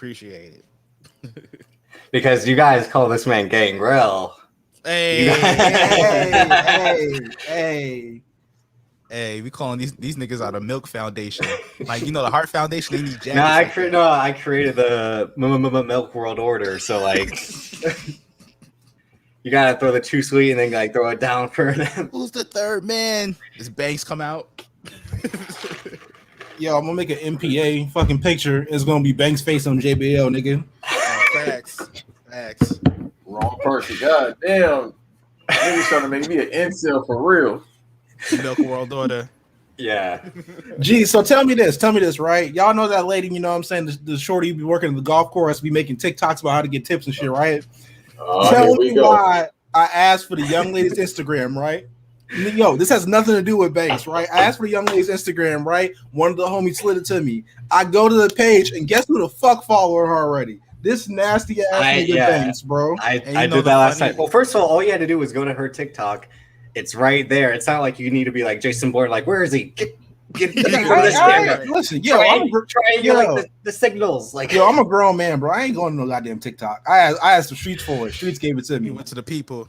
Appreciate it. Because you guys call this man Gangrel. Hey, we calling these niggas out of Milk Foundation. Like, the Heart Foundation, they need jackets. I created the Milk World Order. So, like, you gotta throw the too sweet and then, like, throw it down for them. Who's the third man? Does Banks come out? Yo, I'm gonna make an MPA fucking picture. It's gonna be Banks' face on JBL, nigga. Facts. Wrong person. God damn. Niggas trying to make me an incel for real. Milk World Order. Yeah. Gee, so tell me this, right? Y'all know that lady, you know what I'm saying? The shorty you be working at the golf course, be making TikToks about how to get tips and shit, right? Tell me why I asked for the young lady's Instagram, right? Yo, this has nothing to do with Banks, right? I asked for the young lady's Instagram, right? One of the homies slid it to me. I go to the page, and guess who the fuck followed her already? This nasty ass nigga Banks, bro. I did that last night. Well, first of all you had to do was go to her TikTok. It's right there. It's not like you need to be like Jason Bourne, like, where is he? Get from this camera. Listen, the signals. Like, yo, I'm a grown man, bro. I ain't going to no goddamn TikTok. I asked the streets for it. Streets gave it to me. You went to the people.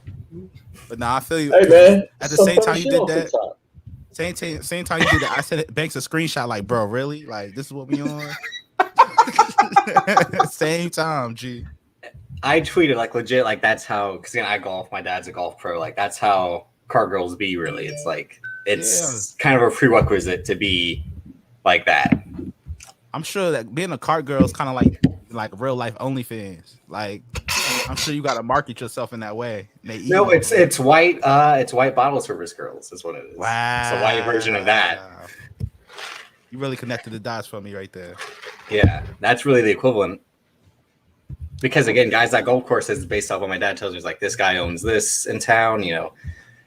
But nah, I feel you. Hey, man. At the same time you did that. Same time you did that, I sent Banks a screenshot like, bro, really? Like, this is what we on? Same time, G. I tweeted like legit, like that's how, because I golf. My dad's a golf pro. Like that's how car girls be. Really, it's like kind of a prerequisite to be like that. I'm sure that being a car girl is kind of like real life OnlyFans. Like I'm sure you got to market yourself in that way. No, it's white. It's white bottle service girls. Is what it is. Wow, it's a white version of that. You really connected the dots for me right there. Yeah, that's really the equivalent. Because again, guys, that golf course is based off what my dad tells me. Is like, this guy owns this in town. You know,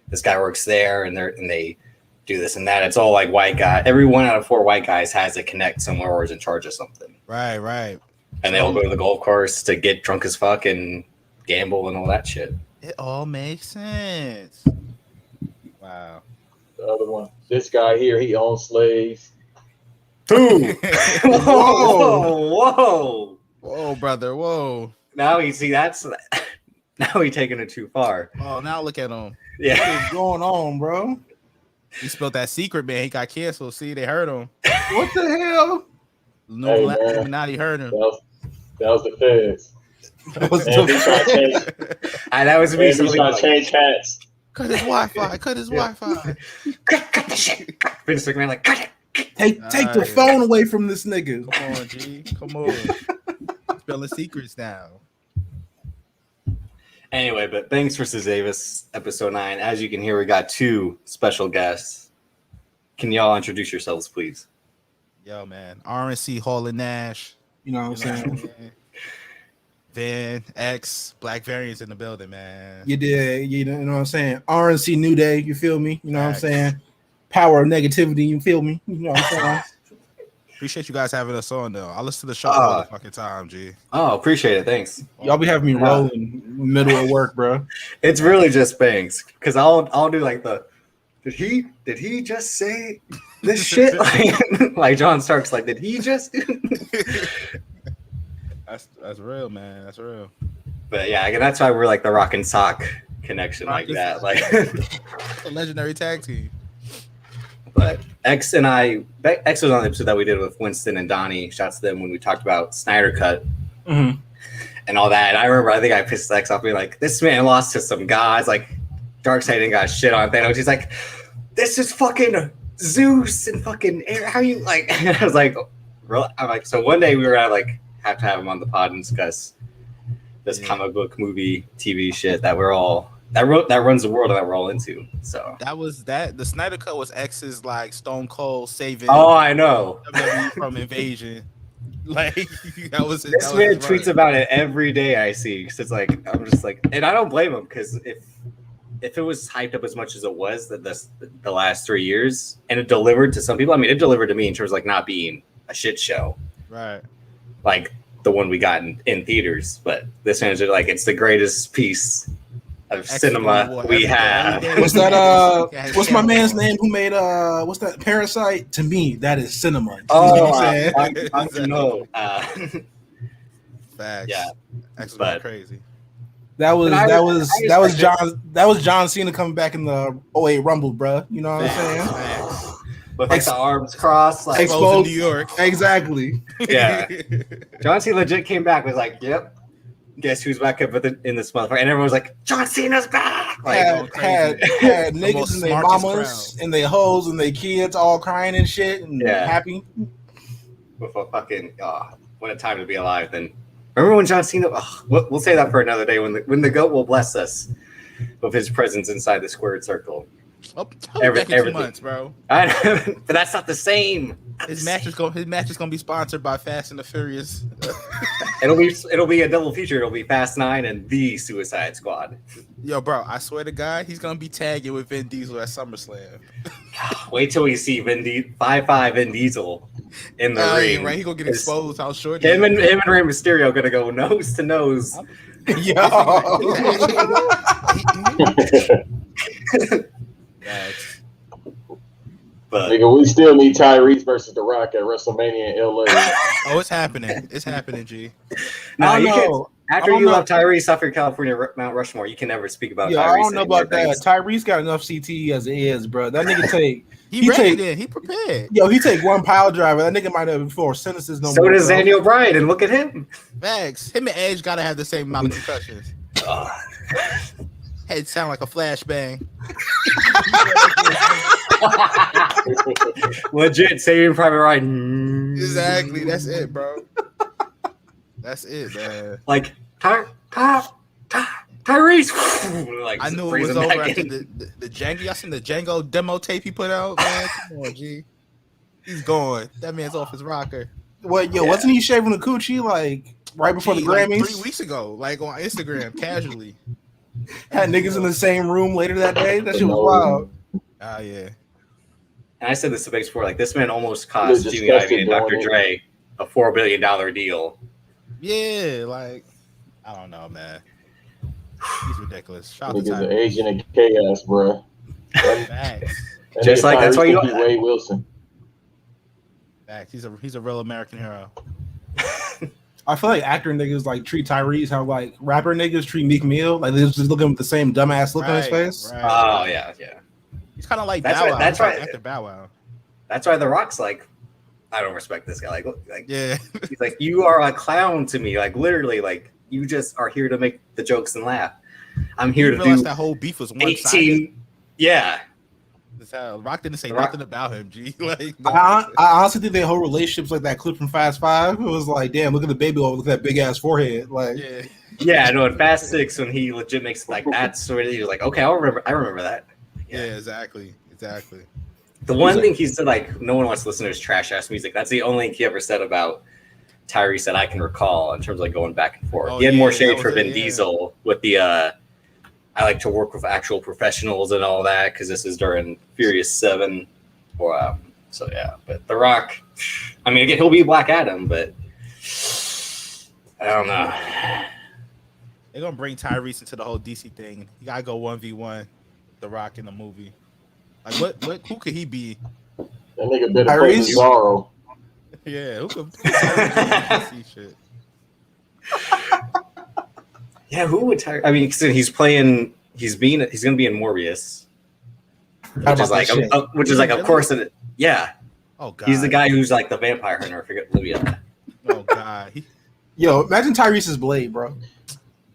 this guy works there, and they do this and that. It's all like white guy. Every 1 out of 4 white guys has a connect somewhere or is in charge of something. Right. And they all go to the golf course to get drunk as fuck and gamble and all that shit. It all makes sense. Wow. The other one, this guy here, he owns slaves. Who? Whoa, brother, whoa. Now you see now he's taking it too far. Oh, now look at him. Yeah. What is going on, bro? He spilled that secret, man. He got canceled. See, they heard him. What the hell? No, Illuminati heard him. That was the feds. That was the that was me. He's trying to change hats. Cut his Wi-Fi. Cut Cut the shit. Vince McMahon, like, cut it. Take the phone away from this nigga. Come on, G. Come on. Spilling secrets now. Anyway, but Banks versus Davis, episode 9. As you can hear, we got 2 special guests. Can y'all introduce yourselves, please? Yo, man. RNC Hall and Nash. You know what I'm saying? Van X Black Variants in the building, man. You did. You know what I'm saying? RNC New Day. You feel me? You know what I'm saying? Power of negativity. You feel me? You know what I'm saying? Appreciate you guys having us on, though. I listen to the show all the fucking time, G. Oh, appreciate it. Thanks. Y'all be having me rolling middle of work, bro. It's really just Banks, because I'll do like the did he just say this shit like John Stark's like, did he just? That's real, man. That's real. But yeah, that's why we're like the rock and sock connection like that. Like a legendary tag team. But X was on the episode that we did with Winston and Donnie. Shouts to them when we talked about Snyder Cut and all that. And I remember, I think I pissed X off, being like, this man lost to some guys, like Darkseid and got shit on Thanos. He's like, this is fucking Zeus and fucking air. How you like? And I was like, really? I'm like, so one day we were gonna like have to have him on the pod and discuss this comic book movie TV shit that we're all that runs the world that we're all into. So that was that. The Snyder Cut was X's like Stone Cold saving. Oh, I know. WWE from Invasion. Like that was. This man tweets about it every day. I see. Because it's like I'm just like, and I don't blame him, because if it was hyped up as much as it was the last 3 years, and it delivered to some people. I mean, it delivered to me in terms of like not being a shit show. Right. Like the one we got in theaters, but this one's like, it's the greatest piece of cinema we have. What's that? What's my man's name who made what's that? Parasite? To me, that is cinema. Oh, I know. Facts. Yeah. X was But- crazy. That was I John Cena coming back in the '08 Rumble, bro. You know what I'm saying? Facts. with like the arms crossed, like Exposed in New York. Exactly. Yeah. John Cena legit came back, was like, "Yep, guess who's back up in this motherfucker?" And everyone was like, "John Cena's back!" Like, Had niggas most and their smartest mamas crowd. and their hoes and their kids all crying and shit and Yeah. happy. with a fucking what a time to be alive. Then remember when John Cena? We'll say that for another day when the GOAT will bless us with his presence inside the squared circle. Oh, he'll be back in 2 everything. months, bro. But that's not the same. His match is gonna be sponsored by Fast and the Furious. It'll be a double feature. It'll be Fast 9 and the Suicide Squad. Yo, bro, I swear to God, he's gonna be tagging with Vin Diesel at SummerSlam. Wait till we see 5'5" Vin Diesel in the ring. Right, he gonna get exposed. How short him and Rey Mysterio gonna go nose to nose. But Nigga, we still need Tyrese versus The Rock at WrestleMania in LA. Oh, it's happening. It's happening, G. no, you can't. know. After I don't you know. love Tyrese off your California Mount Rushmore, you can never speak about Yeah, Tyrese. I don't know about that. anymore. Tyrese got enough CTE as it is, bro. That nigga take He ready then. He prepared. he take one pile driver. That nigga might have 4 sentences no So more. does bro. Daniel Bryan, and look at him. Facts. Him and Edge gotta have the same amount of concussions. Head sound like a flashbang. Legit Saving Private Ryan. Exactly. That's it, bro. That's it, man. Like Tyrese. Like, I knew it freeze was him over back after in. the Django. Y'all seen the Django demo tape he put out, man? Come on, G. He's gone. That man's off his rocker. Wasn't he shaving the coochie like right before the G, like Grammys? 3 weeks ago, like on Instagram, casually. Had niggas in the same room later that day. That shit was wild. Oh yeah. And I said this to Biggs before, like this man almost He cost was Jimmy Ivy and disgusted Dr. doing it. Dre a $4 billion deal. Yeah, like I don't know, man. He's ridiculous. Shout out to Niggas an Tyrese. agent of chaos, bro. Facts. Just like that's why you don't Wade Wilson. Facts. He's a real American hero. I feel like actor niggas like treat Tyrese how like rapper niggas treat Meek Mill. Like they just look at him with the same dumbass look on his face. Right. Oh yeah. He's kind of like That's Bow right- Wow. that's He's like right. After Bow Wow. That's why The Rock's like, I don't respect this guy. Like Yeah. he's like, you are a clown to me. Like literally, like you just are here to make the jokes and laugh. I'm here to realized do that whole beef was one-sided. 18. Yeah. That's how Rock didn't say The Rock- nothing about him. G. Like, no. I honestly think their whole relationship's like that clip from Fast Five. It was like, damn, look at the baby over, look at that big ass forehead. Like, Yeah. Yeah, no, in Fast 6 when he legit makes like that sort of, you're like, okay, I remember that. Yeah. Exactly. The one thing he said, like, no one wants to listen to his trash ass music. That's the only thing he ever said about Tyrese that I can recall in terms of like going back and forth. Oh, He had more yeah, shade that for was Vin it, yeah. Diesel with the I like to work with actual professionals and all that because this is during Furious 7. Or so yeah, but The Rock, I mean, again, he'll be Black Adam, but I don't know. They're gonna bring Tyrese into the whole DC thing. You gotta go 1v1 The Rock in the movie. Like what who could he be? That nigga better play Tyrese? Cesaro. Yeah, who could Tyrese in DC shit? Yeah, who would Tyrese? I mean, 'cause he's playing. He's going to be in Morbius, which is like, of course, yeah. Oh god. He's the guy who's like the vampire hunter. I forget Libya. Oh god. yo, imagine Tyrese's Blade, bro.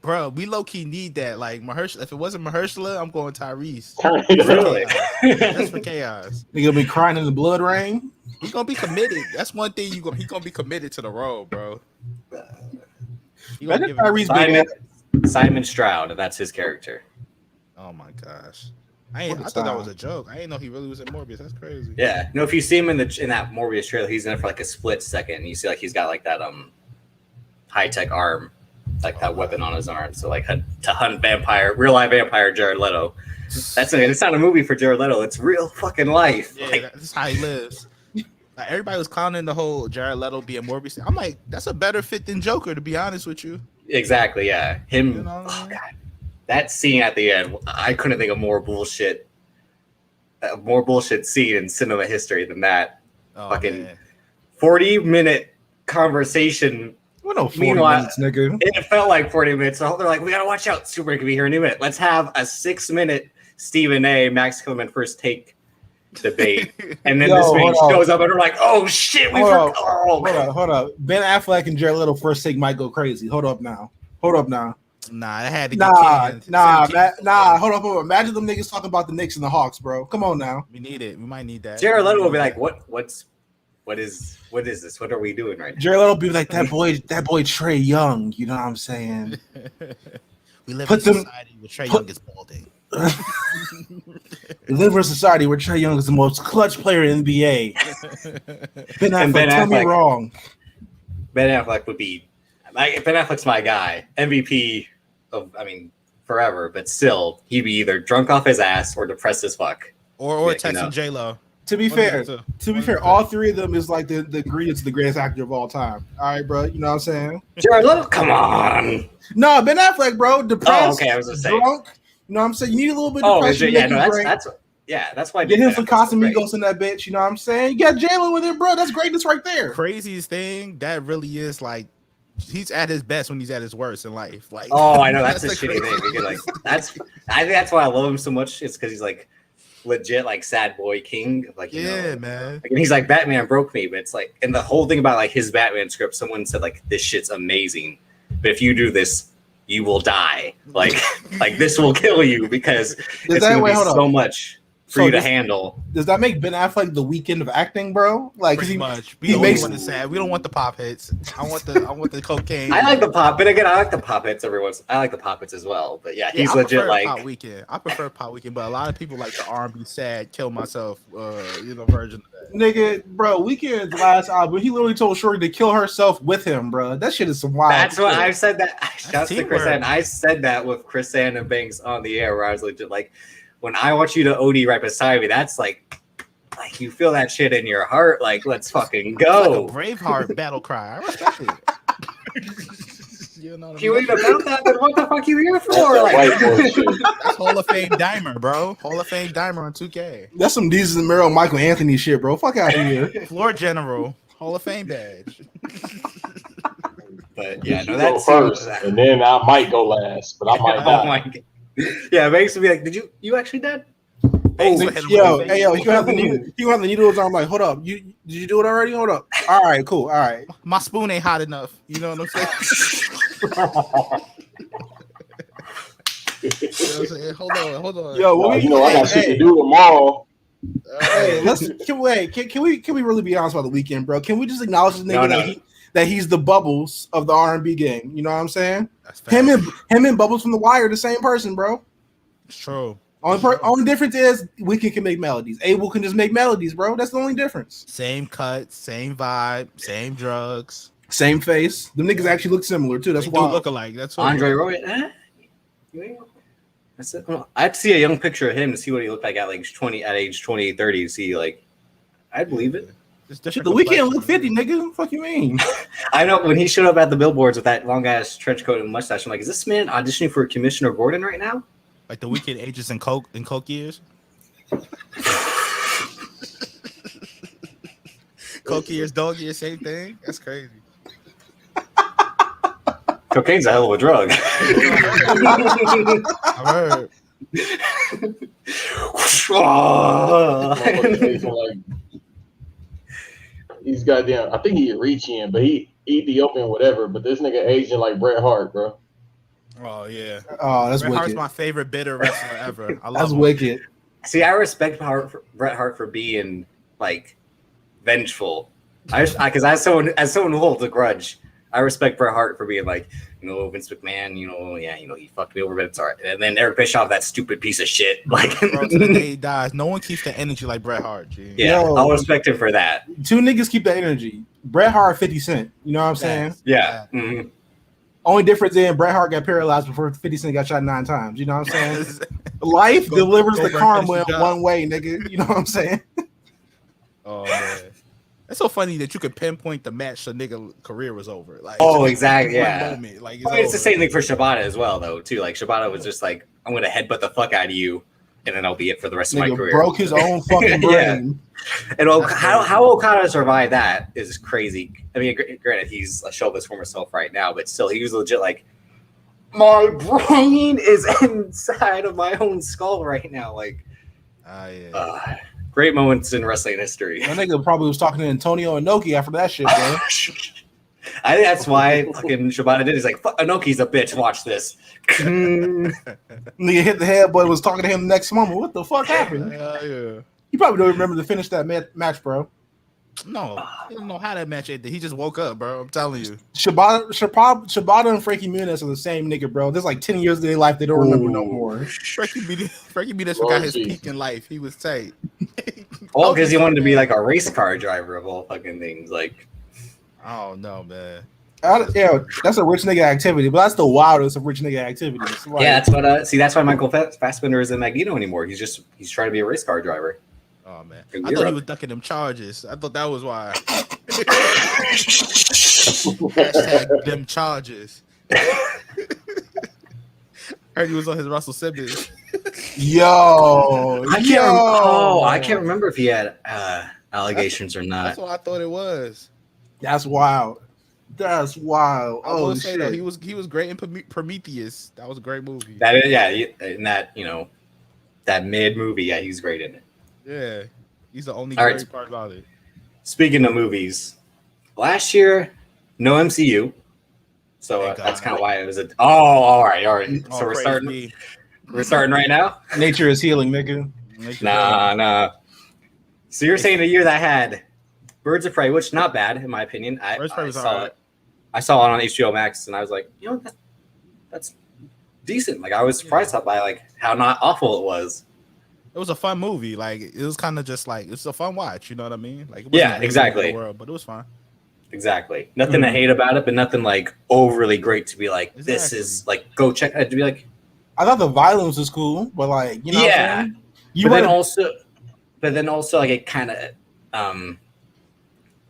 Bro, we low key need that. Like Mahershala, if it wasn't Mahershala, I'm going Tyrese. Really? That's for chaos. Nigga be crying in the blood rain. He's gonna be committed. That's one thing he's gonna be committed to the role, bro. He gonna Imagine give it- Tyrese being Simon Stroud. That's his character. Oh my gosh. I thought that was a joke. I didn't know he really was in Morbius. That's crazy. Yeah. No, if you see him in that Morbius trailer, he's in it for like a split second. And you see like he's got like that high tech arm, like that weapon on his arm. So like to hunt real life vampire Jared Leto. It's not a movie for Jared Leto. It's real fucking life. Yeah, Like, that's how he lives. Like, everybody was clowning the whole Jared Leto being Morbius. I'm like, that's a better fit than Joker, to be honest with you. exactly. Yeah. Him. You know what I Oh mean? god. That scene at the end, I couldn't think of more bullshit scene in cinema history than that. Oh, Fucking man. 40-minute conversation What no 40 Meanwhile, minutes, nigga? It felt like 40 minutes. So they're like, we gotta watch out. Superman could be here in a minute. Let's have a 6-minute Stephen A. Max Kellerman first take debate, and then this man shows up, and we're like, oh shit, we forgot. Hold up. Ben Affleck and Jared Leto first take might go crazy. Hold up now. Nah, it had to Hold up. Imagine them niggas talking about the Knicks and the Hawks, bro. Come on now. We need it. We might need that. Jared Leto will be like, what is this? What are we doing right now? Jared Leto will be like, that boy Trey Young. You know what I'm saying? We live in a society where Trey Young is balding. We live in a society where Trey Young is the most clutch player in the NBA. Ben Affleck, tell me wrong. Ben Affleck would be like, Ben Affleck's my guy, MVP of, forever, but still, he'd be either drunk off his ass or depressed as fuck. Or texting J-Lo. To be fair, all three of them is like the ingredients of the greatest actor of all time. All right, bro. You know what I'm saying? Jared Leto, come on. No, Ben Affleck, bro. Depressed, I was just drunk. You know what I'm saying? You need a little bit of depression. That's why. Get him some Casamigos in that bitch. You know what I'm saying? You got J-Lo with it, bro. That's greatness right there. Craziest thing, that really is like, he's at his best when he's at his worst in life. Like, I know that's a shitty thing. Because, I think that's why I love him so much. It's because he's like legit like sad boy king. Like, man. And he's like, Batman broke me, but it's like, and the whole thing about like his Batman script, someone said like, this shit's amazing, but if you do this, you will die. Like this will kill you because it's going to be so much for you to handle. Does that make Ben Affleck the Weekend of acting, bro? Like, pretty much. We don't want the pop hits. I want the cocaine. I like the pop, but again, I like the pop hits every once. I like the pop hits as well. But yeah, he's legit like Pop Weekend. I prefer Pop Weekend, but a lot of people like the R&B sad, kill myself, version of that. Nigga, bro, Weekend's last album, he literally told Shorty to kill herself with him, bro. That shit is some wild. That's what I said. That shouts to Chris Ann. I said that with Chris Ann and Banks on the air, where I was legit like, when I want you to OD right beside me, that's like you feel that shit in your heart. Like, let's fucking go. It's like a Braveheart battle cry. I respect it. You know what you ain't about that, then what the fuck you here for? That's Hall of Fame Dimer, bro. Hall of Fame Dimer on 2K. That's some Jesus and Mero Michael Anthony shit, bro. Fuck out of here. Floor General, Hall of Fame badge. But yeah, no, that's first, and then I might go last, but I might die. Yeah, it makes me like, did you actually dead? Yo, he gonna have the needle in his arm. Like, hold up, did you do it already? Hold up. All right, cool. All right. My spoon ain't hot enough. You know what I'm saying? Hold on. Yo, I got shit to do tomorrow. Hey, can we really be honest about the Weekend, bro? Can we just acknowledge this nigga that he's the Bubbles of the R&B game? You know what I'm saying? Him and Bubbles from The Wire, the same person, bro. It's true. Only difference is Weekend can make melodies. Abel can just make melodies, bro. That's the only difference. Same cut, same vibe, same drugs, same face. Them niggas actually look similar too. That's why look alike. That's what Andre Roy. I'd see a young picture of him to see what he looked like at age 20, 30. See, like, I'd believe it. The Weekend look 50, nigga. What the fuck you mean? I know when he showed up at the billboards with that long ass trench coat and mustache, I'm like, is this man auditioning for Commissioner Gordon right now? Like the Weekend ages in coke years. Coke years, dog years, same thing. That's crazy. Cocaine's a hell of a drug. I've heard. He's goddamn. I think he reaching, but he Ethiopian, whatever. But this nigga Asian like Bret Hart, bro. Oh yeah. Oh, that's Bret wicked. Hart's my favorite bitter wrestler ever. I love that's him. Wicked. See, I respect Bret Hart for being like vengeful. Because as someone who holds a grudge, I respect Bret Hart for being like, Vince McMahon, he fucked me over, but it's all right. And then Eric Bischoff, that stupid piece of shit. Like, bro, to the day he dies, no one keeps the energy like Bret Hart. G. Yeah, I'll respect him for that. Two niggas keep the energy. Bret Hart, 50 Cent. You know what I'm saying? Yeah. Mm-hmm. Only difference is Bret Hart got paralyzed before 50 Cent got shot 9 times. You know what I'm saying? Life delivers the karma in one way, nigga. You know what I'm saying? Oh man. It's so funny that you could pinpoint the match the nigga career was over. Like, exactly, yeah. Like, it's the same thing for Shibata as well, though, too. Like, Shibata was just like, I'm going to headbutt the fuck out of you and then that'll be it for the rest of my Nigga career. broke his own fucking brain. And how Okada survived that is crazy. I mean, granted, he's a showbiz for himself right now, but still, he was legit like, my brain is inside of my own skull right now. Like, great moments in wrestling history. That nigga probably was talking to Antonio Inoki after that shit, bro. I think that's why fucking Shibata did. He's like, fuck, Inoki's a bitch. Watch this. Nigga hit the head, but was talking to him the next moment. What the fuck happened? Yeah. You probably don't remember to finish that match, bro. No, he don't know how that match ended. He just woke up, bro. I'm telling you. Shibata and Frankie Muniz are the same nigga, bro. There's like 10 years of their life they don't remember no more. Frankie Muniz forgot his peak in life. He was tight. All because he wanted to be like a race car driver of all fucking things. Like, oh no, man. Yeah, that's a rich nigga activity, but that's the wildest of rich nigga activities. Like, yeah, that's what. See, that's why Michael Fassbender isn't Magneto anymore. He's trying to be a race car driver. Oh man, I thought he was ducking them charges. I thought that was why. Hashtag them charges. Heard he was on his Russell Simmons. I can't remember if he had allegations or not. That's what I thought it was. That's wild. That's wild. I will say though, he was great in Prometheus. That was a great movie. That is, yeah, in that that mid movie, yeah, he's great in it. Yeah, he's the only great part about it. Speaking of movies, last year no MCU, so that's kind of why it was all right. So we're starting. We're starting right now. Nature is healing, nigga. Nah. So you're saying a year that had Birds of Prey, which not bad in my opinion. I saw it. I saw it on HBO Max, and I was like, that's decent. Like I was surprised by like how not awful it was. It was a fun movie. Like it was kind of just like it's a fun watch. You know what I mean? Like it yeah, exactly. World, but it was fun. Exactly. Nothing to hate about it, but nothing like overly great to be like this is like go check it to be like. I thought the violence was cool, but like yeah. But then also like it kind of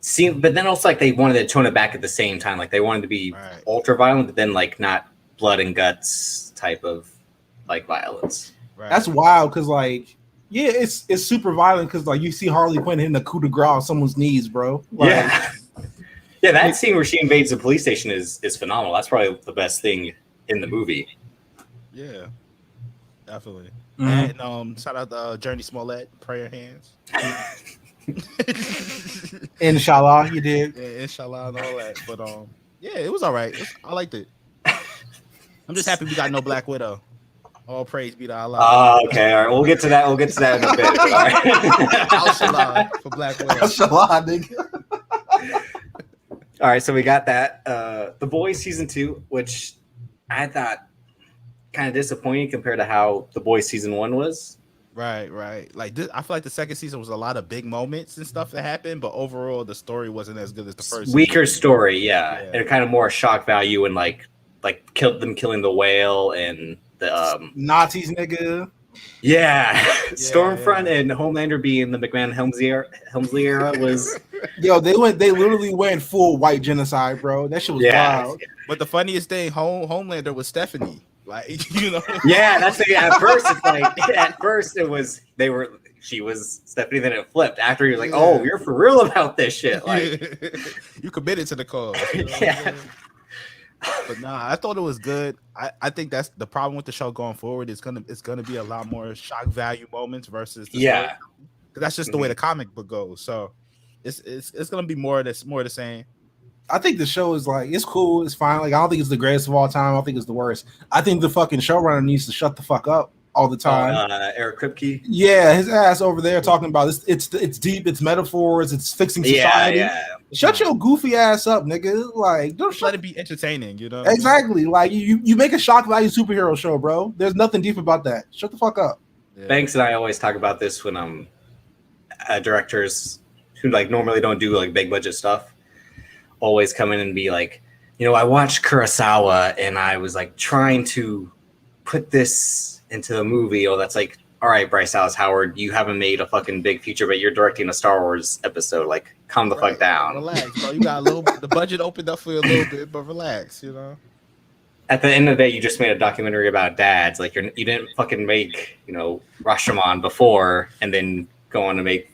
seemed. But then also like they wanted to tone it back at the same time. Like they wanted to be ultra violent, but then like not blood and guts type of like violence. Right. That's wild because, like, yeah, it's super violent because, like, you see Harley Quinn hitting a coup de grace on someone's knees, bro. Like, yeah. That scene where she invades the police station is phenomenal. That's probably the best thing in the movie. Yeah, definitely. And shout out to Journey Smollett, prayer hands. Inshallah, you did. Yeah, inshallah and all that. But yeah, it was all right. I liked it. I'm just happy we got no Black Widow. All praise be to Allah. Oh, okay. All right. We'll get to that. We'll get to that in a bit. All right. Inshallah for Black Widow. Inshallah, nigga. All right. So we got that. The Boys season 2, which I thought kind of disappointing compared to how The Boys season 1 was. Right. Like this, I feel like the second season was a lot of big moments and stuff that happened, but overall the story wasn't as good as the first. Weaker story, yeah. And kind of more shock value and like killing the whale and the Nazis, nigga. Yeah. Stormfront and Homelander being the McMahon Helmsley era was. Yo, they literally went full white genocide, bro. That shit was wild. But the funniest thing, Homelander was Stephanie. Like, you know. Yeah, that's the at first it's like at first it was she was Stephanie, then it flipped after he was like, oh, you're for real about this shit. Like you committed to the cause. You know yeah. But nah, I thought it was good. I think that's the problem with the show going forward. It's gonna be a lot more shock value moments versus because that's just the way the comic book goes. So it's gonna be more of the same. I think the show is like it's cool, it's fine. Like I don't think it's the greatest of all time. I don't think it's the worst. I think the fucking showrunner needs to shut the fuck up all the time. Eric Kripke. Yeah, his ass over there talking about this. It's deep. It's metaphors. It's fixing society. Yeah. Shut your goofy ass up, nigga. Like, don't let it be entertaining, you know? Exactly. Like, you make a shock value superhero show, bro. There's nothing deep about that. Shut the fuck up. Yeah. Banks and I always talk about this when directors who like normally don't do like big budget stuff always come in and be like, I watched Kurosawa and I was like trying to put this into the movie. Oh, that's like, all right, Bryce Dallas Howard, you haven't made a fucking big feature, but you're directing a Star Wars episode. Like, calm the fuck down. Relax, bro. You got the budget opened up for you a little bit, but relax, you know. at the end of the day, you just made a documentary about dads. Like you didn't fucking make Rashomon before and then go on to make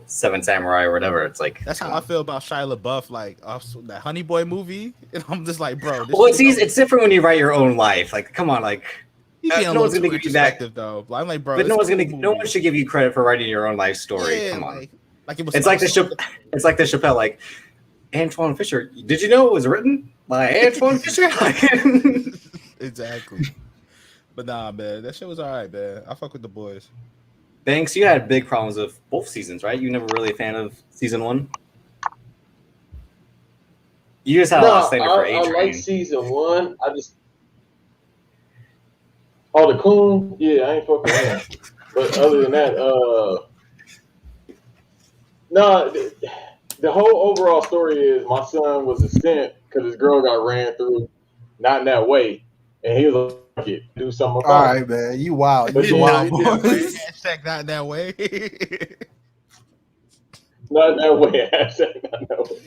Seven Samurai or whatever. It's like that's how I feel about Shia LaBeouf, like that Honey Boy movie. And I'm just like, bro. Well, it's different when you write your own life. Like, come on, like. No one's gonna give you that, though. I'm like, bro. But no one should give you credit for writing your own life story. Yeah, come on, like it was. It's like the Chappelle, like Antoine Fisher. Did you know it was written by Antoine Fisher? Exactly. But nah, man, that shit was alright, man. I fuck with the boys. Banks, you had big problems with both seasons, right? You never really a fan of season 1. You just had a lot of slander for A-Train. I like season 1. Oh, the coon? Yeah, I ain't fucking with him. But other than that, the whole overall story is my son was a simp because his girl got ran through, not in that way, and he was like, do something about it. All right, man, you wild. You wild, boy. Hashtag not that way. Not that way. Hashtag not that way.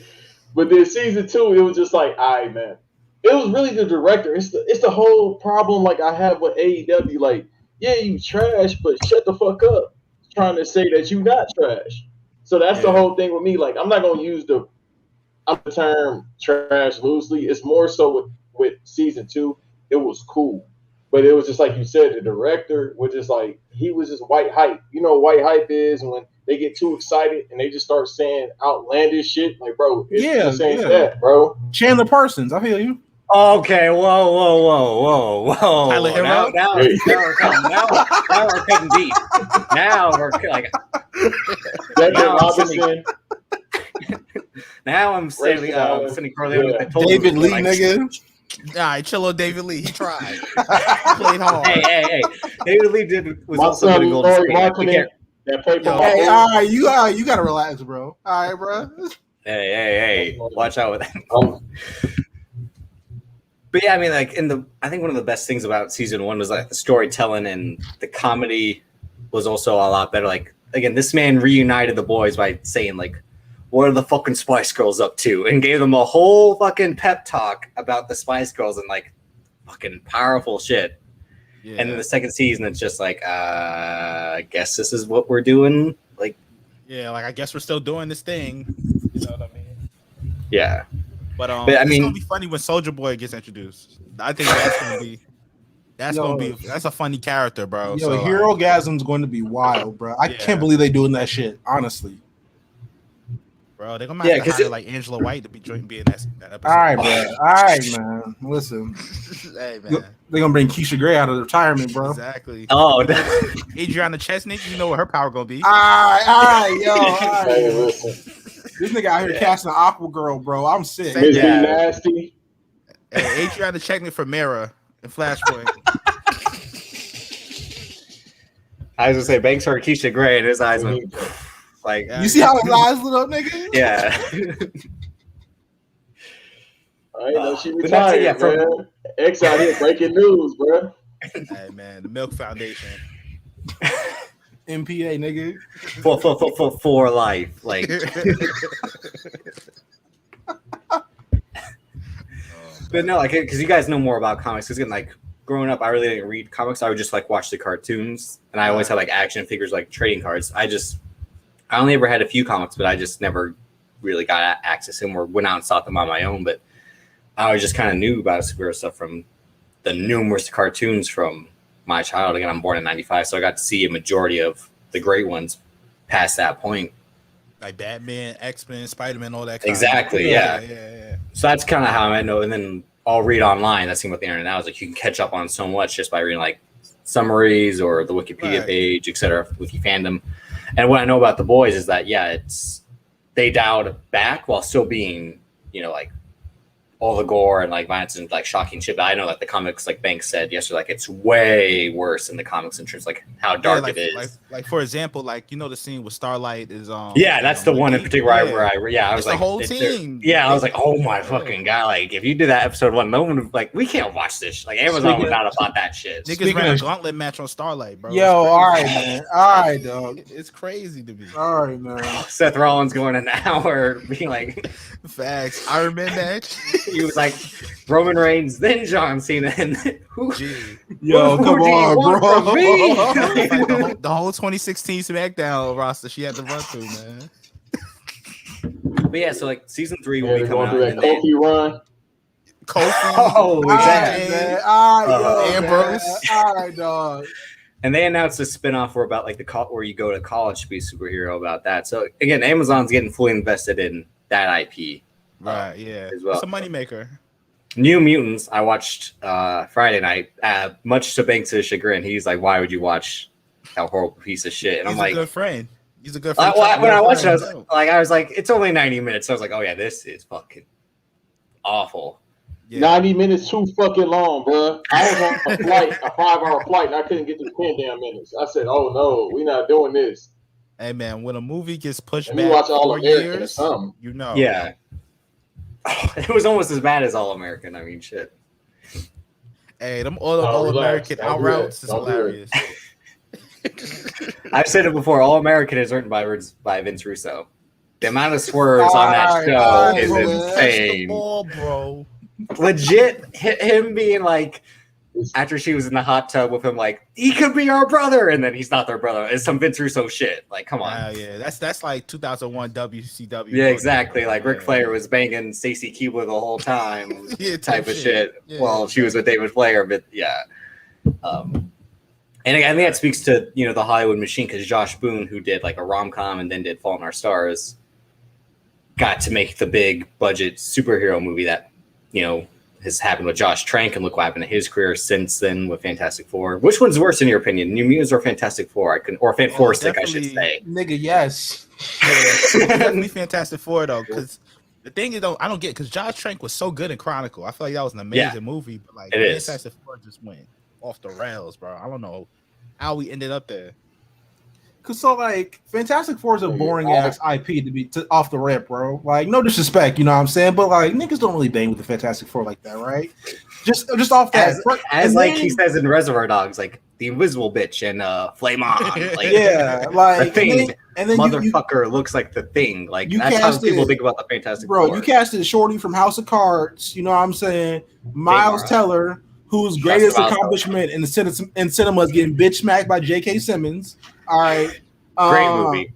But then season 2, it was just like, all right, man. It was really the director. It's the whole problem like I have with AEW. Like, yeah, you trash, but shut the fuck up. Trying to say that you not trash. So that's the whole thing with me. Like, I'm not gonna use the term trash loosely. It's more so with season 2. It was cool, but it was just like you said. The director was just like he was just white hype. You know, what white hype is when they get too excited and they just start saying outlandish shit. Like, bro, it's just ain't that, bro. Chandler Parsons, I feel you. Okay, whoa. Tyler Hero? Now we're cutting deep. Now we're like. Now I'm sitting Corley with the David Lee, nigga. All right, chill on David Lee. He tried. Played hard. Hey. David Lee was also good in Golden State. Hey, all right, you gotta relax, bro. All right, bro. Hey, watch out with that. But yeah, I mean, like I think one of the best things about season 1 was like the storytelling and the comedy was also a lot better. Like again, this man reunited the boys by saying like, "What are the fucking Spice Girls up to?" and gave them a whole fucking pep talk about the Spice Girls and like fucking powerful shit. Yeah. And then the second season, it's just like, I guess this is what we're doing. Like, yeah, like I guess we're still doing this thing. You know what I mean? Yeah. But I mean, it's gonna be funny when Soulja Boy gets introduced. I think that's gonna be that's a funny character, bro. Yo, Hero Gasm's going to be wild, bro. I can't believe they doing that shit. Honestly, bro, they're gonna have to hire like Angela White to be in that episode. All right, bro. All right, man. Listen, hey, man. They're gonna bring Keisha Gray out of retirement, bro. Exactly. Oh, Adriana Chestnut, you know what her power gonna be. All right, yo. All right. Hey, listen. This nigga out here casting an Aqua Girl, bro. I'm sick. Nasty. Hey, Adriana Chestnut for Mara and Flashpoint. I was gonna say Banks heard Keisha Gray and his eyes went like. You see how his eyes lit up, nigga? Yeah. I ain't know she retired, man. X out here breaking news, bro. Hey, man, the Milk Foundation. MPA, nigga. For life, like. But no, like, because you guys know more about comics. Because like growing up, I really didn't read comics. I would just like watch the cartoons, and I always had like action figures, like trading cards. I only ever had a few comics, but I just never really got access to them or went out and sought them on my own. But I always just kind of knew about superhero stuff from the numerous cartoons from my childhood. Again, I'm born in '95, so I got to see a majority of the great ones past that point. Like Batman, X-Men, Spider-Man, all that. Exactly, yeah. So that's kind of how I know. And then I'll read online. That's the thing with the internet now is like you can catch up on so much just by reading like summaries or the Wikipedia page, etc. Wiki fandom. And what I know about the boys is that they dialed back while still being, like all the gore and like violence and like shocking shit. But I know that the comics, like Banks said yesterday, like it's way worse in the comics in terms of like how dark it is. Like for example, like the scene with Starlight is that's the one in particular where I was like the whole team. I was like, oh my fucking god! Like if you did that episode 1, no one would, like we can't watch this. Like Amazon would not have bought that shit. Niggas ran a gauntlet match on Starlight, bro. Yo, all right, man. All right, dog. It's crazy to me. All right, man. Seth Rollins going an hour being like facts. Iron Man match. He was like Roman Reigns, then John Cena, and then who? Yo, who come do you on, want bro. from me? Like the whole 2016 SmackDown roster she had to run through, man. But yeah, so like season 3 will Yeah, be they're coming going out. through that Kofi run. Kofi, Oh, exactly. Man. All right, yo, Ambrose. man. All right, dog. And they announced a spinoff where about like where you go to college to be a superhero about that. So again, Amazon's getting fully invested in that IP. Right, yeah. As well. It's a moneymaker. New Mutants, I watched Friday night. Much to Banks' chagrin, he's like, "Why would you watch that horrible piece of shit?" And He's I'm like, a good friend. He's a good friend. when I watched it, I was like, it's only 90 minutes. So I was like, oh yeah, this is fucking awful. Yeah. 90 minutes too fucking long, bro. I was on a flight, a 5-hour flight, and I couldn't get through 10 damn minutes. I said, oh no, we're not doing this. Hey man, when a movie gets pushed And back we watch All 4 American or years, something. you know. Yeah. It was almost as bad as All American. I mean, shit. Hey, them All American out routes is hilarious. I've said it before. All American is written by Vince Russo. The amount of swerves on that show is insane. The ball, bro. Legit, him being like, after she was in the hot tub with him, like, he could be our brother, and then he's not their brother. It's some Vince Russo shit. Like, come on. Yeah, that's like 2001 WCW. Yeah, exactly. Like Ric Flair was banging Stacy Keibler the whole time, yeah, type of shit. Yeah, well, she was with David Flair, but yeah. And I think that speaks to the Hollywood machine, because Josh Boone, who did like a rom-com and then did Fault in Our Stars, got to make the big budget superhero movie that has happened with Josh Trank, and look what happened to his career since then with Fantastic Four. Which one's worse in your opinion, New Mutants or Fantastic Four? Four Stick, I should say. Nigga, yes. Yeah, definitely Fantastic Four though, because the thing is, I don't get, because Josh Trank was so good in Chronicle. I feel like that was an amazing movie, but like Fantastic Four just went off the rails, bro. I don't know how we ended up there. Cause like Fantastic Four is a boring ass IP to be off the rip, bro. Like, no disrespect, you know what I'm saying, but like niggas don't really bang with the Fantastic Four like that, right? Just off that. As like he says in Reservoir Dogs, like the invisible bitch and Flame On. Like, yeah, like the Thing. And then motherfucker looks like the Thing. Like that's how people think about the Fantastic Four. Bro, you casted Shorty from House of Cards. You know what I'm saying? Miles Teller, whose greatest accomplishment in cinema is getting bitch smacked by J.K. Simmons. All right, great movie.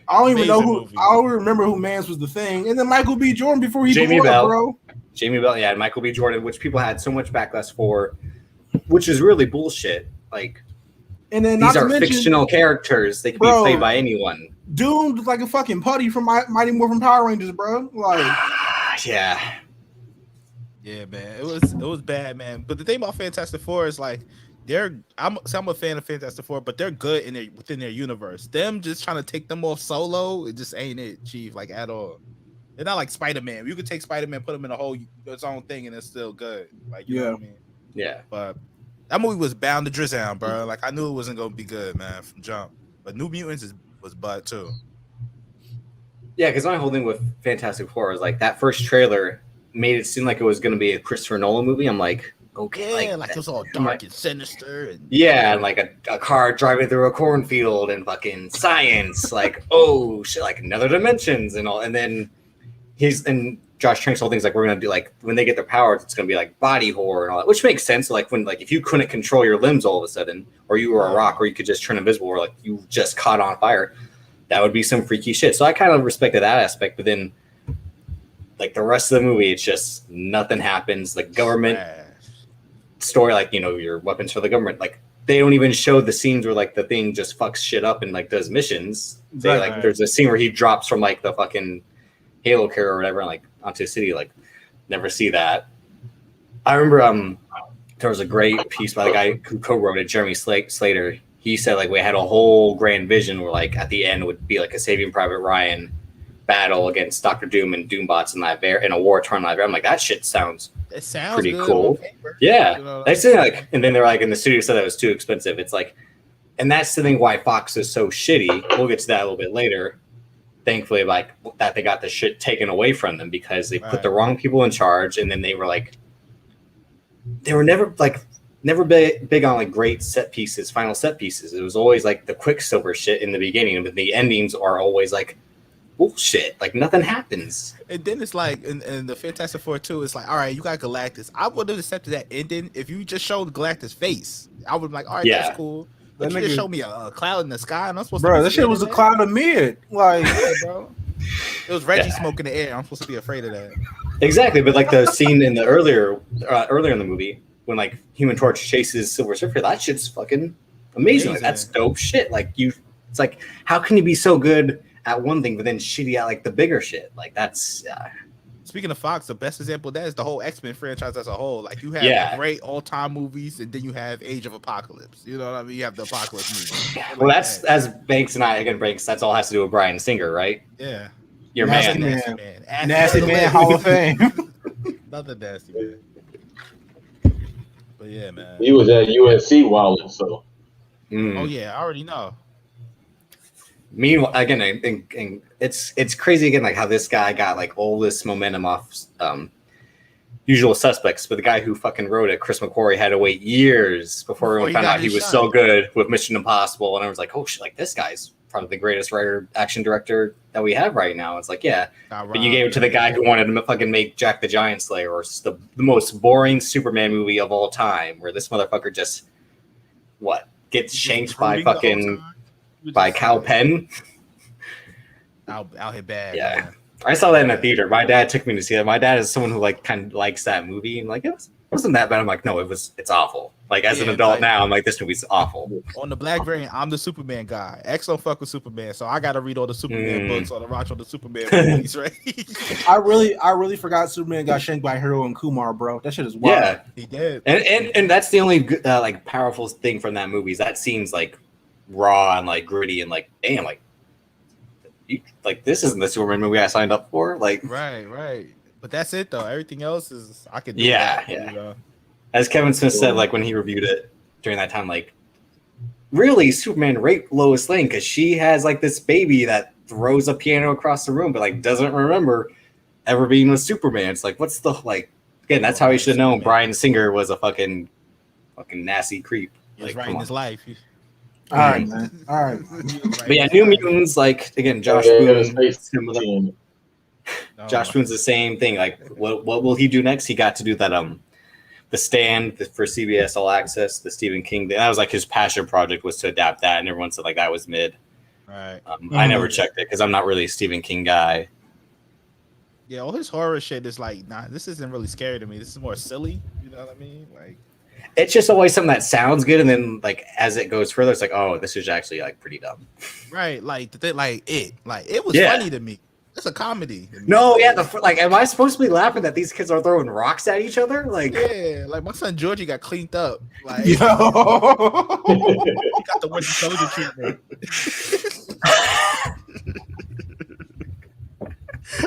I don't even know who. I don't remember who Mans was the Thing, and then Michael B. Jordan before he Jamie blew Bell, up, bro. Jamie Bell, yeah, and Michael B. Jordan, which people had so much backlash for, which is really bullshit. Like, and then these are fictional characters; they can be played by anyone. Doom was like a fucking putty from Mighty Morphin Power Rangers, bro. Like, yeah. Yeah, man, it was bad, man. But the thing about Fantastic Four is like I'm a fan of Fantastic Four, but they're good within their universe. Them just trying to take them off solo, it just ain't it, Chief, like at all. They're not like Spider-Man. You could take Spider-Man, put him in its own thing, and it's still good. Like, you know what I mean? Yeah. But that movie was bound to drizzle, bro. Like, I knew it wasn't gonna be good, man, from jump. But New Mutants was bad too. Yeah, because my whole thing with Fantastic Four is like that first trailer made it seem like it was going to be a Christopher Nolan movie. I'm like, okay, yeah, like it was all dark and sinister, and and like a car driving through a cornfield and fucking science, like oh shit, like another dimensions and all. And then Josh Trank's whole thing's like, we're gonna do like when they get their powers, it's gonna be like body horror and all that, which makes sense. Like when if you couldn't control your limbs all of a sudden, or you were a rock, or you could just turn invisible, or like you just caught on fire, that would be some freaky shit. So I kind of respected that aspect, but then like the rest of the movie, it's just nothing happens. The government story, like your weapons for the government, like they don't even show the scenes where like the Thing just fucks shit up and like does missions. They like there's a scene where he drops from like the fucking Halo carrier or whatever, and like onto a city. Like never see that. I remember there was a great piece by the guy who co-wrote it, Jeremy Slater. He said like we had a whole grand vision where like at the end would be like a Saving Private Ryan battle against Dr. Doom and Doombots in a war-torn live air. I'm like, that shit sounds pretty cool. Yeah. That's like, and then they're like, and the studio said that was too expensive. It's like, and that's the thing why Fox is so shitty. We'll get to that a little bit later. Thankfully, like that they got the shit taken away from them because they put the wrong people in charge, and then they were like, they were never big on like great final set pieces. It was always like the Quicksilver shit in the beginning, but the endings are always like, bullshit. Like nothing happens. And then it's like in the Fantastic Four 2, it's like, all right, you got Galactus. I would have accepted that ending if you just showed Galactus' face. I would be like, all right, that's cool. But you just showed me a cloud in the sky, and I'm supposed to. Bro, that shit was a cloud of mid. Like, yeah, bro. It was Reggie smoking the air. I'm supposed to be afraid of that. Exactly, but like the scene in the earlier in the movie when like Human Torch chases Silver Surfer, that shit's fucking amazing. Like, that's dope shit. Like it's like, how can you be so good at one thing but then shitty at like the bigger shit? Like that's. Speaking of Fox, the best example of that is the whole X-Men franchise as a whole. Like you have great all-time movies, and then you have Age of Apocalypse. You know what I mean? You have the Apocalypse movie. Well, that's as Banks and I again. Banks. That's all has to do with Bryan Singer, right? Yeah. Your nasty man. Nasty man, Hall of Fame. Another nasty man. But yeah, man. He was at USC wilding, so. Oh yeah, I already know. Meanwhile, again, and it's crazy again, like how this guy got like all this momentum off Usual Suspects, but the guy who fucking wrote it, Chris McQuarrie, had to wait years before everyone found out he was so good with Mission Impossible, and I was like, oh shit, like this guy's probably the greatest writer, action director that we have right now. It's like, yeah, but you gave it to the guy who wanted to fucking make Jack the Giant Slayer, or the most boring Superman movie of all time, where this motherfucker just gets shanked by fucking. By Cal Penn. Out here bad. Yeah. Man. I saw that in a theater. My dad took me to see it. My dad is someone who like kind of likes that movie, and like it wasn't that bad. I'm like, no, it's awful. Like as an adult now, I'm like, this movie's awful. On the Black variant, I'm the Superman guy. X don't fuck with Superman, so I gotta read all the Superman books or the watch all the Superman movies, right? I really forgot Superman got shanked by Hero and Kumar, bro. That shit is wild. Yeah, he did. And that's the only like powerful thing from that movie. Is that scene's like raw and like gritty and like damn, like this isn't the Superman movie I signed up for. Like right. But that's it though. Everything else is I could do that, you know? As Kevin Smith said, like when he reviewed it during that time, like really Superman raped Lois Lane because she has like this baby that throws a piano across the room but like doesn't remember ever being with Superman. It's like what's the like again, that's how he should have known Bryan Singer was a fucking nasty creep. He's like, right in his life. All right, man. All right. But yeah, New Mutants, like again, Josh Boone, similar. Josh Boone's the same thing. Like, what will he do next? He got to do that The Stand for CBS All Access, the Stephen King. That was like his passion project was to adapt that, and everyone said like that was mid. Right. I never checked it because I'm not really a Stephen King guy. Yeah, all his horror shit is like, nah, this isn't really scary to me. This is more silly. You know what I mean? Like. It's just always something that sounds good, and then like as it goes further, it's like, oh, this is actually like pretty dumb. Right, like it was funny to me. It's a comedy. No, yeah, am I supposed to be laughing that these kids are throwing rocks at each other? Like, yeah, like my son Georgie got cleaned up. Like, yo, he got the Winter Soldier treatment.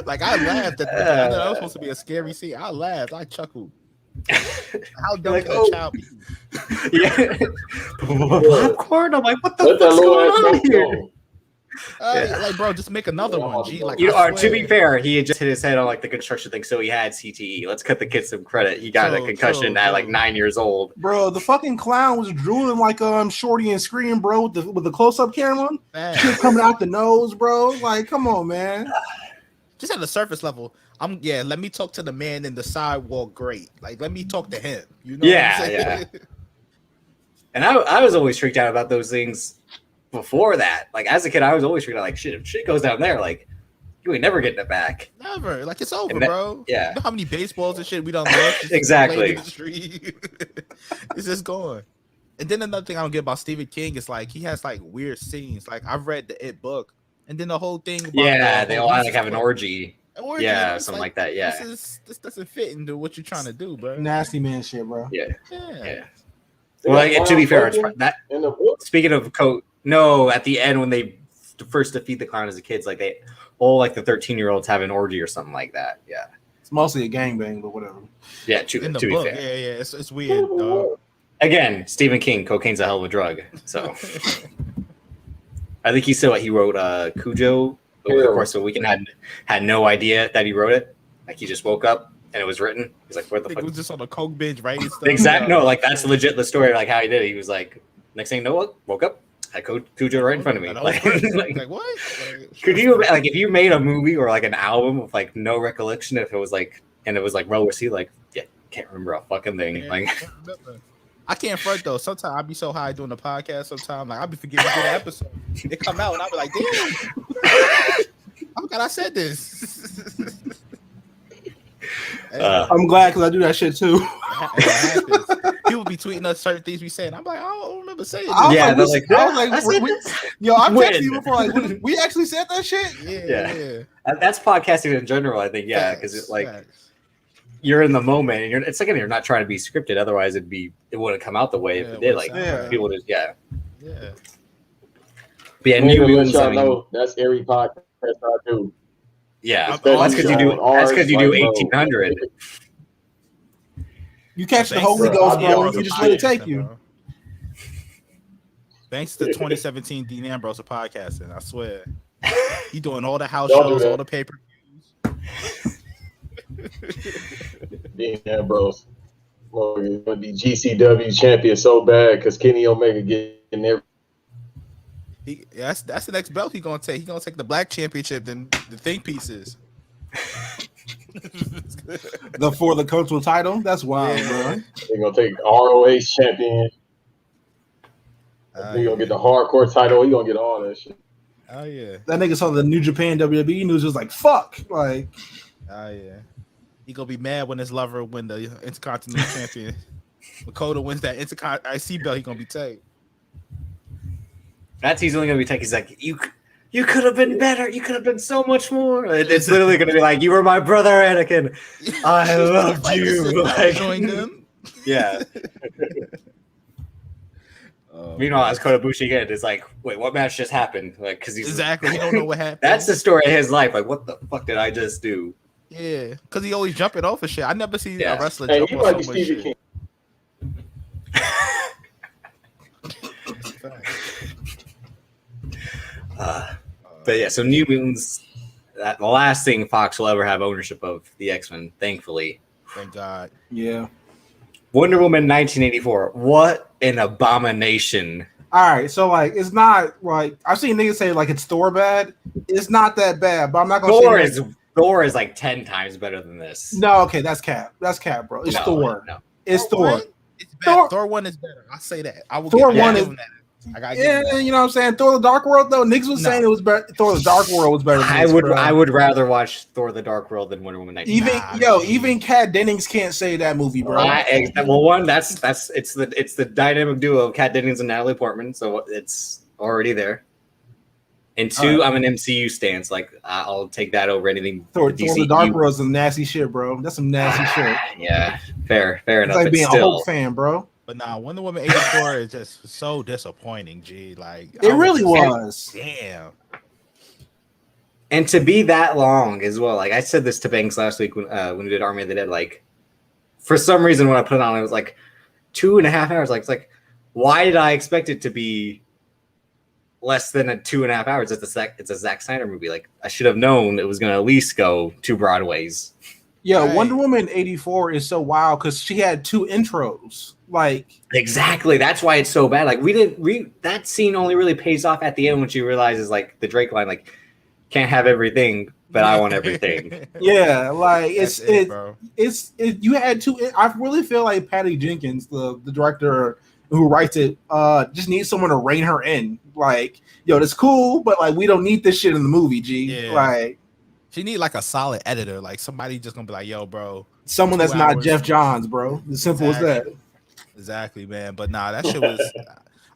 Like I laughed at that. I know that was supposed to be a scary scene. I laughed. I chuckled. How dumb can a child be? Yeah. Popcorn. I'm like, what the fuck's going on here? Like, bro, just make another one. G, like, to be fair, he had just hit his head on like the construction thing, so he had CTE. Let's cut the kid some credit. He got a concussion at like 9 years old. Bro, the fucking clown was drooling like Shorty and Scream, bro, with the close-up camera. Shit coming out the nose, bro. Like, come on, man. Just at the surface level, let me talk to the man in the sidewalk grate. Like, let me talk to him. You know what I'm saying? Yeah. And I was always freaked out about those things before that. Like, as a kid, I was always freaked out, like, shit, if shit goes down there, like, you ain't never getting it back. Never. Like, it's over, bro. Yeah. You know how many baseballs and shit we done lost? Exactly. It's just gone. And then another thing I don't get about Stephen King is, like, he has, like, weird scenes. Like, I've read the It book. And then the whole thing. About they all like have an orgy. Yeah, something like that. Yeah. This doesn't fit into what you're trying to do, bro. Nasty man shit, bro. Yeah. Well, like, to be fair, it's that. Speaking of at the end when they first defeat the clown as a kids, like they all like the 13-year-olds have an orgy or something like that. Yeah. It's mostly a gangbang, but whatever. Yeah. To be fair. Yeah. It's weird, dog. Again, Stephen King, cocaine's a hell of a drug. So. I think he said he wrote Cujo over the course of a weekend. Had no idea that he wrote it. Like he just woke up and it was written. He's like, "What the fuck?" He was just on a coke binge, right? Exactly. No, like that's legit the story. Like how he did it. He was like, next thing you know, woke up, had Cujo right in front of me. Like what? Could you like if you made a movie or like an album with like no recollection if it was like and it was like well received like can't remember a fucking thing. Yeah, like I can't front though. Sometimes I be so high doing the podcast. Sometimes like I be forgetting to do the episode. It come out and I be like, damn. I forgot I said this. I'm glad because I do that shit too. People be tweeting us certain things we saying. I'm like, I don't remember saying this. I was I've texting you before. Like, we actually said that shit. Yeah. That's podcasting in general. I think because it's like you're in the moment and it's like you're not trying to be scripted. Otherwise, it wouldn't come out the way if it did. Like people just yeah. But yeah, New Mutants. Y'all know that's every podcast I do. Yeah, that's because you do. That's because you do 1800. You catch the Holy Ghost, bro. You just let it take you. Thanks to 2017 Dean Ambrose of podcasting. I swear, he doing all the house shows, all the pay-per-views. Dean Ambrose, well, he's gonna be GCW champion so bad because Kenny Omega getting there. That's the next belt he's gonna take. He's gonna take the black championship, then the think pieces. For the cultural title. That's wild, bro. He's gonna take ROH champion. He's gonna get the hardcore title. He's gonna get all that shit. Oh yeah. That nigga saw the New Japan WWE news was like fuck. Like oh yeah. He gonna be mad when his lover win the Intercontinental champion. When Coda wins that IC belt, he gonna be taken. That's he's only gonna be taking. He's like, you could have been better. You could have been so much more. It's literally gonna be like, you were my brother, Anakin. I loved you. Like, join them. Yeah. Meanwhile, as Kota Ibushi again is like, wait, what match just happened? Like, because he's exactly he don't know what happened. That's the story of his life. Like, what the fuck did I just do? Yeah, because he always jumping off of shit. I never see a wrestler jump he off might be so much Stevie shit. But yeah, so New Mutants, the last thing Fox will ever have ownership of the X-Men, thankfully. Thank God. Yeah. Wonder Woman 1984. What an abomination. All right, so like it's not like I've seen niggas say like it's Thor bad. It's not that bad, but I'm not gonna say Thor is like 10 times better than this. No, okay, that's cap. That's cap, bro. It's Thor. No. It's Thor. It's better. Thor 1 is better. I say that. I will Thor give 1 is that. You know what I'm saying? Thor the Dark World though. Niggas was saying it was better. Thor the Dark World was better. Than I would rather watch Thor the Dark World than Wonder Woman 1984. Even Kat Dennings can't say that movie, bro. Well, one that's it's the dynamic duo of Kat Dennings and Natalie Portman, so it's already there. And two, I'm an MCU stance. Like I'll take that over anything. Thor the Dark World is some nasty shit, bro. That's some nasty shit. Yeah, fair enough. It's like being a Hulk fan, bro. But nah, Wonder Woman 84 is just so disappointing, G. Like it really was. Damn. And to be that long as well. Like I said this to Banks last week when we did Army of the Dead. Like for some reason when I put it on, it was like 2.5 hours. Like it's like, why did I expect it to be less than 2.5 hours? It's a Zack Snyder movie. Like I should have known it was going to at least go 2 Broadways. Yeah, right. Wonder Woman 84 is so wild because she had 2 intros. Like exactly, that's why it's so bad. Like that scene only really pays off at the end when she realizes like the Drake line, like can't have everything, but I want everything. Yeah, like you had 2. I really feel like Patty Jenkins, the director who writes it, just needs someone to rein her in. Like, yo, that's cool, but like we don't need this shit in the movie, G. Yeah. Like. She need like a solid editor, like somebody just gonna be like, "Yo, bro." Someone that's not Jeff Johns, bro. As simple as that. Exactly, man. But nah, that shit was.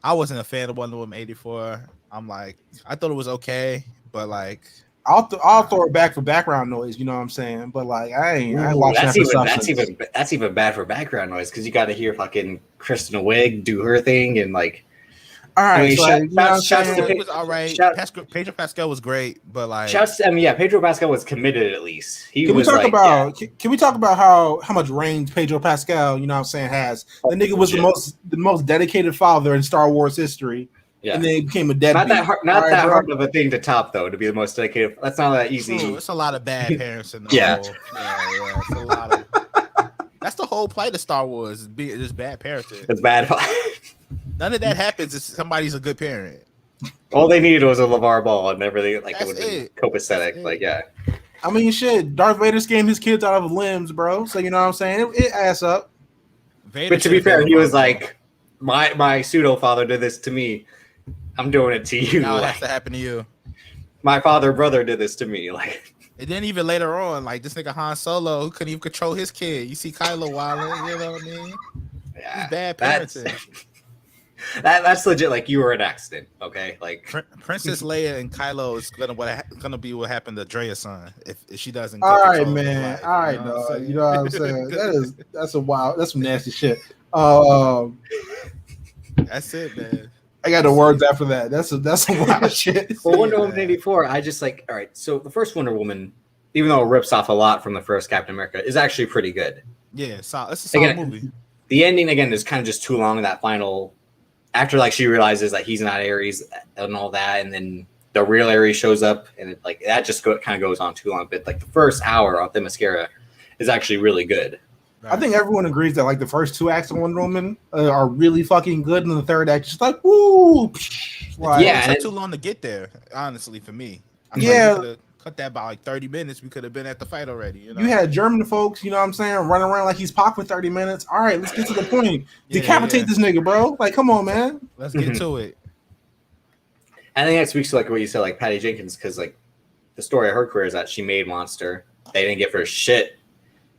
I wasn't a fan of Wonder Woman 84. I'm like, I thought it was okay, but like, I'll throw it back for background noise. You know what I'm saying? But like, I ain't watching that. That's even bad for background noise because you got to hear fucking Kristen Wiig do her thing and like. All right, it was all right. Pedro Pascal was great, but like, Pedro Pascal was committed at least. Can we talk about how much range Pedro Pascal, you know what I'm saying, has? The nigga was the most dedicated father in Star Wars history. Yeah. And then he became a deadbeat. Not that hard of a thing to top, though, to be the most dedicated. That's not that easy. True. It's a lot of bad parents in the whole. Yeah, it's a lot of. That's the whole plight of Star Wars. Is just bad parenting. It's bad. None of that happens if somebody's a good parent. All they needed was a LeVar Ball and everything. Like, That's it would be it. copacetic. That's like, it. yeah. I mean, shit. Darth Vader scammed his kids out of limbs, bro. So you know what I'm saying? It ass up. Vader But to be should've been fair, he was LeVar like, my pseudo father did this to me. I'm doing it to you. Now it Like, has to happen to you. my brother did this to me. Like, And then even later on, like this nigga Han Solo, who couldn't even control his kid. You see Kylo wilding, you know what I mean? yeah, It's bad that's parenting. that's legit. Like, you were an accident, okay? Like, Princess Leia and Kylo is gonna be what happened to Drea's son if she doesn't. All right, control of his man. life, All right, you know what I'm dog. saying? You know what I'm saying? That's a wild. That's some nasty shit. That's it, man. I got the words after that. That's some wild shit. well, Wonder Woman 84, I just like, all right, so the first Wonder Woman, even though it rips off a lot from the first Captain America, is actually pretty good. Yeah, it's a solid movie. The ending, again, is kind of just too long, that final, after, like, she realizes that he's not Ares and all that, and then the real Ares shows up, and it, like, that just kind of goes on too long. But, like, the first hour of the mascara is actually really good. I think everyone agrees that like the first 2 acts of Wonder Woman are really fucking good, and the third act is just like woo. Like, Yeah, it took too long to get there. Honestly, for me, I Yeah. could have cut that by like 30 minutes. We could have been at the fight already. You know, you had German folks, you know what I'm saying, running around like he's Pac for 30 minutes. All right, let's get to the point. Yeah, Decapitate this nigga, bro. Like, come on, man. Let's get to it. I think that speaks to, like, what you said, like, Patty Jenkins, because, like, the story of her career is that she made Monster. They didn't give her shit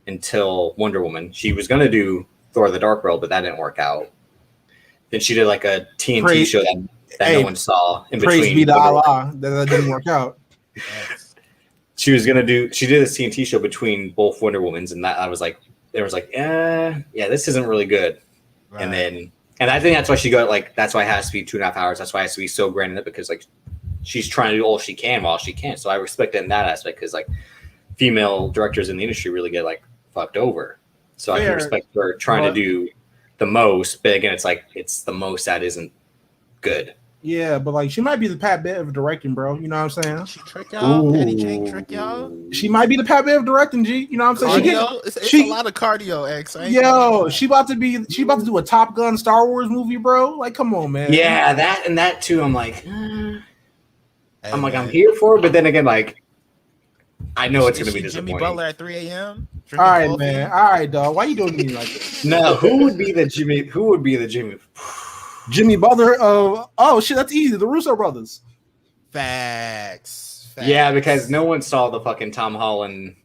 until Wonder Woman. She was going to do Thor the Dark World, but that didn't work out. Then she did, like, a TNT show that no one saw in between. Praise be to Allah that didn't work out. She did this TNT show between both Wonder Womans, and that I was like, yeah, this isn't really good. Right. And I think that's why she got, like, that's why it has to be 2.5 hours. That's why it has to be so grand in it, because, like, she's trying to do all she can while she can. So I respect it in that aspect, because, like, female directors in the industry really get, like, fucked over. So I can respect her trying to do the most, but again, it's like, it's the most that isn't good. Yeah, but like she might be the Pat Bev of directing, bro. You know what I'm saying? She trick y'all, Patty Jane trick y'all. She might be the Pat Bev of directing, G. You know what I'm saying? Cardio, it's a lot of cardio, X. She about to do a Top Gun Star Wars movie, bro. Like, come on, man. Yeah, that too. I'm like, I'm here for it, but then again, like, I know it's gonna be disappointing. Jimmy Butler at 3 a.m. All right, man. All right, dog. Why you doing to me like this? No, who would be the Jimmy? Jimmy Butler of shit, that's easy. The Russo brothers. Facts. Yeah, because no one saw the fucking Tom Holland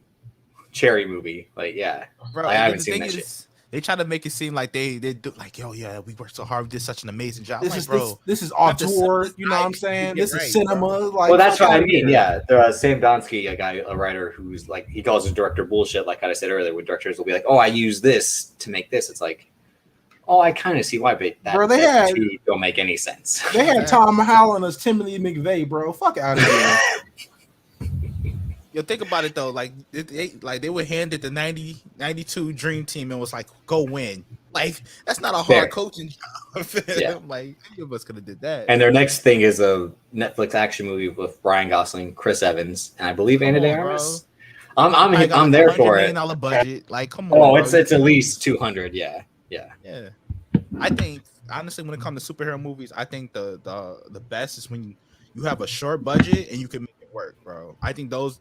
Cherry movie. Like, yeah, bro, I haven't seen that shit. They try to make it seem like they do, like, yo, yeah, we worked so hard, we did such an amazing job. This is auteur, you know what I'm saying? This is cinema. Like, well, that's what I mean. Yeah, Sam Donsky, a writer who's like, he calls his director bullshit. Like I said earlier, when directors will be like, "Oh, I use this to make this." It's like, oh, I kind of see why, but that two don't make any sense. They had Tom Holland as Timothy McVeigh, bro. Fuck out of here. Yo, think about it though. Like they were handed the 92 Dream Team and was like, "Go win." Like, that's not a hard coaching job. Yeah. Like, any of us could have did that. And their next thing is a Netflix action movie with Ryan Gosling, Chris Evans, and I believe Anna de Armas. I'm there for it. $100 million budget. Like, come on. Oh, it's at least 200. Yeah. I think honestly, when it comes to superhero movies, I think the best is when you have a short budget and you can make it work, bro. I think those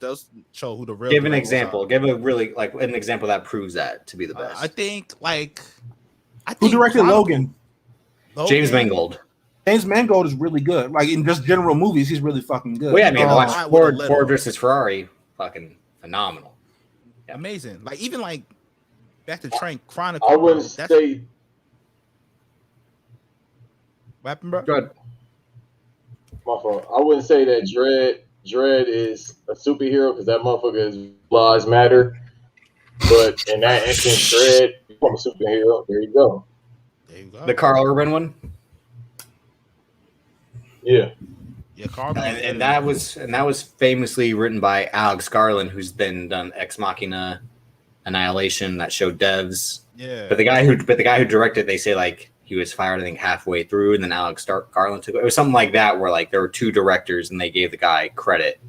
show who the real. Give an example. Give a really an example that proves that to be the best. I think who directed Logan? James Mangold. James Mangold is really good. Like, in just general movies, he's really fucking good. Well, yeah, I mean, watch Ford versus Ferrari, fucking phenomenal. Yeah. Amazing. Like, even like Back to Train Chronicle. I wouldn't say. What happened, bro? Go ahead. My fault. I wouldn't say that Dredd is a superhero because that motherfucker is Lives Matter. But in that instance, Dredd become a superhero. There you go. The Carl Urban one. Yeah. Yeah, Carl. And that was famously written by Alex Garland, who's then done Ex Machina, Annihilation, that show Devs. Yeah. But the guy who directed, they say like he was fired, I think, halfway through, and then Alex Garland took it. It was something like that, where like there were two directors and they gave the guy credit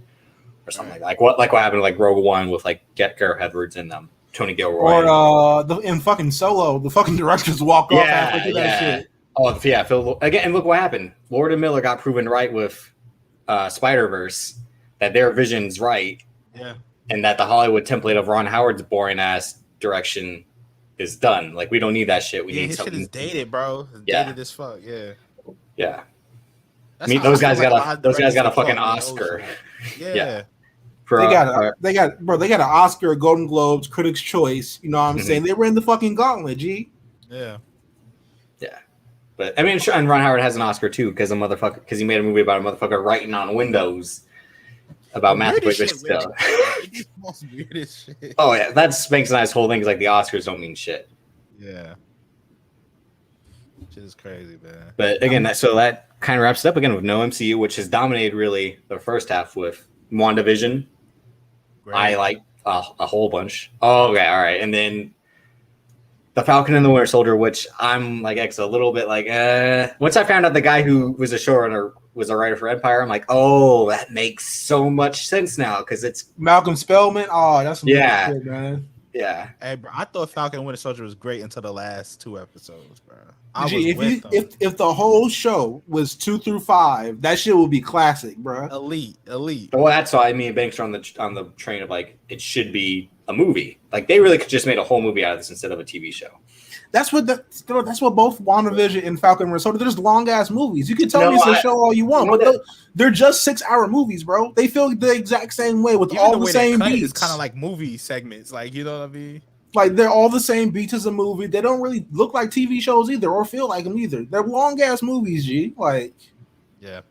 or something like that. Like what happened to like Rogue One with like Gareth Edwards and Tony Gilroy. Or in fucking Solo, the fucking directors walk off halfway through that shit. Oh yeah, Phil. Again, and look what happened. Lord and Miller got proven right with Spider-Verse that their vision's right. Yeah. And that the Hollywood template of Ron Howard's boring ass direction is done. Like we don't need that shit. We need his something. Shit is dated, bro. It's dated as fuck. Yeah. Yeah. That's I mean, those guys got a fucking Oscar. Yeah. They got an Oscar, Golden Globes, Critics' Choice. You know what I'm saying? They were in the fucking gauntlet, G. Yeah. Yeah. But I mean, sure, and Ron Howard has an Oscar too because he made a movie about a motherfucker writing on windows about mathematical stuff. Weirdest shit. Oh yeah, that's Spanks and I's whole thing is like the Oscars don't mean shit. Yeah. Shit is crazy, man. But again, that kind of wraps it up again with no MCU, which has dominated really the first half with WandaVision. Great. I like a whole bunch. Oh, okay, all right. And then The Falcon and the Winter Soldier, which I'm like a little bit like, once I found out the guy who was a showrunner was a writer for Empire, I'm like, oh, that makes so much sense now because it's Malcolm Spellman. Oh, that's some good shit, man. Yeah. Hey, bro, I thought Falcon and Winter Soldier was great until the last 2 episodes, bro. If the whole show was 2 through 5, that shit would be classic, bro. Elite. Well, that's why me and Banks are on the train of like it should be a movie. Like they really could just made a whole movie out of this instead of a TV show. That's what both WandaVision and Falcon and Winter Soldier. They're just long ass movies. You can tell me it's a show all you want, but they're just 6-hour movies, bro. They feel the exact same way with all the same beats. It's kind of like movie segments, like you know what I mean. Like they're all the same beats as a movie. They don't really look like TV shows either, or feel like them either. They're long ass movies, G. Like, yeah.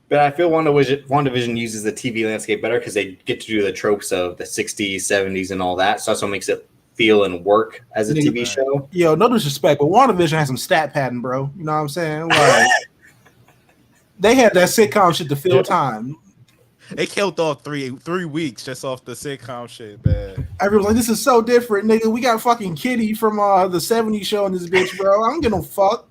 But I feel WandaVision uses the TV landscape better because they get to do the tropes of the 60s, 70s, and all that. So that's what makes it feel and work as a TV show. Yo, no disrespect, but WandaVision has some stat padding, bro. You know what I'm saying? Like, they had that sitcom shit to fill time. They killed off 3 weeks just off the sitcom shit, man. Everyone's like, this is so different, nigga. We got fucking Kitty from the 70s show in this bitch, bro. I don't give no fuck.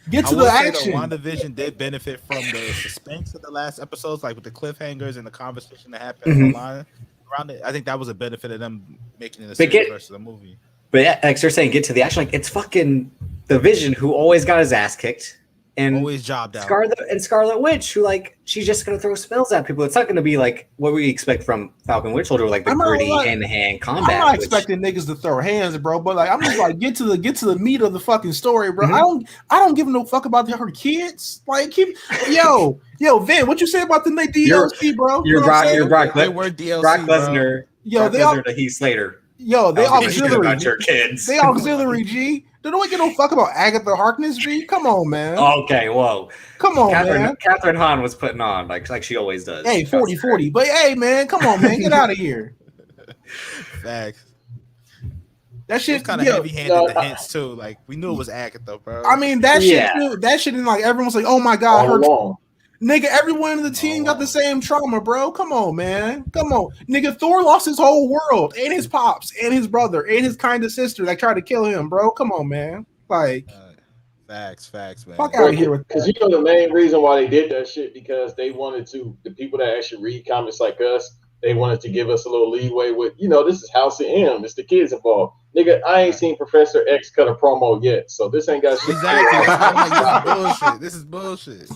Get to the action. WandaVision did benefit from the suspense of the last episodes, like with the cliffhangers and the conversation that happened online around it. I think that was a benefit of them making it a series versus a movie. But yeah, like they're saying, get to the action. Like it's fucking the Vision who always got his ass kicked. And always jobbed out. Scarlet Witch, who like she's just gonna throw spells at people. It's not gonna be like what we expect from Falcon Winter Soldier, like the gritty hand-to-hand combat. I'm not expecting niggas to throw hands, bro. But like I'm just like get to the meat of the fucking story, bro. I don't give no fuck about her kids. Like yo, Vin, what you say about the DLC, bro? You're Brock Lesnar. Yo, they all Heath Slater. Yo, they auxiliary. About your kids. They auxiliary, G. They don't get no fuck about Agatha Harkness, G. Come on, man. Okay, whoa. Come on, man. Catherine Hahn was putting on like she always does. Hey, 40-40. But hey, man, come on, man. Get out of here. Facts. That shit kind of heavy-handed. The hints too. Like we knew it was Agatha, bro. I mean that shit. Too, that shit. And like everyone's like, oh my god, her. Nigga, everyone in the team got the same trauma, bro. Come on, man. Come on. Nigga, Thor lost his whole world and his pops and his brother and his kind of sister that tried to kill him, bro. Come on, man. Like, facts, man. Fuck out of here with that. Because you know the main reason why they did that shit because they wanted to, the people that actually read comics like us, they wanted to give us a little leeway with, this is House of M. It's the kids involved. Nigga, I ain't seen Professor X cut a promo yet, so this ain't got shit. Exactly. This is bullshit.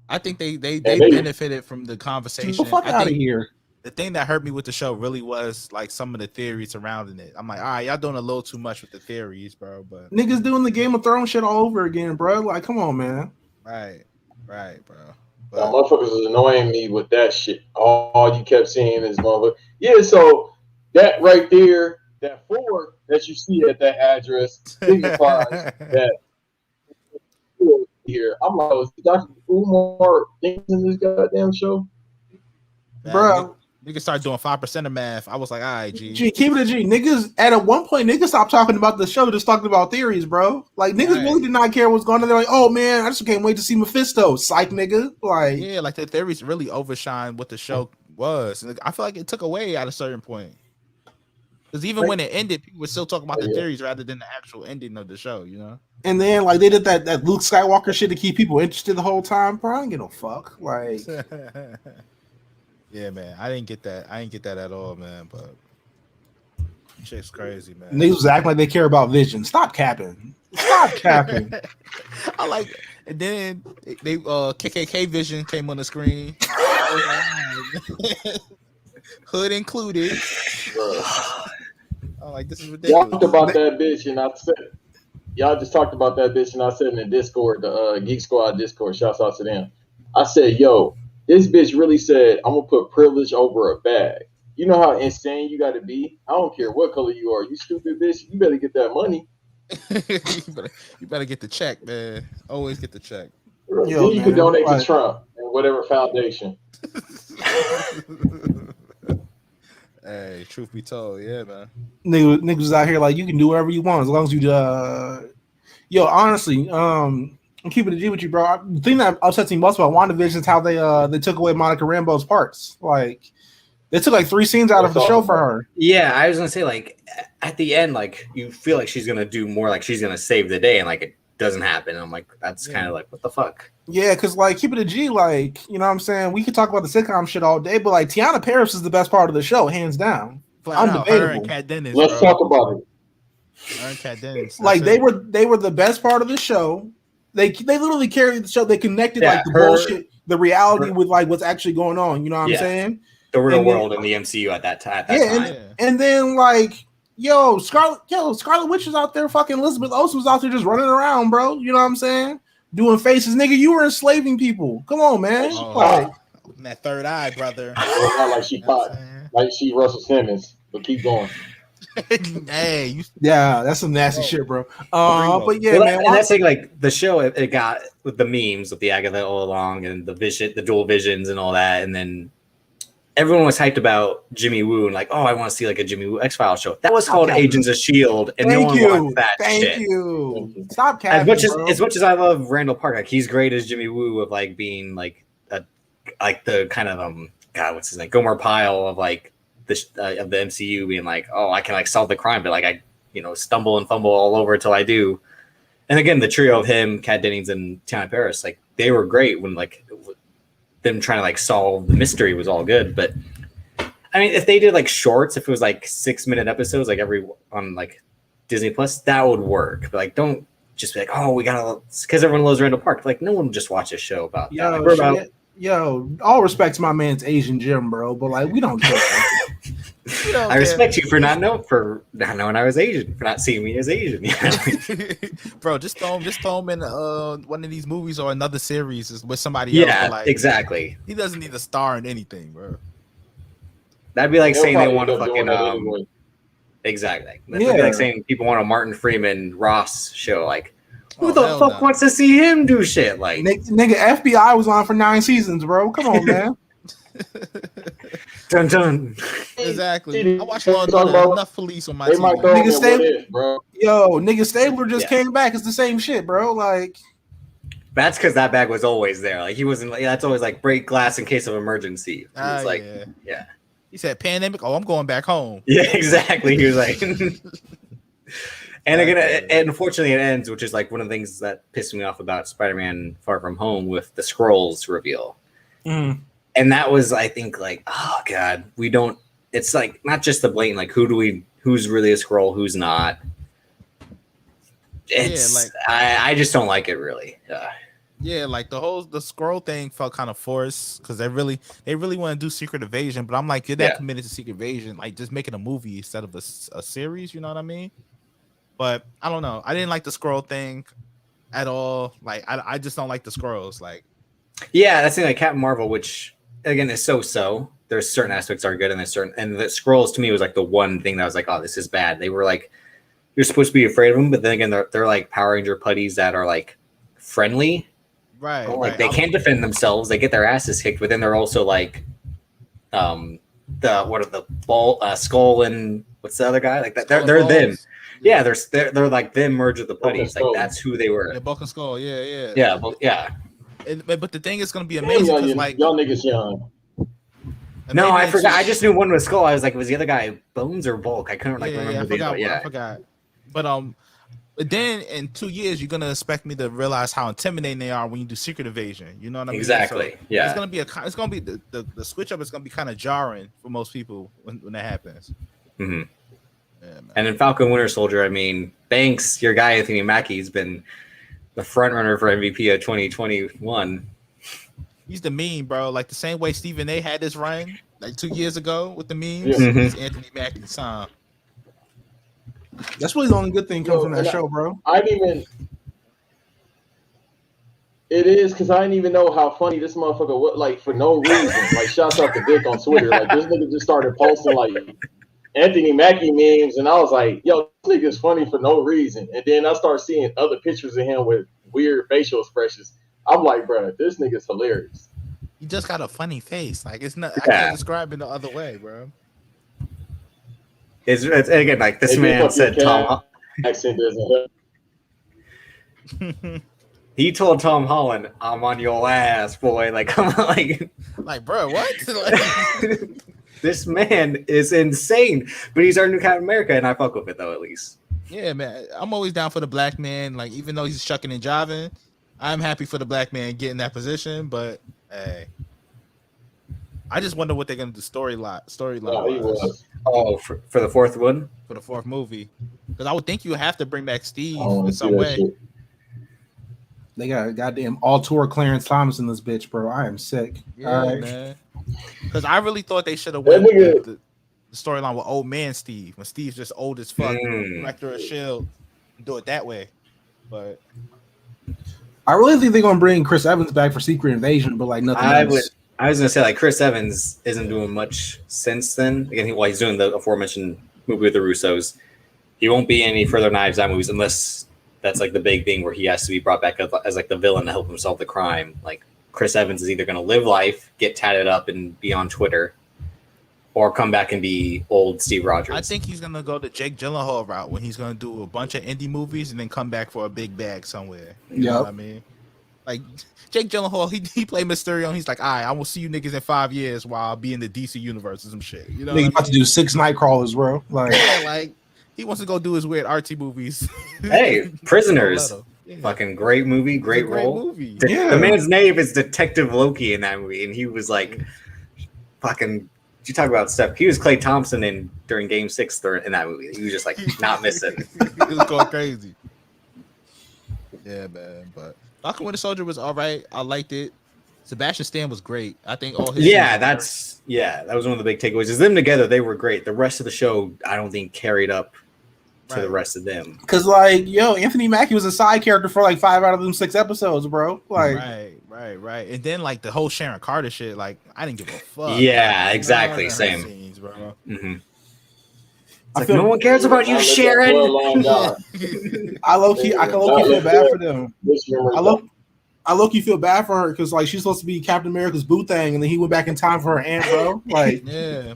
I think they benefited from the conversation. Fuck out of here. The thing that hurt me with the show really was like some of the theories surrounding it. I'm like, all right, y'all doing a little too much with the theories, bro. But niggas doing the Game of Thrones shit all over again, bro. Like, come on, man. Right, bro. But motherfuckers was annoying me with that shit. All you kept seeing is motherfucker. Yeah, so that right there, that 4 that you see at that address signifies that. Here, I'm like, is Dr. Umar things in this goddamn show? Bro, niggas start doing 5% of math. I was like, all right, G. Keep it a G. Niggas, at one point, niggas stopped talking about the show, just talking about theories, bro. Like, niggas really did not care what's going on. They're like, oh, man, I just can't wait to see Mephisto. Psych, nigga. Like, yeah, like the theories really overshine what the show was. And I feel like it took away at a certain point. Because even when it ended, people were still talking about the theories rather than the actual ending of the show, And then, like, they did that Luke Skywalker shit to keep people interested the whole time. Bro, I don't get no fuck. Like, yeah, man, I didn't get that. I didn't get that at all, man. But shit's crazy, man. Niggas was acting like they care about Vision. Stop capping. Stop capping. I like. And then they KKK Vision came on the screen. Hood included. I'm like, this is ridiculous. Y'all talked about that bitch, and I said, y'all just talked about that bitch, and I said in the Discord, the Geek Squad Discord, shouts out to them. I said, yo, this bitch really said, I'm gonna put privilege over a bag. You know how insane you got to be? I don't care what color you are. You stupid bitch. You better get that money. you better get the check, man. Always get the check. Yo, then you can donate to Trump and whatever foundation. Hey, truth be told, yeah, man. Niggas out here like you can do whatever you want as long as you yo, honestly, I'm keeping it G with you, bro. The thing that upsets me most about WandaVision is how they took away Monica Rambeau's parts. Like they took like 3 scenes out of the show for her. Yeah, I was gonna say like at the end, like you feel like she's gonna do more, like she's gonna save the day, and like it doesn't happen. I'm like, that's kind of like what the fuck. Yeah, because like keep it a G, like you know what I'm saying. We could talk about the sitcom shit all day, but like Tiana Paris is the best part of the show, hands down. Undebatable. Let's talk about it. Her and Kat Dennings. Like they were the best part of the show. They literally carried the show. They connected like the bullshit, the reality with like what's actually going on. You know what I'm saying? The real world in the MCU at that time. And then like Scarlet Witch was out there, fucking Elizabeth Olsen was out there just running around, bro. You know what I'm saying? Doing faces, nigga. You were enslaving people. Come on, man. That third eye, brother. Not like she caught, like she Russell Simmons. But keep going. Hey, that's some nasty shit, bro. But yeah, man. And that's like the show. It got with the memes with the Agatha all along and the dual visions and all that, and then everyone was hyped about Jimmy Woo and like, oh, I want to see like a Jimmy Woo X-Files show. That was called Agents of S.H.I.E.L.D. and no one watched that shit. Thank you. Stop capping, as much as I love Randall Park, like he's great as Jimmy Woo of like being like the kind of God, what's his name? Gomer Pyle of like of the MCU being like, oh, I can like solve the crime, but like I stumble and fumble all over until I do. And again, the trio of him, Kat Dennings, and Tiana Paris, like they were great when like them trying to like solve the mystery was all good. But I mean, if they did like shorts, if it was like 6-minute episodes, like every on like Disney Plus, that would work. But like, don't just be like, oh, we gotta, because everyone loves Randall Park. Like, no one will just watch a show about that. Yo, all respect to my man's Asian Jim, bro, but like we don't care. I respect you for not knowing I was Asian, for not seeing me as Asian. Bro, just throw him in one of these movies or another series with somebody else. Yeah, like, exactly. He doesn't need to star in anything, bro. That'd be like saying they want to fucking exactly. That'd be like saying people want a Martin Freeman Ross show. Like, who the fuck wants to see him do shit? Like, nigga, FBI was on for 9 seasons, bro. Come on, man. Dun dun. Exactly. I watched enough police on my TV. Nigga Stabler just came back. It's the same shit, bro. Like, that's because that bag was always there. Like he wasn't. Like, that's always like break glass in case of emergency. It's like, yeah. He said pandemic. Oh, I'm going back home. Yeah, exactly. He was like. And again, and unfortunately, it ends, which is like one of the things that pissed me off about Spider-Man: Far From Home with the Skrulls reveal. Mm. And that was, I think, like, oh god, we don't. It's like not just the blatant, like, who's really a Skrull, who's not. It's I just don't like it really. Yeah, like the Skrull thing felt kind of forced because they really want to do Secret Invasion, but I'm like, you're that committed to Secret Invasion, like just making a movie instead of a series. You know what I mean? But I don't know. I didn't like the Skrull thing at all. Like I just don't like the Skrulls. Like, yeah, that's the thing, like Captain Marvel, which again is so. There's certain aspects are good, and the Skrulls to me was like the one thing that was like, oh, this is bad. They were like, you're supposed to be afraid of them, but then again, they're like Power Ranger putties that are like friendly, right? Like they can't defend themselves. They get their asses kicked, but then they're also like, Skull and what's the other guy? Like that, they're them. Yeah, they're like them merged with the putties. Like that's who they were. Yeah, Bulk and Skull. Yeah. Yeah. But the thing is going to be amazing because like y'all niggas young. No, I forgot. I just knew one was Skull. I was like, was the other guy Bones or Bulk? I couldn't remember. I forgot. But then in 2 years you're gonna expect me to realize how intimidating they are when you do Secret Invasion. You know what I mean? Exactly. So it's gonna be the switch up is gonna be kind of jarring for most people when that happens. Mm-hmm. Yeah, and in Falcon Winter Soldier, I mean, Banks, your guy Anthony Mackie, has been the front runner for MVP of 2021. He's the meme, bro. Like the same way Stephen A had this run like 2 years ago with the memes. Yeah. He's Anthony Mackie's son. That's really the only good thing coming from that show, bro. I didn't even. It is because I didn't even know how funny this motherfucker was. Like for no reason. Like shouts out to Vic on Twitter. Like this nigga just started posting like Anthony Mackie memes, and I was like, "Yo, this nigga's funny for no reason." And then I started seeing other pictures of him with weird facial expressions. I'm like, bro, this nigga's hilarious. He just got a funny face. Like it's not. I can't describe it no other way, bro. It's again like this man said. Tom accent doesn't help. He told Tom Holland, "I'm on your ass, boy." Like, come on, like, bro, what? Like, this man is insane. But he's our new Captain America, and I fuck with it though, at least. Yeah, man. I'm always down for the black man. Like, even though he's shucking and jiving, I'm happy for the black man getting that position. But hey, I just wonder what they're gonna do storyline. Oh, for the fourth one, for the fourth movie, because I would think you have to bring back Steve in some way. Shit. They got a goddamn all-tour Clarence Thomas in this bitch, bro. I am sick. Yeah, man. Because I really thought they should have went with the storyline with old man Steve, when Steve's just old as fuck, director of S.H.I.E.L.D., do it that way. But I really think they're gonna bring Chris Evans back for Secret Invasion, but like nothing else. I was gonna say like Chris Evans isn't doing much since then. Again, he's doing the aforementioned movie with the Russos. He won't be in any further Knives Out movies unless that's like the big thing where he has to be brought back as like the villain to help him solve the crime. Like Chris Evans is either gonna live life, get tatted up, and be on Twitter, or come back and be old Steve Rogers. I think he's gonna go the Jake Gyllenhaal route when he's gonna do a bunch of indie movies and then come back for a big bag somewhere. You know what I mean? Like Jake Gyllenhaal, he played Mysterio, and he's like, "All right, I will see you niggas in 5 years while I'll be in the DC universe or some shit." You know, he's about to do 6 Nightcrawlers, bro. Like, yeah, like he wants to go do his weird artsy movies. Hey, Prisoners. Yeah. Fucking great movie, great role. Movie. The man's name is Detective Loki in that movie, and he was like, fucking. You talk about stuff. He was Klay Thompson during Game 6 in that movie. He was just like not missing. He was going crazy. Yeah, man. But Falcon Winter Soldier was all right. I liked it. Sebastian Stan was great. I think all his that was one of the big takeaways. Is them together, they were great. The rest of the show, I don't think carried up to the rest of them. Because like, Anthony Mackie was a side character for like 5 out of them 6 episodes, bro. Like, right. And then like the whole Sharon Carter shit, like I didn't give a fuck. Yeah, exactly. Same. Scenes, bro. Mm-hmm. Like, no one cares about you, Sharon. I low-key feel bad for them. I low-key feel bad for her because like she's supposed to be Captain America's boo thing, and then he went back in time for her aunt, bro. Like, yeah,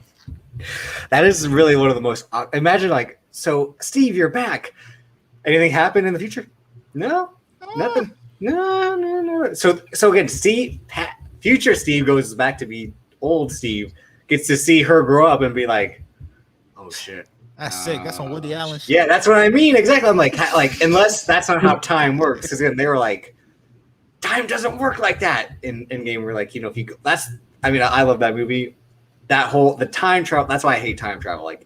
that is really one of the most. Imagine like, so Steve, you're back. Anything happen in the future? No, nothing. No. So again, future Steve goes back to be old Steve, gets to see her grow up and be like, oh shit. That's sick. That's on Woody Allen shit. Yeah, that's what I mean. Exactly. I'm like unless that's not how time works. Because they were like, time doesn't work like that in game. We're like, if you go, I love that movie. The time travel. That's why I hate time travel. Like,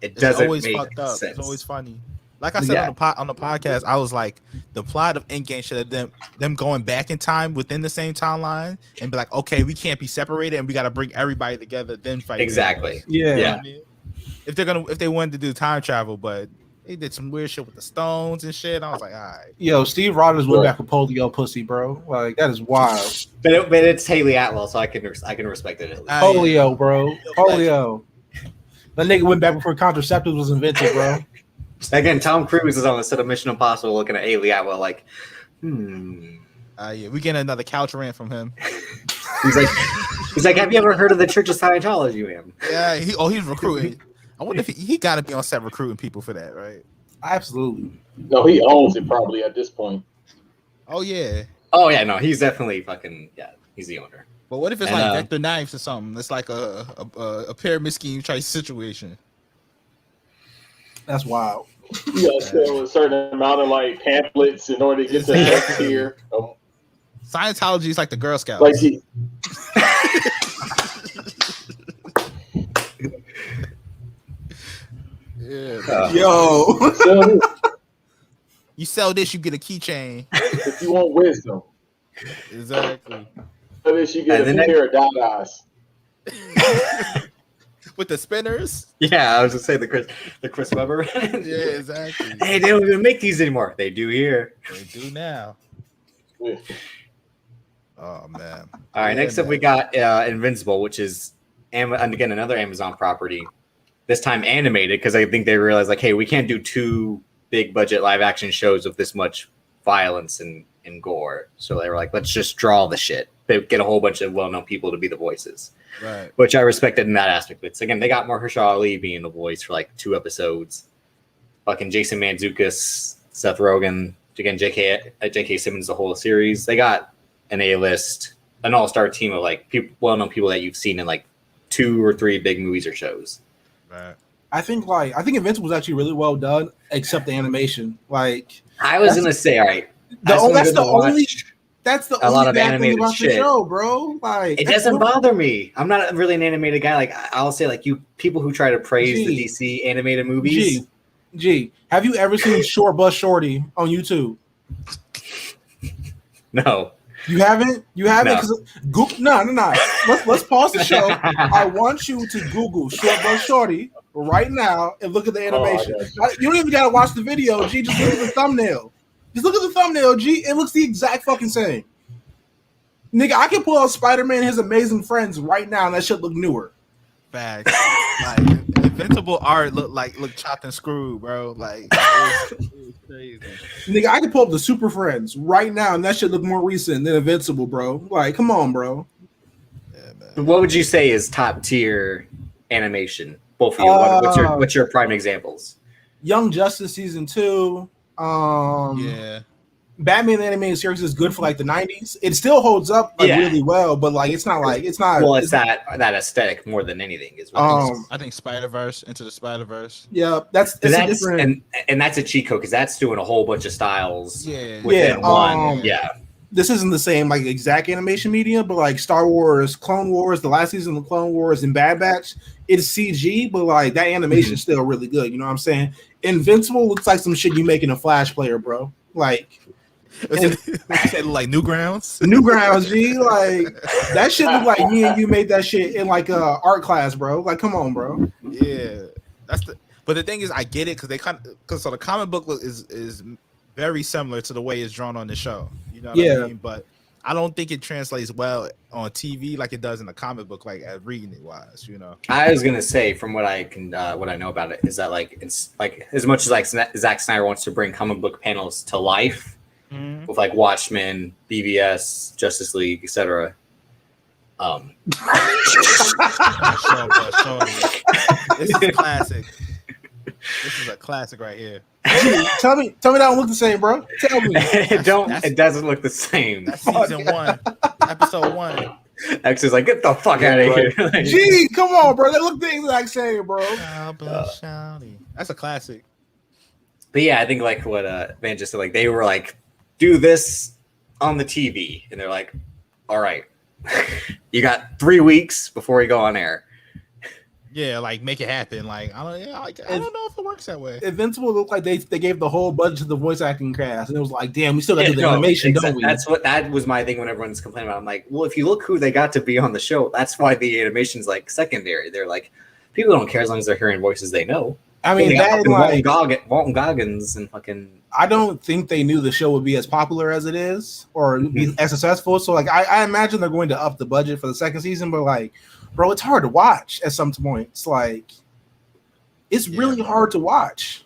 it doesn't always make fucked up. sense. It's always funny. Like I said on the podcast, I was like, the plot of Endgame should have them going back in time within the same timeline and be like, okay, we can't be separated and we got to bring everybody together, then fight. Exactly. Yeah. You know what I mean? If they wanted to do time travel, but they did some weird shit with the stones and shit. I was like, all right. Yo, Steve Rogers went back with polio pussy, bro. Like, that is wild. But it's Haley Atwell, so I can respect it at least. Polio, bro. Polio. That nigga went back before contraceptives was invented, bro. Again, Tom Cruise is on the set of Mission Impossible looking at Haley Atwell like, we getting another couch rant from him. He's like, have you ever heard of the Church of Scientology, man? Yeah, he's recruiting. I wonder if he got to be on set recruiting people for that, right? Absolutely. No, he owns it probably at this point. Oh yeah. Oh yeah, no, he's definitely he's the owner. But what if it's like Vector Knives or something? It's like a pyramid scheme type situation. That's wild. You gotta sell a certain amount of like pamphlets in order to get to the tier. Scientology is like the Girl Scouts. Like Yeah. Yo. So, You sell this, you get a keychain. if you want wisdom, Exactly. so this you get And a then pair of Dadas. With the spinners. Yeah, I was gonna say the Chris Webber. Yeah, exactly. Hey, they don't even make these anymore. They do here. They do now. Yeah. Oh man. All right, Yeah, next up man. we got Invincible, which is again another Amazon property. This time animated because I think they realized like, hey, we can't do 2 big budget live action shows with this much violence and gore. So they were like, let's just draw the shit. They get a whole bunch of well-known people to be the voices. Right. Which I respected in that aspect. But again, they got Mahershala Ali being the voice for like 2 episodes. Fucking Jason Mantzoukas, Seth Rogen, again J.K. Simmons, the whole series. They got an A-list, an all-star team of like well-known people that you've seen in like 2 or 3 big movies or shows. Right. I think Invincible was actually really well done, except the animation. Like I was gonna say, all right, that's the only a lot of bad thing animated about shit. the show, bro. Like It doesn't bother me. I'm not really an animated guy. Like I'll say, like you people who try to praise the DC animated movies. G, have you ever seen Short Bus Shorty on YouTube? No. You haven't? You haven't? No. No. Let's pause the show. I want you to Google Short Bus Shorty right now and look at the animation. You don't even gotta watch the video, G. Just look at the thumbnail. Just look at the thumbnail, G. It looks the exact fucking same. Nigga, I can pull out Spider-Man and His Amazing Friends right now, and that shit look newer. Facts. Like Invincible art look chopped and screwed, bro. Like it was crazy. Nigga, I can pull up the Super Friends right now, and that shit look more recent than Invincible, bro. Like, come on, bro. Yeah, man. What would you say is top tier animation? Both of you. What's your prime examples? Young Justice season 2. Yeah. Batman animated series is good for like the 90s. It still holds up really well, but like it's not. Well, it's that aesthetic more than anything is what I think Spider-Verse, Into the Spider-Verse. Yeah, that's different. And that's a cheat code because that's doing a whole bunch of styles. Yeah. Within one. Yeah. This isn't the same like exact animation medium, but like Star Wars, Clone Wars, the last season of Clone Wars, and Bad Batch, it's CG, but like that animation is still really good. You know what I'm saying? Invincible looks like some shit you make in a Flash player, bro. Like. Like Newgrounds, G. Like that shit look like me and you made that shit in like a art class, bro. Like, come on, bro. Yeah, but the thing is, I get it because the comic book is very similar to the way it's drawn on the show. You know what I mean? But I don't think it translates well on TV like it does in the comic book, like as reading it wise. You know, I was gonna say from what I know about it is that like it's like as much as like Zack Snyder wants to bring comic book panels to life. Mm-hmm. With like Watchmen, BVS, Justice League, etc. This is a classic. This is a classic right here. Tell me that don't look the same, bro. Tell me. It doesn't look the same. That's season 1, episode 1. X is like, get the fuck out of here. Gee, come on, bro. They look the exact same, bro. That's a classic. But yeah, I think like what Van just said, like they were like, do this on the TV, and they're like, all right, you got 3 weeks before you go on air. Yeah, like make it happen. Like I don't know if it works that way. Invincible looked like they gave the whole budget to the voice acting cast, and it was like, damn, we still got to do the animation, don't we? That was my thing when everyone's complaining about it. I'm like, well, if you look who they got to be on the show, that's why the animation's like secondary. They're like, people don't care as long as they're hearing voices they know. I mean, that like Walton Goggins and fucking. I don't think they knew the show would be as popular as it is or be as successful. So, like, I imagine they're going to up the budget for the second season. But, like, bro, it's hard to watch at some points. Like, it's really hard to watch.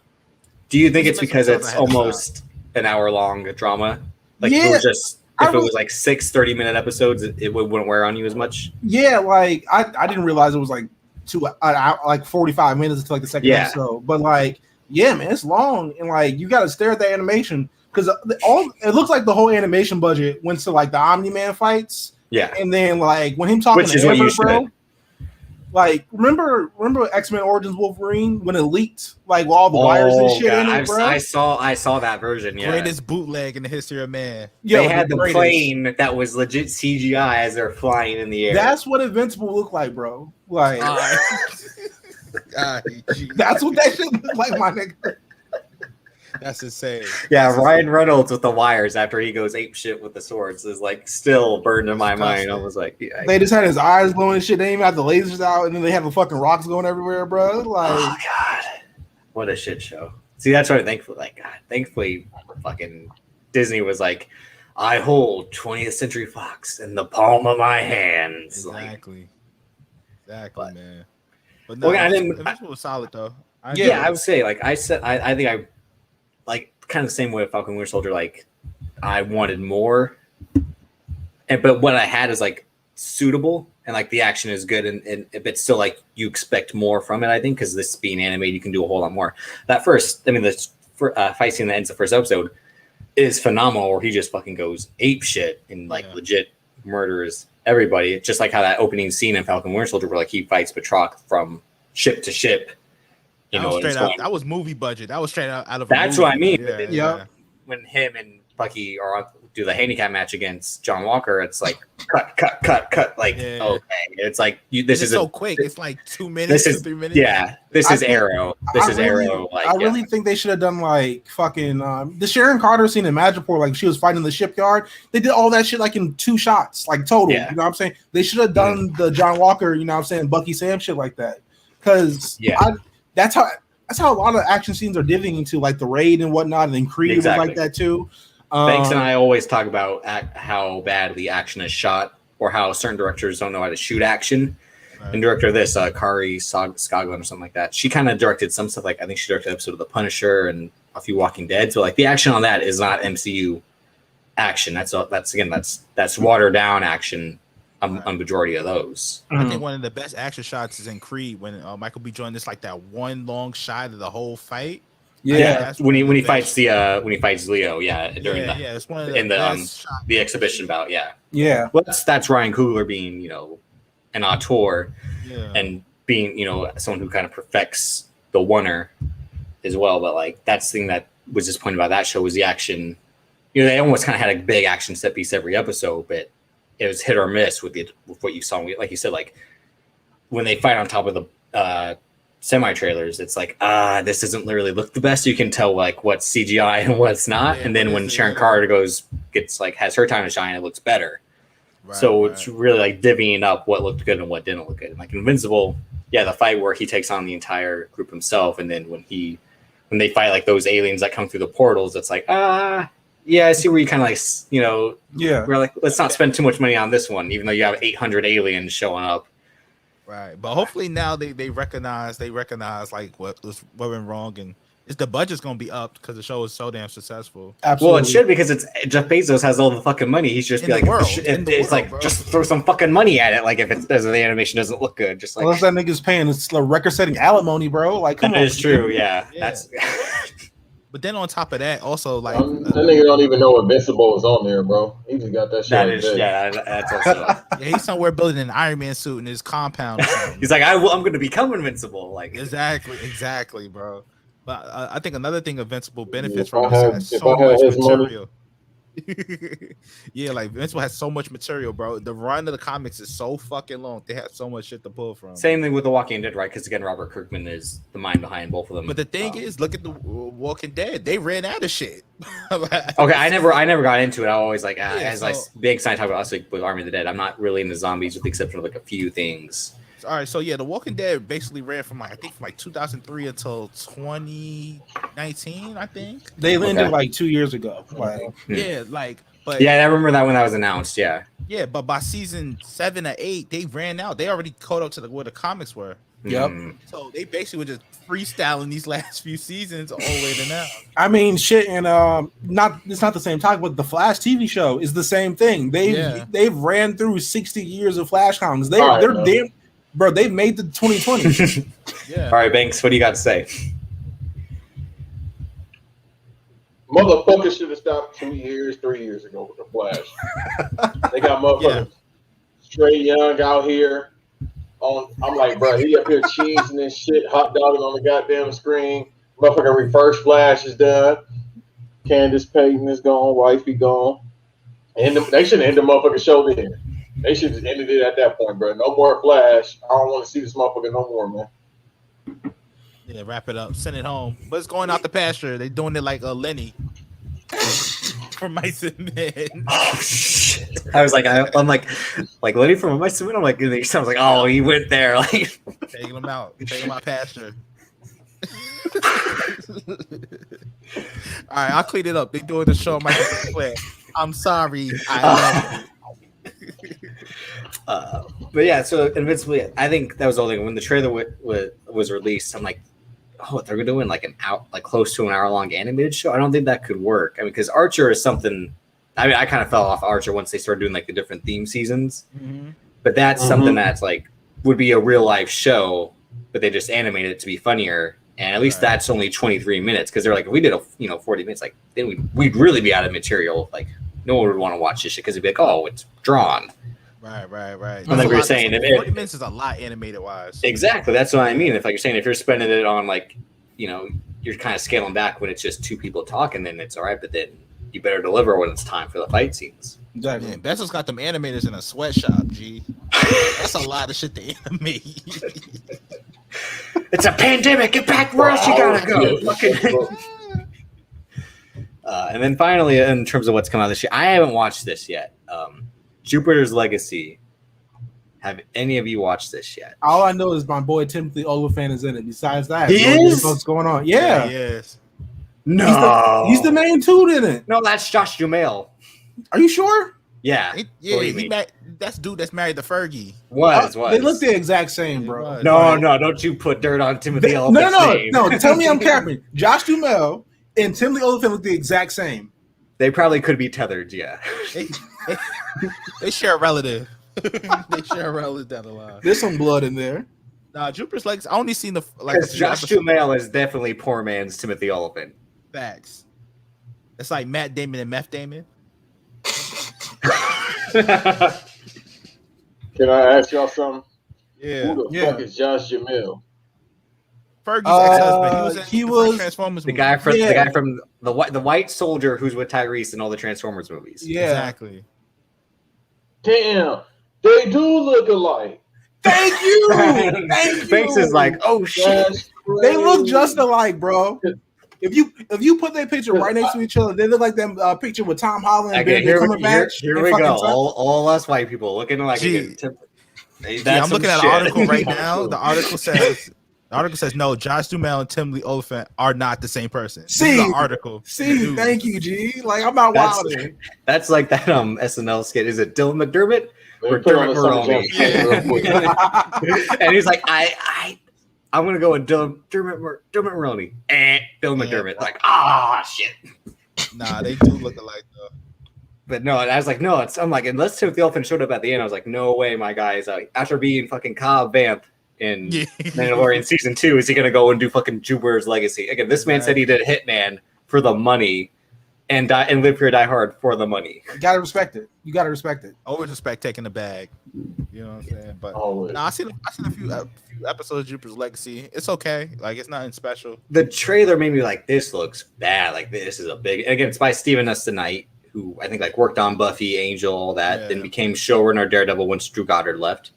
Do you think it's because it's almost an hour-long drama? Like, if it was like 6 30-minute episodes, it wouldn't wear on you as much? Yeah, like, I didn't realize it was, like, 45 minutes until, like, the second episode. But, like, yeah, man, it's long, and like you got to stare at the animation because it looks like the whole animation budget went to like the Omni-Man fights. Yeah, and then like when him talking to Amber, bro. Like remember X-Men Origins Wolverine when it leaked like all the wires and shit in it, bro? I saw that version. Yeah, greatest bootleg in the history of man. They had the plane that was legit CGI as they're flying in the air. That's what Invincible looked like, bro. Like. That's what that shit looks like, my nigga. That's insane. Yeah, That's Ryan insane. Reynolds with the wires after he goes ape shit with the swords is like still burned in my mind. I Disgusting. was like, yeah, They just had his eyes glowing and shit. They even had the lasers out, and then they have the fucking rocks going everywhere, bro. Like, oh god, what a shit show. See, that's what thankfully, fucking Disney was like, I hold 20th Century Fox in the palm of my hands. Exactly, But- man. But no, Well, I Invincible was solid though. I would say, like I said, I think I like kind of the same way with Falcon Winter Soldier. Like, I wanted more, but what I had is like suitable, and like the action is good, and it's still like you expect more from it. I think because this being animated, you can do a whole lot more. That first, I mean, the fight scene that ends the first episode is phenomenal, where he just fucking goes ape shit and like legit murders everybody. It's just like how that opening scene in Falcon Winter Soldier, where like he fights Batroc from ship to ship. You that know, was straight out. That was movie budget. That was straight out of. That's a movie. what I mean. Yeah, yeah. When him and Bucky do the handicap match against John Walker, it's like cut. Like okay, it's like this is so quick. It's like 2 minutes, this is 3 minutes. yeah. This is Arrow. This is Arrow. Like I really think they should have done like fucking the Sharon Carter scene in Madripoor, like she was fighting the shipyard. They did all that shit like in 2 shots, like total. Yeah. You know what I'm saying? They should have done the John Walker, you know what I'm saying, Bucky Sam shit like that. Because that's how a lot of action scenes are divvying into, like the Raid and whatnot, and then Creed was like that too. Banks and I always talk about how badly action is shot, or how certain directors don't know how to shoot action. Right. And director of this, Kari Skoglund or something like that, she kind of directed some stuff. Like I think she directed an episode of The Punisher and a few Walking Dead. So like the action on that is not MCU action. That's watered down action. A majority of those. I think one of the best action shots is in Creed when Michael B. Jordan is like that one long shot of the whole fight. Yeah, when he fights Leo, during it's one of the exhibition bout, Well, that's Ryan Coogler being an auteur, and being someone who kind of perfects the oneer as well. But like that's the thing that was disappointing about that show was the action. They almost kind of had a big action set piece every episode, but it was hit or miss with what you saw. Like you said, like when they fight on top of the semi trailers, it's like this doesn't really look the best. You can tell like what's CGI and what's not. And then when Sharon Carter has her time to shine, it looks better. It's really like divvying up what looked good and what didn't look good. And like Invincible, the fight where he takes on the entire group himself, and then when they fight like those aliens that come through the portals, it's like I see where you kind of like we're like, let's not spend too much money on this one, even though you have 800 aliens showing up. Right, but hopefully now they recognize like what went wrong, and the budget's gonna be up because the show is so damn successful. Absolutely. Well, it should, because it's Jeff Bezos has all the fucking money. He should just be like, just throw some fucking money at it. Like if the animation doesn't look good, just like unless that nigga's paying it's a record-setting alimony, bro. Like come on. That is true. Yeah. That's. But then on top of that, also like that nigga don't even know Invincible is on there, bro. He just got that shit. That's also. He's somewhere building an Iron Man suit in his compound. He's like, I'm going to become invincible. Like exactly, bro. But I think another thing Invincible benefits from is so much material. Like Invincible has so much material, bro. The run of the comics is so fucking long. They have so much shit to pull from. Same thing with The Walking Dead, right? Because again, Robert Kirkman is the mind behind both of them. But the thing is, look at The Walking Dead. They ran out of shit. Okay, I never got into it. I always like big sign talk about us like with Army of the Dead. I'm not really into zombies with the exception of like a few things. All right, so The Walking Dead basically ran from I think 2003 until 2019. I think they ended like 2 years ago. But I remember that when that was announced. But by season 7 or 8, they ran out. They already caught up to where the comics were. Yep. So they basically were just freestyling these last few seasons all the way to now. I mean, shit, and it's not the same topic, but the Flash TV show is the same thing. They've ran through 60 years of Flash comics. They're damn. Bro, they've made the 2020. All right, Banks, what do you got to say? Motherfuckers should have stopped 3 years ago with the Flash. They got motherfuckers straight young out here. I'm like, bro, he up here cheesing and shit, hot dogging on the goddamn screen. Motherfucker, Reverse Flash is done. Candace Payton is gone. Wifey gone. And they shouldn't end the motherfucking show then. They should have ended it at that point, bro. No more Flash. I don't want to see this motherfucker no more, man. Yeah, wrap it up, send it home. But it's going out the pasture. They doing it like a Lenny from Mice and Men. Oh shit! I was like, I'm like Lenny from Mice and Men. I'm like, I was like, oh, he went there. Like, taking them out pasture. All right, I'll clean it up. They doing the show. I'm sorry. I love you. But yeah, so Invincible, I think that was the only thing. When the trailer was released, I'm like, oh, they're doing like close to an hour long animated show. I don't think that could work. I mean, because Archer is something. I mean, I kind of fell off Archer once they started doing like the different theme seasons. Mm-hmm. But that's something that's like would be a real life show, but they just animated it to be funnier. And at least that's only 23 minutes because they're like, if we did 40 minutes, like then we'd really be out of material. Like no one would want to watch this shit because it'd be like, oh, it's drawn. Right. And like we were saying, 40 minutes is a lot animated wise. Exactly, that's what I mean. If like you're saying, if you're spending it on like, you're kind of scaling back when it's just two people talking, then it's all right. But then you better deliver when it's time for the fight scenes. Exactly. Man, Bessel's got them animators in a sweatshop. G, that's a lot of shit to animate. It's a pandemic. Get back where else you gotta go. And then finally, in terms of what's come out this year, I haven't watched this yet. Jupiter's Legacy. Have any of you watched this yet? All I know is my boy Timothy Olyphant is in it. Besides that, he is. What's going on? Yeah, he is. No, he's the main dude in it. No, that's Josh Duhamel. Are you sure? Yeah, that's dude that's married to Fergie. Was they look the exact same, bro? No, don't you put dirt on Timothy Olyphant? No. Tell me I'm capping. Josh Duhamel and Timothy Olyphant look the exact same. They probably could be tethered. Yeah, they share a relative. They share a relative down the line. There's some blood in there. Nah, Jupiter's Legacy. I only seen Josh Duhamel is definitely poor man's Timothy Olyphant. Facts. It's like Matt Damon and Meth Damon. Can I ask y'all something? Yeah. Who the fuck is Josh Jamil? Fergie's ex-husband. He was Transformers. The guy from the white soldier who's with Tyrese in all the Transformers movies. Yeah, exactly. Damn, they do look alike. Thank you. Thank you. Face is like, oh shit. They look just alike, bro. If you put their picture right next to each other, they look like them picture with Tom Holland. Okay, here we go. All us white people looking like. I'm looking at an article right now. The article says no. Josh Duhamel and Timothy Olyphant are not the same person. See the article. See, thank you, G. Like I'm not wild. That's like that SNL skit. Is it Dylan McDermott or Dermot Mulroney? Yeah. And he's like, I'm gonna go with Dermot Mulroney. Dylan McDermott. Like, shit. Nah, they do look alike though. But no, I was like, no, I'm like, unless Timothy Olyphant showed up at the end, I was like, no way, my guy is after being fucking Cobb Vamp in Mandalorian season 2, is he gonna go and do fucking Jupiter's Legacy again? This man said he did Hitman for the money and Live Free or Die Hard for the money. You gotta respect it. Always respect taking the bag. You know what I'm saying? But I seen a few episodes of Jupiter's Legacy. It's okay. Like it's nothing special. The trailer made me like, this looks bad. Like this is a big. And again, it's by Steven Knight, who I think like worked on Buffy, Angel, all that, then became showrunner Daredevil once Drew Goddard left.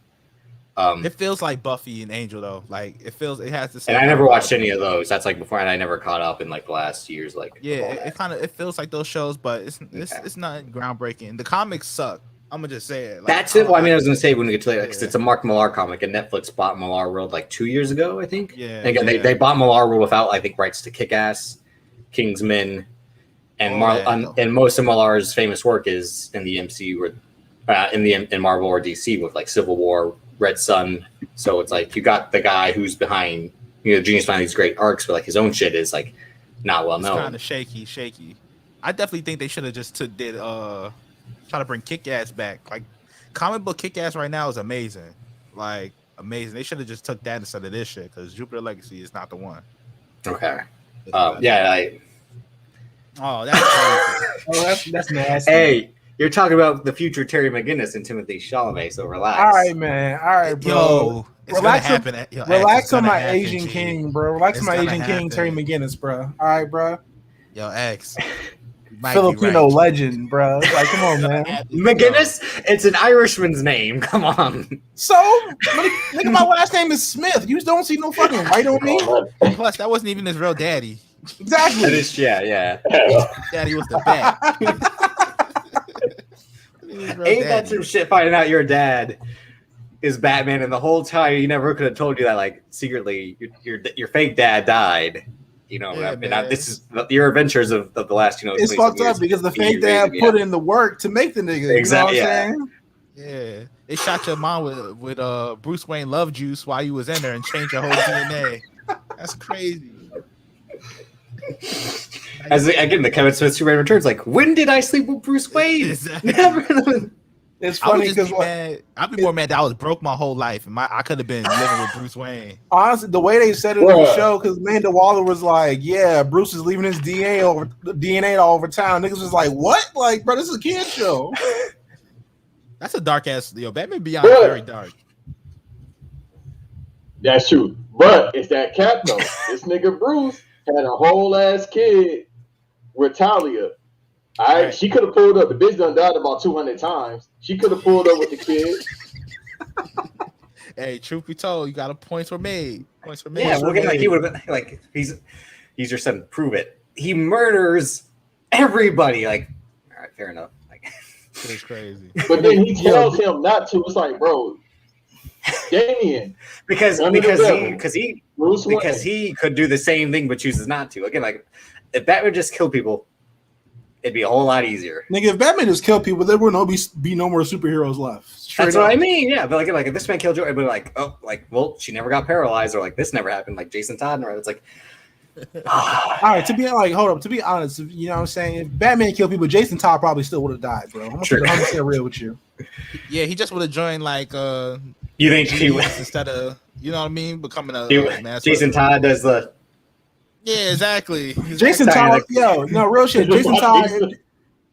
It feels like Buffy and Angel though. Like it has the same. And I never watched any of those. That's like before, and I never caught up in like the last years. Like it feels like those shows, but it's not groundbreaking. The comics suck. I'm gonna just say it. Like, that's it. Well, I mean, I was gonna say when we get to it, because it's a Mark Millar comic, and Netflix bought Millar World like 2 years ago, I think. Yeah. And again, they bought Millar World without, I think, rights to Kick-Ass, Kingsman, and and most of Millar's famous work is in the MCU or in Marvel or DC with like Civil War, Red Sun. So it's like you got the guy who's behind, genius behind these great arcs, but like his own shit is like not well known. It's kind of shaky. I definitely think they should have just try to bring Kick-Ass back. Like comic book Kick-Ass right now is amazing. Like amazing. They should have just took that instead of this shit because Jupiter Legacy is not the one. Okay. That's nasty. Hey, you're talking about the future Terry McGinnis and Timothy Chalamet, so relax. All right, man. All right, bro. Relax on my Asian king, bro. Relax on my Asian king, Terry McGinnis, bro. All right, bro. Yo, X. Filipino legend, bro. Like, come on, man. McGinnis, it's an Irishman's name. Come on. So, nigga, my last name is Smith. You don't see no fucking white on me. Plus, that wasn't even his real daddy. Exactly. That is, yeah. Daddy was the bat. Ain't that some shit finding out your dad is Batman, and the whole time he never could have told you that, like, secretly your fake dad died. You know, this is your adventures of the last, it's fucked up because the fake dad put in the work to make the nigga. Exactly. You know what I'm saying? Yeah. They shot your mom with Bruce Wayne love juice while you was in there and changed your whole DNA. That's crazy. As again, the Kevin Smith Superman Returns, like, when did I sleep with Bruce Wayne? Exactly. Never. It's funny because I'd be more mad that I was broke my whole life and I could have been living with Bruce Wayne. Honestly, the way they said it in the show, because Amanda Waller was like, "Yeah, Bruce is leaving his DNA all over town." Niggas was like, "What? Like, bro, this is a kid show." That's a dark ass. Batman Beyond is very dark. That's true, but it's that cap though. This nigga Bruce had a whole ass kid with Talia. Right. She could have pulled up. The bitch done died about 200 times. She could have pulled up with the kid. Hey, truth be told, you got a points were made. Yeah, like he would have been like, he's your son. Prove it. He murders everybody. Like, all right, fair enough. Like, it is crazy. But then he tells him not to. It's like, bro, Damian, because he could do the same thing but chooses not to. Again, like, if Batman just killed people, it'd be a whole lot easier. Nigga, if Batman just killed people, there would be no more superheroes left. That's what I mean. Yeah, but like if this man killed Joe, it'd be like, oh, like, well, she never got paralyzed, or like this never happened, like Jason Todd. Right? It's like, all right. To be like, hold up. To be honest, you know what I'm saying? If Batman killed people, Jason Todd probably still would have died, bro. I'm gonna be 100% real with you. Yeah, he just would have joined like. You think he would instead of what I mean, becoming a Jason Todd does the. Yeah, exactly. Jason Todd, no real shit. Jason Todd,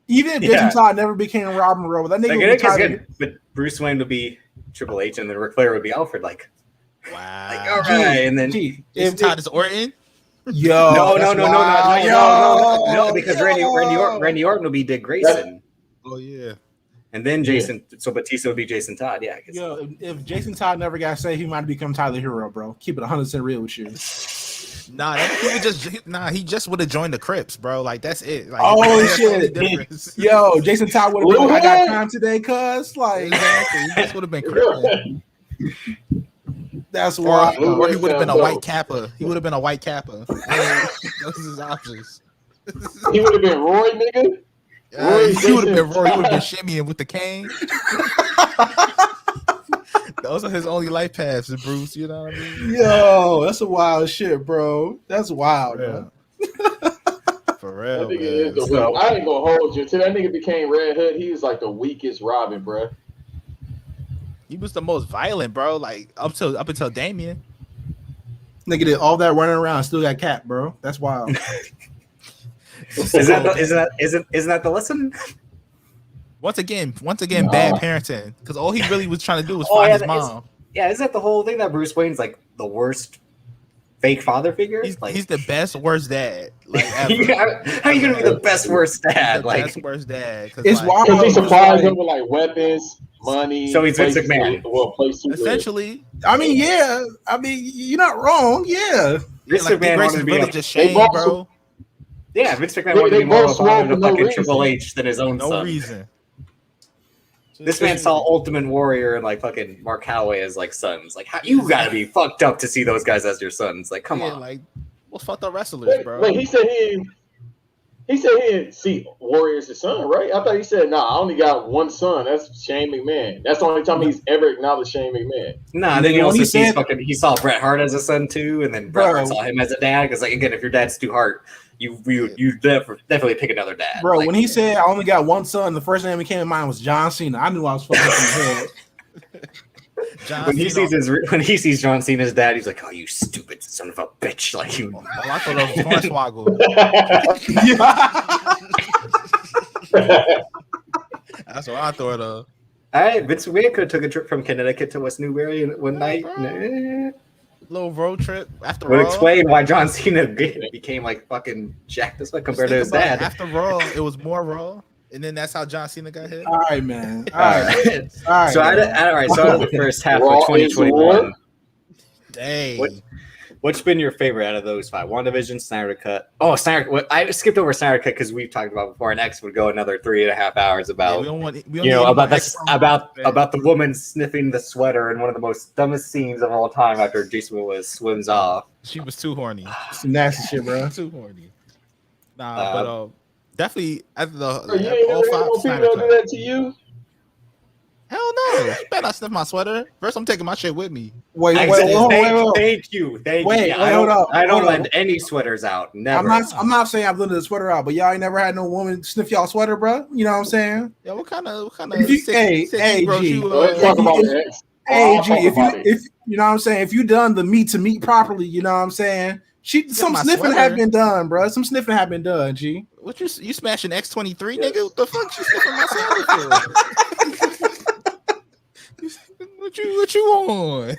even if Jason Todd never became Robin Rowe, that nigga would be good. But Bruce Wayne would be Triple H, and then Ric Flair would be Alfred. Like, wow. Like, all right, and then Jason Todd is Orton. Yo, no, because Randy Orton would be Dick Grayson. Oh yeah. And then so Batista would be Jason Todd. Yeah. Yo, if Jason Todd never got saved, he might have become Tyler Hero, bro. Keep it 100% real with you. He just would have joined the Crips, bro. Like, that's it. Like, oh shit. Yo, Jason Todd would have been like, I got time today, cuz. Like, exactly. He just would have been Crips. That's why. Or he would have been a white Kappa. He would have been a white Kappa. Those are his options. He would have been Roy, nigga. He would have been Roy. He would have been shimmying with the cane. Those are his only life paths, Bruce. You know what I mean? Yo, that's a wild shit, bro. That's wild, man. For real, man. I ain't gonna hold you. Till that nigga became Red Hood, he was like the weakest Robin, bro. He was the most violent, bro. Like up until Damian. Nigga did all that running around, still got Cap, bro. That's wild. Isn't that the lesson? Once again, bad parenting. Because all he really was trying to do was find his mom. Is that the whole thing that Bruce Wayne's like the worst fake father figure? He's the best worst dad. Like, ever. How are you gonna be the best worst dad? Best worst dad. It's wild because he supplies him with like weapons, money. So he's Vince McMahon. Essentially. I mean, yeah. I mean, you're not wrong. Yeah. Vince McMahon wanted to be really just shame, bro. Yeah, Vince McMahon wanted to be more of a father to fucking Triple H than his own son. No reason. This man saw Ultimate Warrior and like fucking Mark Calloway as like sons. Like, how you gotta be fucked up to see those guys as your sons? Like, come on. Like, what's fucked up wrestlers, bro? Wait, he said he didn't see Warrior as his son, right? I thought he said, I only got one son. That's Shane McMahon. That's the only time he's ever acknowledged Shane McMahon. Nah, then he also sees he saw Bret Hart as a son too, and then Bret Hart saw him as a dad. Because like again, if your dad's Stu Hart, you definitely pick another dad. Bro, like, when he said I only got one son, the first name that came to mind was John Cena. I knew I was fucking in the head. When he sees John Cena's dad, he's like, "Oh, you stupid son of a bitch!" Like you. Oh, I thought that was Hornswoggle. That's what I thought of. All right, Vince McMahon could have took a trip from Connecticut to West Newbury one night. little road trip after Would Raw. explain why John Cena became like fucking jacked as fuck compared to his dad. After Raw, it was more Raw, and then that's how John Cena got hit. All right, man. All All right. right. All right. So out of the first half Raw of 2021, Dang. what's been your favorite out of those 5? WandaVision, Snyder Cut. Oh, Snyder. I skipped over Snyder Cut because we've talked about before. Next would go another 3.5 hours about about the woman sniffing the sweater in one of the most dumbest scenes of all time after Jason Willis swims off. She was too horny. Some nasty shit, bro. Too horny. Nah, but definitely after the Bro, you ain't all never had five no Snyder female do Cut. that to you? Hell no. You better not sniff my sweater. First, I'm taking my shit with me. Wait, Thank you. Wait, Yeah, hold up. I don't Hold lend up. any sweaters out. Never. I'm not saying I've lended the sweater out, but y'all ain't never had no woman sniff y'all sweater, bro. You know what I'm saying? Yeah, what kind of If you- sick, hey, sick hey, bro G. you, Let's talk about it. Hey, I'll G, talk if about it. you know what I'm saying, if you done the meat to meat properly, you know what I'm saying. Some my sniffing sweater. have been done, bro. Some sniffing have been done, G. What you smashing X23, nigga? What the fuck you sniffing my sweater for? What you on?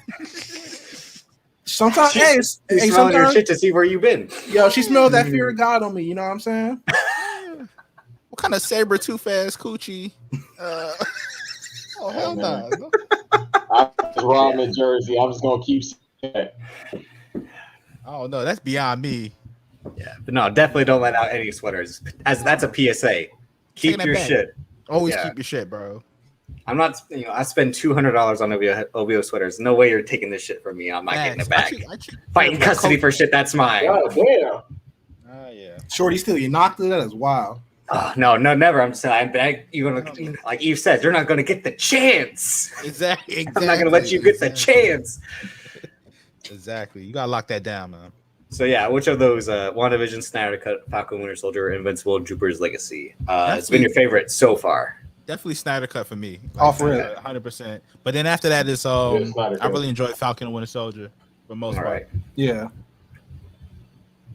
Sometimes, She's smelling your sometimes, shit to see where you've been. yo, she smelled that fear of God on me. You know what I'm saying? What kind of saber tooth ass coochie? Oh hell no! I'm Ramen Jersey. I'm just gonna keep saying that. Oh no, that's beyond me. Yeah, but no, definitely don't let out any sweaters. As that's a PSA. Keep Taking it your back. shit. Always Yeah. keep your shit, bro. I'm not. I spend $200 on OVO sweaters. No way you're taking this shit from me. I'm not getting it back. Fighting custody for shit that's mine. God damn. Yeah. Shorty still you knocked it. That is wild. Oh, no, never. I'm just saying. Like Eve said, you're not going to get the chance. Exactly. I'm not going to let you get the chance. Exactly. You gotta lock that down, man. So yeah, which of those WandaVision, Snyder Cut, Falcon Winter Soldier, Invincible, Jupiter's Legacy? It's been your favorite so far. Definitely Snyder Cut for me. Off rip. 100%. But then after that is Snyder I Cut. really enjoyed Falcon and Winter Soldier for most All part. right. Yeah.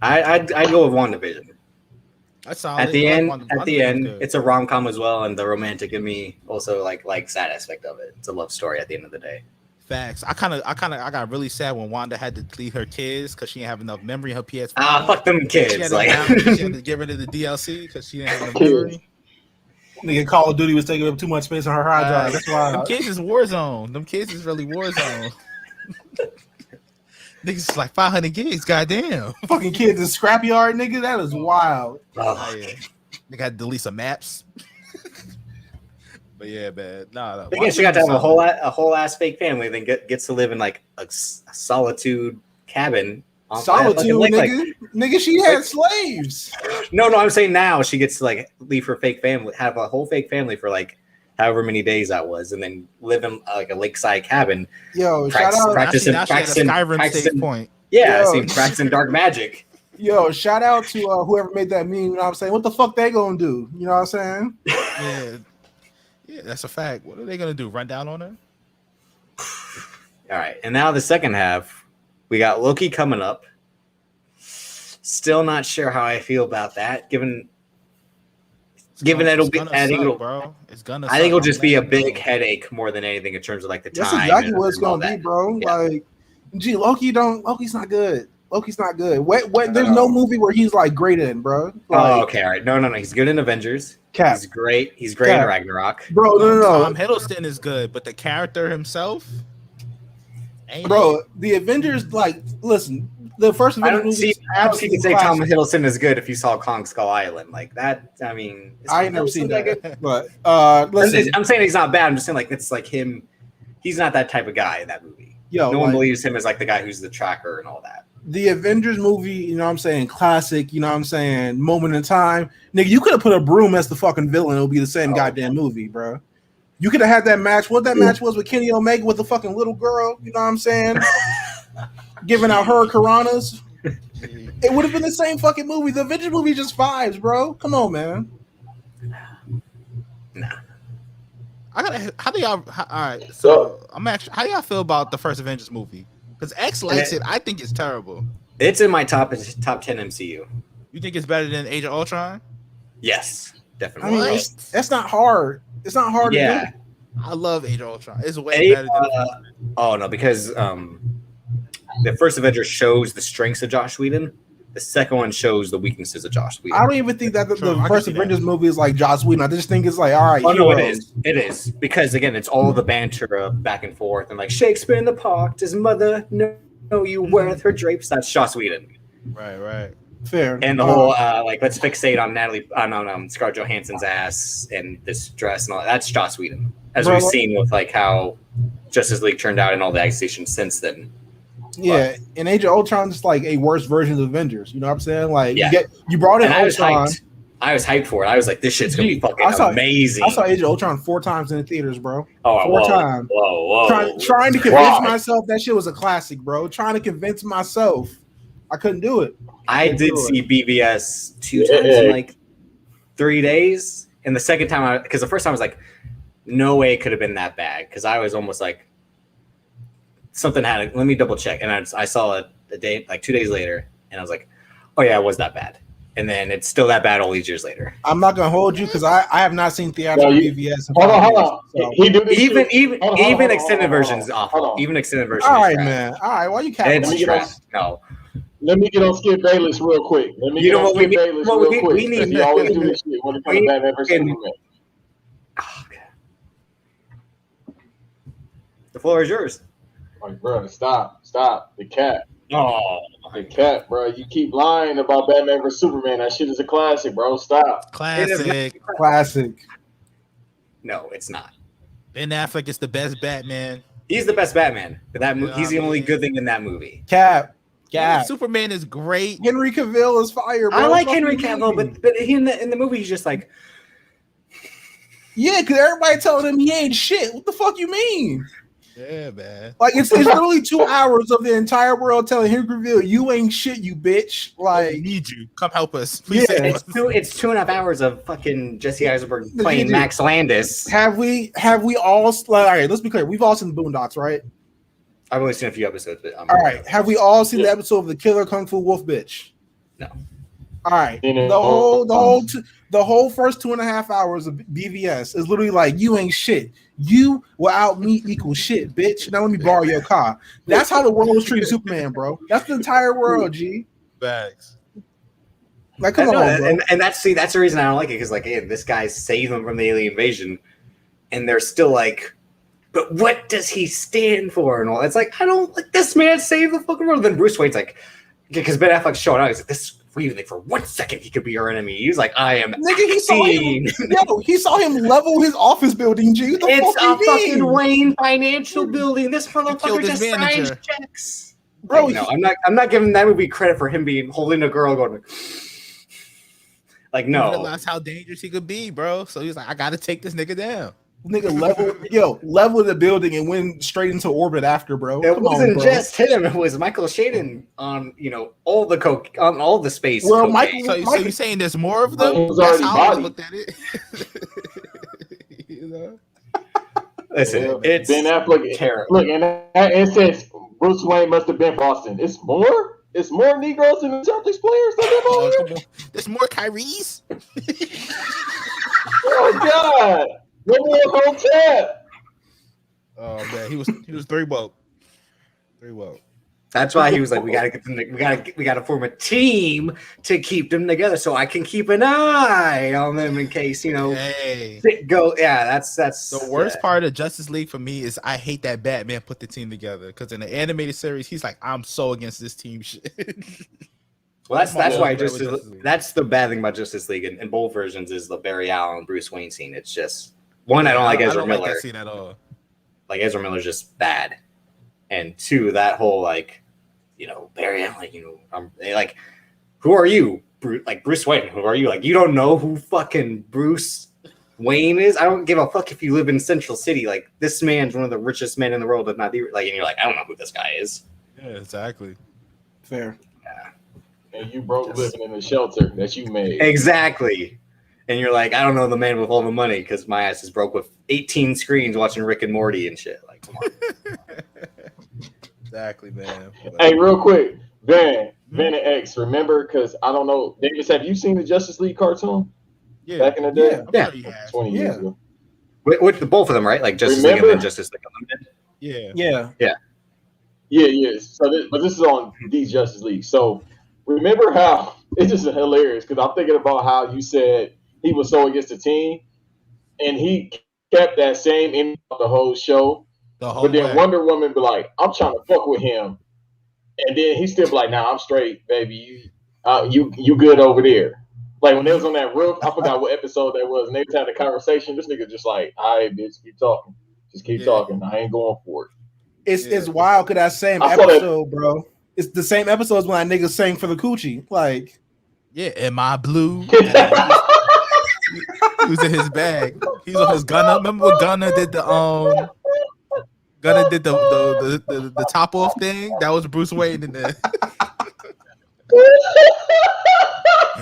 I'd go with WandaVision. That's solid. At the end, WandaVision's good. it's a rom-com as well, and the romantic in me also like sad aspect of it. It's a love story at the end of the day. Facts. I got really sad when Wanda had to leave her kids because she didn't have enough memory in her PS5. Fuck them She kids. had, Like, she had to get rid of the DLC because she didn't have enough memory. Nigga, Call of Duty was taking up too much space on her hard drive. That's why. Them kids is Warzone. Them kids is really Warzone. Niggas is like 500 gigs. Goddamn. Fucking kids in scrapyard, nigga. That is wild. Oh, yeah. They got to delete some maps. But yeah, man. No. again, she got to have a whole ass fake family, then gets to live in like a solitude cabin. On Solitude, lake. nigga. Nigga, she had slaves. No, I'm saying now she gets to like leave her fake family, have a whole fake family for like however many days that was, and then live in like a lakeside cabin. Yo, Practice- shout out. practice- Now she had a Skyrim save point. Yeah, Yo. I see practicing dark magic. Yo, shout out to whoever made that meme. You know what I'm saying? What the fuck they gonna do? You know what I'm saying? Yeah, that's a fact. What are they gonna do? Run down on her? All right, and now the second half, we got Loki coming up. Still not sure how I feel about that, given that it'll be. I think it'll just be a big headache more than anything in terms of like the time. That's exactly what it's and all gonna be, that. bro. Yeah. Like, gee, Loki's not good. Loki's not good. There's no movie where he's like great in, bro. Like, Okay, all right. No. He's good in Avengers. Cap. He's great. He's great in Cap. Ragnarok. Bro, no. Tom Hiddleston is good, but the character himself, ain't Bro, the Avengers, like, listen, the first I Avengers don't movie see is how you can say Tom classic. Hiddleston is good if you saw Kong Skull Island like that. I mean, is I Tom ain't never seen Hiddleston that, good? but Listen, I'm saying he's not bad. I'm just saying like it's like him. He's not that type of guy in that movie. Yo, no one like, believes him as like the guy who's the tracker and all that. the Avengers movie, you know what I'm saying, classic, you know what I'm saying, moment in time. Nigga, you could have put a broom as the fucking villain. It'll be the same goddamn movie, bro. You could have had that match. What that match was with Kenny Omega with the fucking little girl, you know what I'm saying? Giving out her Karanas. It would have been the same fucking movie. The Avengers movie just vibes, bro. Come on, man. Nah. how do y'all? All right, so how do y'all feel about the first Avengers movie? Because X likes it. I think it's terrible. It's in my top 10 MCU. You think it's better than Age of Ultron? Yes, I definitely. mean, that's not hard. It's not hard to Yeah. do. I love Age of Ultron. It's way better than. Oh no, because the first Avenger shows the strengths of Joss Whedon. The second one shows the weaknesses of Joss Whedon. I don't even think that the first Avengers movie is like Joss Whedon. I just think it's like, all right. Oh no, it is. It is because again, it's all the banter of back and forth and like Shakespeare in the Park. Does mother know you weareth her drapes? That's Joss Whedon. Right. Fair. And the whole like let's fixate on Scarlett Johansson's ass and this dress and all that. That's Joss Whedon, as we've seen with like how Justice League turned out and all the accusations since then. Yeah, and Age of Ultron is like a worse version of Avengers. You know what I'm saying? Like, you brought in Ultron. I was hyped for it. I was like, this shit's gonna be fucking amazing. I saw Age of Ultron 4 times in the theaters, bro. Oh, 4 times. Whoa. Trying to convince myself that shit was a classic, bro. Trying to convince myself. I couldn't do it. I did see BVS 2 times in like 3 days. And the second time, because the first time I was like, no way it could have been that bad. Because I was almost like, something had let me double check. And I saw it a day, like 2 days later. And I was like, oh yeah, it was that bad. And then it's still that bad all these years later. I'm not gonna hold you because I have not seen theatrical BVS. Hold on. So. Even extended versions is awful. Even extended versions. All right, man. All right, why you capping? No. Let me get on Skip Bayless real quick. We need he always do this shit when it comes to Batman versus Superman. Oh, God. The floor is yours. Like, bro, stop. The cat. Oh, the cat, bro. You keep lying about Batman vs Superman. That shit is a classic, bro. Stop. Classic. No, it's not. Ben Affleck is the best Batman. He's the best Batman. But he's the only good thing in that movie. Cap. Superman is great. Henry Cavill is fire, bro. I like Henry Cavill, but in the movie, he's just like, yeah, because everybody telling him he ain't shit. What the fuck you mean? Yeah, man. Like it's literally 2 hours of the entire world telling Henry Cavill, you ain't shit, you bitch. Like, we need you. Come help us. Please save us. It's 2.5 hours of fucking Jesse Eisenberg playing Max Landis. Have we all? Like, all right, let's be clear. We've all seen the Boondocks, right? I've only seen a few episodes, but all right. Have we all seen the episode of the Killer Kung Fu Wolf bitch? No. All right. The whole first 2.5 hours of BVS is literally like, you ain't shit. You without me equal shit, bitch. Now let me borrow your car. That's how the world was treating Superman, bro. That's the entire world, G. Facts. Like, come on, bro. And that's the reason I don't like it, because like, hey, this guy saved them from the alien invasion, and they're still like, but what does he stand for? And all it's like, I don't like this man saved the fucking world. Then Bruce Wayne's like, because Ben Affleck's showing out, he's like, this. For 1 second, he could be our enemy. He's like, I am. Nigga, he saw him level his office building. G, it's a fucking Wayne financial building. This motherfucker just signs checks, bro. Like, no, I'm not giving that movie credit for him being holding a girl going like no. He realized how dangerous he could be, bro. So he's like, I got to take this nigga down. Nigga level the building and went straight into orbit after, bro. It wasn't just him; it was Michael Shayden on all the coke on all the space. Well, so you're saying there's more of them? That's how I looked at it. Listen, it's Ben Affleck. Terrible. Look, and it says Bruce Wayne must have been Boston. It's more. It's more Negroes than the Celtics players. Come on. There's more Kyries. Oh God. No more hotel. Oh man, he was 3 woke. 3 woke. That's why he was like, we gotta form a team to keep them together, so I can keep an eye on them in case go. Yeah, that's the worst part of Justice League for me is I hate that Batman put the team together, because in the animated series he's like, I'm so against this team shit. Well, that's why that's the bad thing about Justice League in both versions is the Barry Allen Bruce Wayne scene. It's just one, I don't like Ezra Miller. Like that scene at all. Like Ezra Miller's just bad, and 2, that whole Barry Allen, like, who are you, Bruce Wayne? Who are you? Like, you don't know who fucking Bruce Wayne is? I don't give a fuck if you live in Central City. Like, this man's one of the richest men in the world, if not the and you're like, I don't know who this guy is. Yeah, exactly. Fair. Yeah. And you broke living in a shelter that you made. Exactly. And you're like, I don't know the man with all the money because my ass is broke with 18 screens watching Rick and Morty and shit. Like, come on. Exactly, man. Hey, real quick, Ben and X, remember? Because I don't know, Davis, have you seen the Justice League cartoon? Yeah. Back in the day? Yeah. 20 years ago. With the both of them, right? Like Justice League and then Justice League Unlimited. Yeah. Yeah. So, but this is on the Justice League. So, remember how it's just hilarious because I'm thinking about how you said he was so against the team, and he kept that same energy the whole show. But then Wonder Woman be like, "I'm trying to fuck with him," and then he still be like, "Nah, I'm straight, baby. You good over there." Like when they was on that roof, I forgot what episode that was, and they was having a conversation. This nigga just like, "All right, bitch, keep talking. Just keep talking. I ain't going for it." It's wild because that same episode, bro. It's the same episodes when that nigga sang for the coochie. Like, yeah, am I blue? He was in his bag. He was on his Gunna. Remember when Gunna did the top off thing? That was Bruce Wayne in there.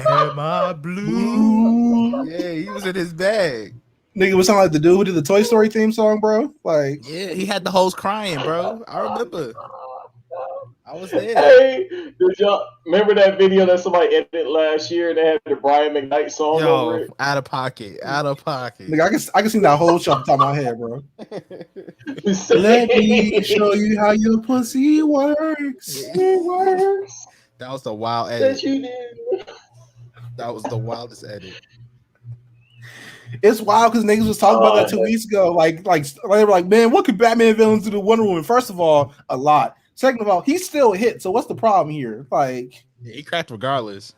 Am I blue? Yeah, he was in his bag. Nigga was sounding like the dude who did the Toy Story theme song, bro. Like, yeah, he had the hoes crying, bro. I remember. I was there. Hey, did y'all remember that video that somebody edited last year and they had the Brian McKnight song over it? Out of pocket. Nigga, I can see that whole show off the top of my head, bro. Let me show you how your pussy works. It works. That was the wild edit. That you did. That was the wildest edit. It's wild because niggas was talking about that 2 weeks ago. Like they were like, man, what could Batman villains do to Wonder Woman? First of all, a lot. Second of all, he's still a hit. So what's the problem here? Like, he cracked regardless.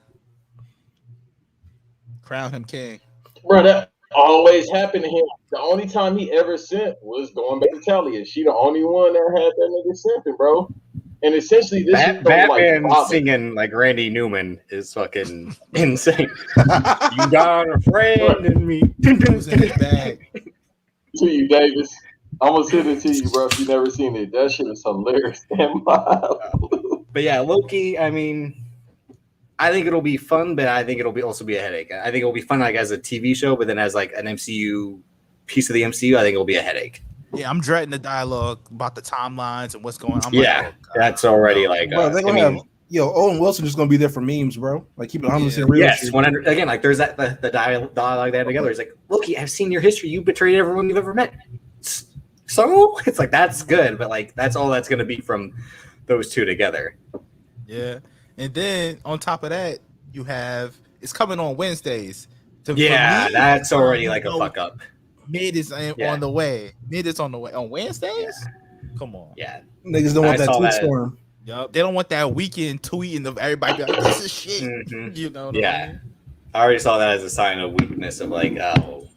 Crown him king. Bro, that always happened to him. The only time he ever sent was going back to Talia. She the only one that had that nigga simping, bro. And essentially, this Batman singing like Randy Newman is fucking insane. You got a friend in me. Who's in his bag? To you, Davis. I'm gonna send it to you, bro. If you never seen it, that shit is hilarious. But yeah, Loki. I mean, I think it'll be fun, but I think it'll also be a headache. I think it'll be fun like as a TV show, but then as like an MCU piece of the MCU, I think it'll be a headache. Yeah, I'm dreading the dialogue about the timelines and what's going on. That's already like. Bro, they're gonna have Owen Wilson just gonna be there for memes, bro. Like keep it 100% real. Yes, 100. Again, like there's that the dialogue they have together. It's like, Loki, I've seen your history. You betrayed everyone you've ever met. So it's like that's good, but like that's all that's gonna be from those two together. Yeah, and then on top of that, you have it's coming on Wednesdays. That's already like a fuck up. Mid is on the way. Mid is on the way on Wednesdays. Yeah. Come on. Yeah, niggas don't want that tweet storm. Yep. They don't want that weekend tweeting of everybody like, this is shit. Mm-hmm. You know. I already saw that as a sign of weakness of like,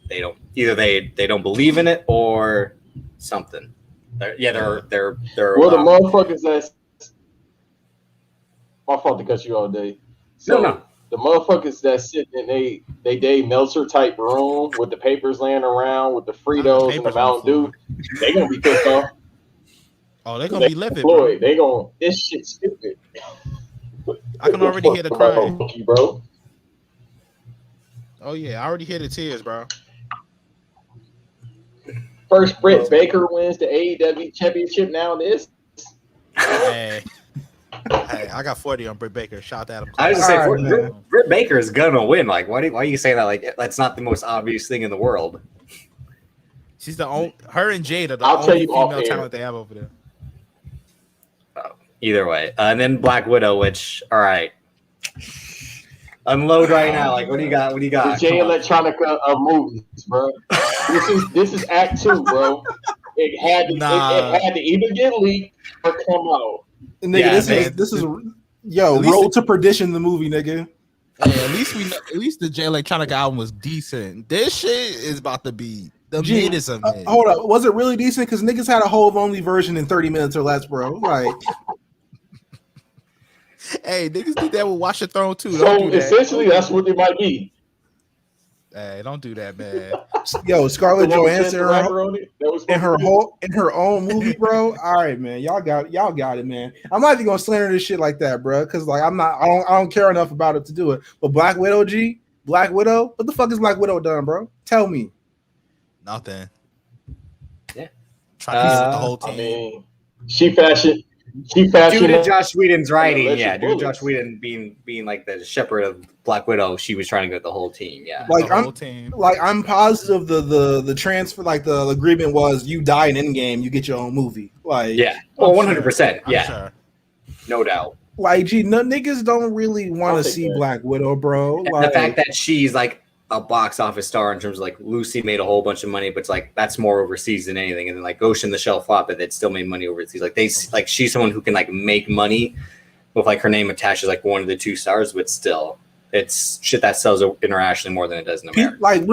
they don't either they don't believe in it or something. They're well, the motherfuckers that's my fault to cut you all day. So no. The motherfuckers that sit in they Dave Meltzer type room with the papers laying around with the Fritos and the Mountain Dew, they gonna be pissed off. Oh, they gonna be livid, bro. They gonna this shit stupid. I can already hear the crying, bro. Oh yeah, I already hear the tears, bro. First, Britt Baker wins the AEW championship. Now this. Hey, I got 40 on Britt Baker. Shout out to him. I was just saying, Britt Baker is gonna win. Like, why are you saying that? Like, that's not the most obvious thing in the world. She's the only. Her and Jade are the only female talent they have over there. Either way, and then Black Widow, which all right, unload right now. Like, what do you got? The Jay Electronica of movies, bro. This is Act 2, bro. It had to either get leaked or come out. Nigga, this is Road to Perdition, the movie, nigga. Hey, at least the Jay Electronica album was decent. This shit is about to be the midest of it. Hold up, was it really decent? Because niggas had a whole only version in 30 minutes or less, bro. Like, hey, niggas did that with Watch the Throne too. So essentially, that's what it might be. Hey, don't do that, man. Yo, Scarlett Johansson in her own movie, bro. All right, man. Y'all got it, man. I'm not even gonna slander this shit like that, bro. Because like I don't care enough about it to do it. But Black Widow, what the fuck is Black Widow done, bro? Tell me. Nothing. Yeah. Trying to the whole team. I mean, she fashioned She fashioned due to Josh Whedon's writing, electric due to bullets. Josh Whedon being like the shepherd of Black Widow, she was trying to get the whole team. Yeah, Like the whole team. Like I'm positive the transfer, like the agreement was, you die in Endgame, you get your own movie. Like yeah, well, 100%. Yeah, Sure. no doubt. Like, gee, no niggas don't really want to see Black Widow, bro. And like the fact that she's like a box office star in terms of like Lucy made a whole bunch of money, but it's like that's more overseas than anything. And then like Ghost in the Shell flop, but it still made money overseas. Like she's someone who can like make money with like her name attached as like one of the two stars, but still it's shit that sells internationally more than it does in America. Like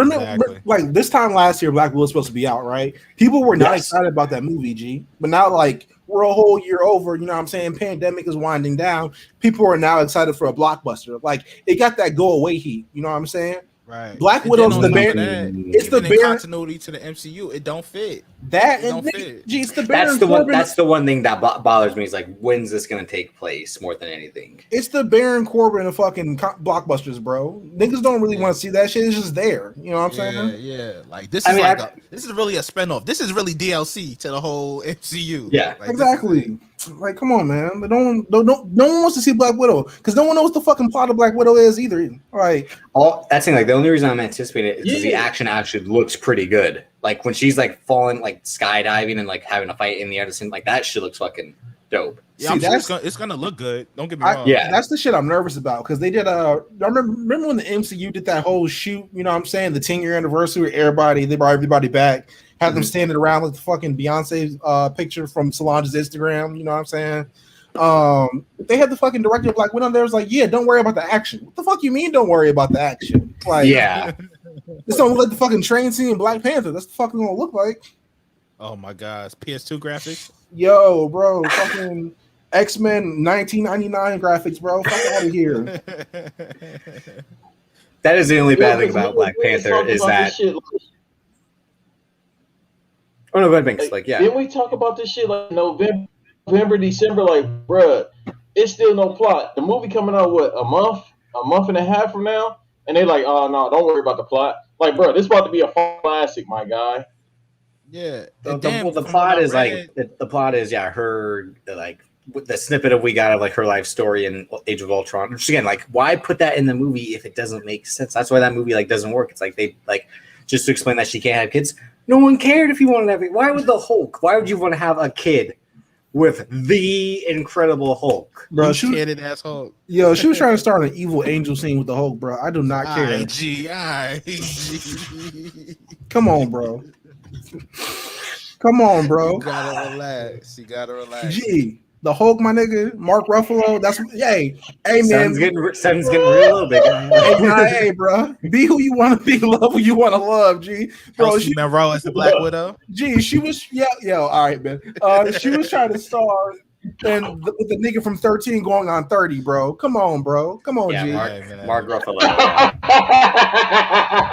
like this time last year, Black Widow was supposed to be out, right? People were not excited about that movie, G. But now, like, we're a whole year over, you know what I'm saying? Pandemic is winding down. People are now excited for a blockbuster. Like, it got that go away heat, you know what I'm saying? Right. Black Widow's the bare. It's the bare continuity to the MCU. It don't fit. That it don't fit. Gee, it's the Baron Corbin. That's the one thing that bothers me is like, when's this gonna take place more than anything? It's the Baron Corbin of fucking blockbusters, bro. Niggas don't really want to see that shit. It's just there. You know what I'm saying? Yeah. Like this is this is really a spinoff. This is really DLC to the whole MCU. Yeah, like, exactly. Like, come on, man. No one wants to see Black Widow because no one knows what the fucking plot of Black Widow is either. Like, that's thing. Like, the only reason I'm anticipating it is because the action actually looks pretty good. Like when she's like falling, like skydiving and like having a fight in the air, like that shit looks fucking dope. Yeah, I'm sure it's gonna look good. Don't get me wrong. That's the shit I'm nervous about because they did. I remember when the MCU did that whole shoot. You know what I'm saying? The 10-year anniversary. They brought everybody back. Had them standing around with the fucking Beyonce picture from Solange's Instagram. You know what I'm saying? They had the fucking director of Black Widow there. Was like, yeah, don't worry about the action. What the fuck you mean? Don't worry about the action? Like, yeah, this don't look like the fucking train scene in Black Panther. That's the fucking gonna look like. Oh my gosh, PS2 graphics. Yo, bro, fucking X-Men 1999 graphics, bro. Fuck out of here. That is the only bad thing about Black Panther is that. Oh no, Banks, like yeah. Didn't we talk about this shit like November, December? Like, bruh, it's still no plot. The movie coming out a month and a half from now, and they like, oh no, don't worry about the plot. Like, bruh, this about to be a classic, my guy. Yeah, the plot is like the plot is her like the snippet of we got of like her life story in Age of Ultron. Which again, like, why put that in the movie if it doesn't make sense? That's why that movie like doesn't work. It's like they like just to explain that she can't have kids. No one cared if you wanted to have it. Why would the Hulk? Why would you want to have a kid with the Incredible Hulk? Bro, she was Hulk. Yo, she was trying to start an evil angel scene with the Hulk, bro. I do not care. Come on, bro. Come on, bro. You gotta relax. Gee, the Hulk, my nigga, Mark Ruffalo. That's hey, man. Sun's getting real little bit. Hey, bro. Be who you want to be. Love who you want to love. G, bro. She Monroe as the Black Widow. Gee, she was all right, man. She was trying to star and with the nigga from 13 going on 30, bro. Come on, bro. Come on, G. Mark Ruffalo.